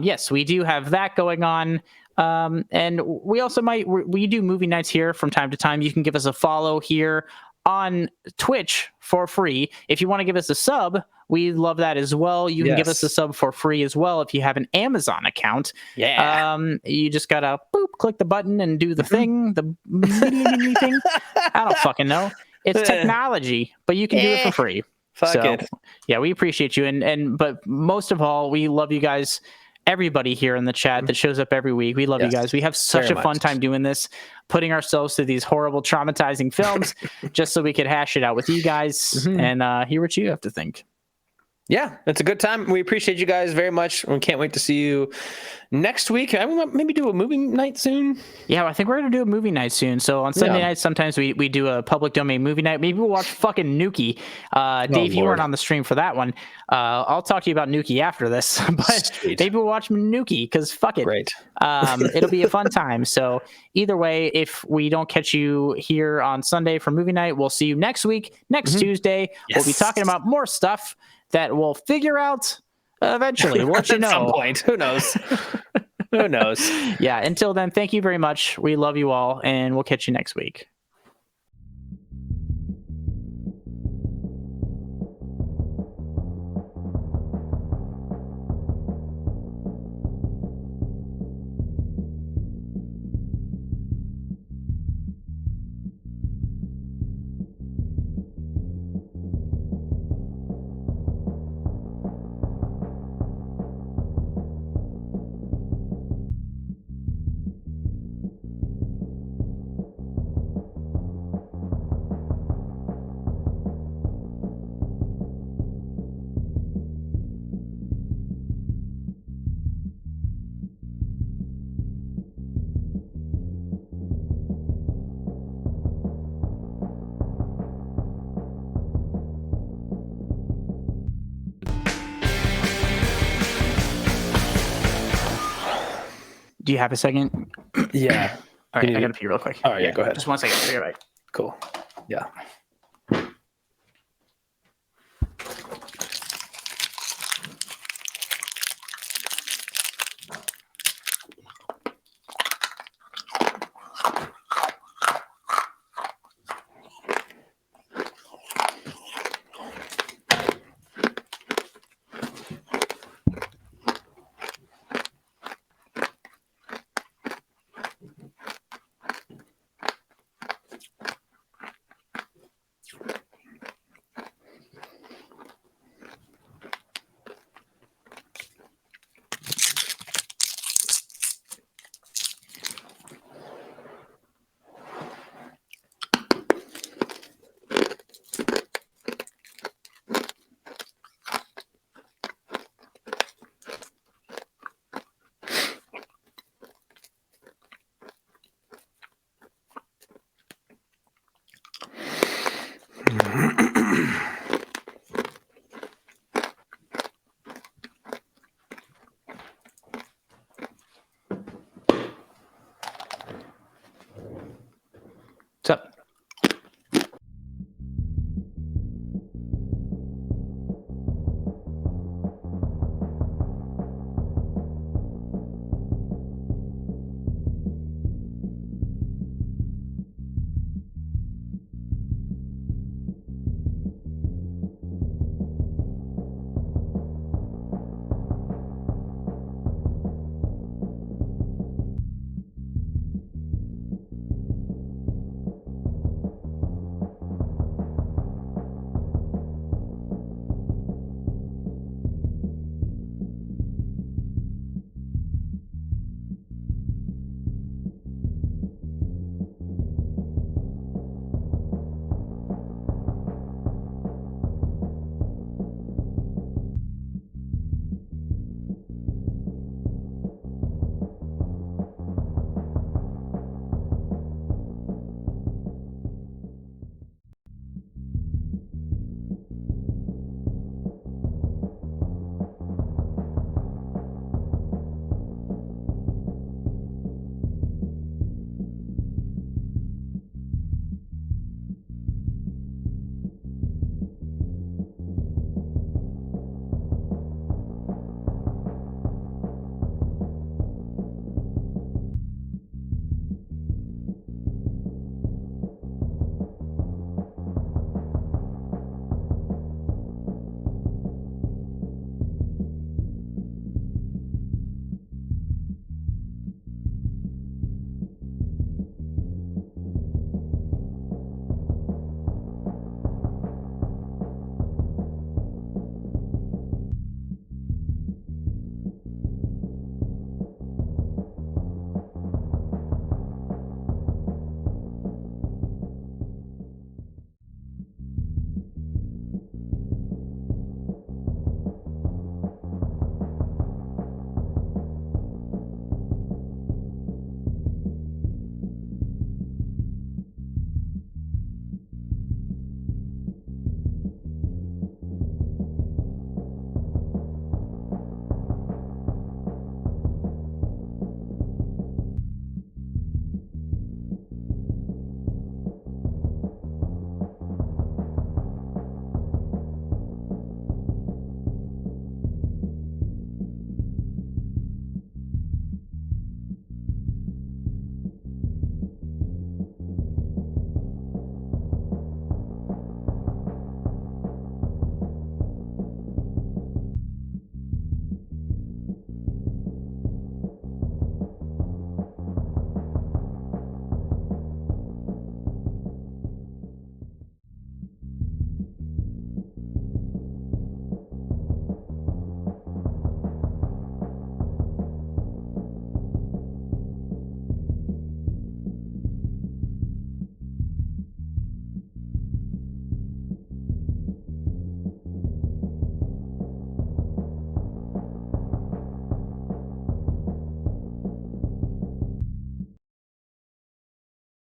yes, we do have that going on. And we also we do movie nights here from time to time. You can give us a follow here on Twitch for free. If you want to give us a sub, we love that as well. You can give us a sub for free as well if you have an Amazon account. You just gotta click the button and do the thing, the thing. I don't fucking know. It's technology, but you can do it for free. Fuck it. Yeah, we appreciate you, but most of all, we love you guys. Everybody here in the chat that shows up every week. We love you guys. We have such a fun time doing this, putting ourselves through these horrible, traumatizing films just so we could hash it out with you guys and hear what you have to think. Yeah, it's a good time. We appreciate you guys very much. We can't wait to see you next week. I will maybe do a movie night soon. Yeah, I think we're going to do a movie night soon. So on Sunday nights, sometimes we do a public domain movie night. Maybe we'll watch fucking Nuki. Dave, you weren't on the stream for that one. I'll talk to you about Nuki after this. But maybe we'll watch Nuki because fuck it. Great. It'll be a fun time. So either way, if we don't catch you here on Sunday for movie night, we'll see you next week, next Tuesday. We'll be talking about more stuff that we'll figure out eventually. We'll let you know. At some point. Who knows? Who knows? Yeah. Until then, thank you very much. We love you all, and we'll catch you next week. Do you have a second? Yeah. All right, I gotta pee real quick. All right, yeah, go ahead. Just 1 second. You're right. Cool. Yeah.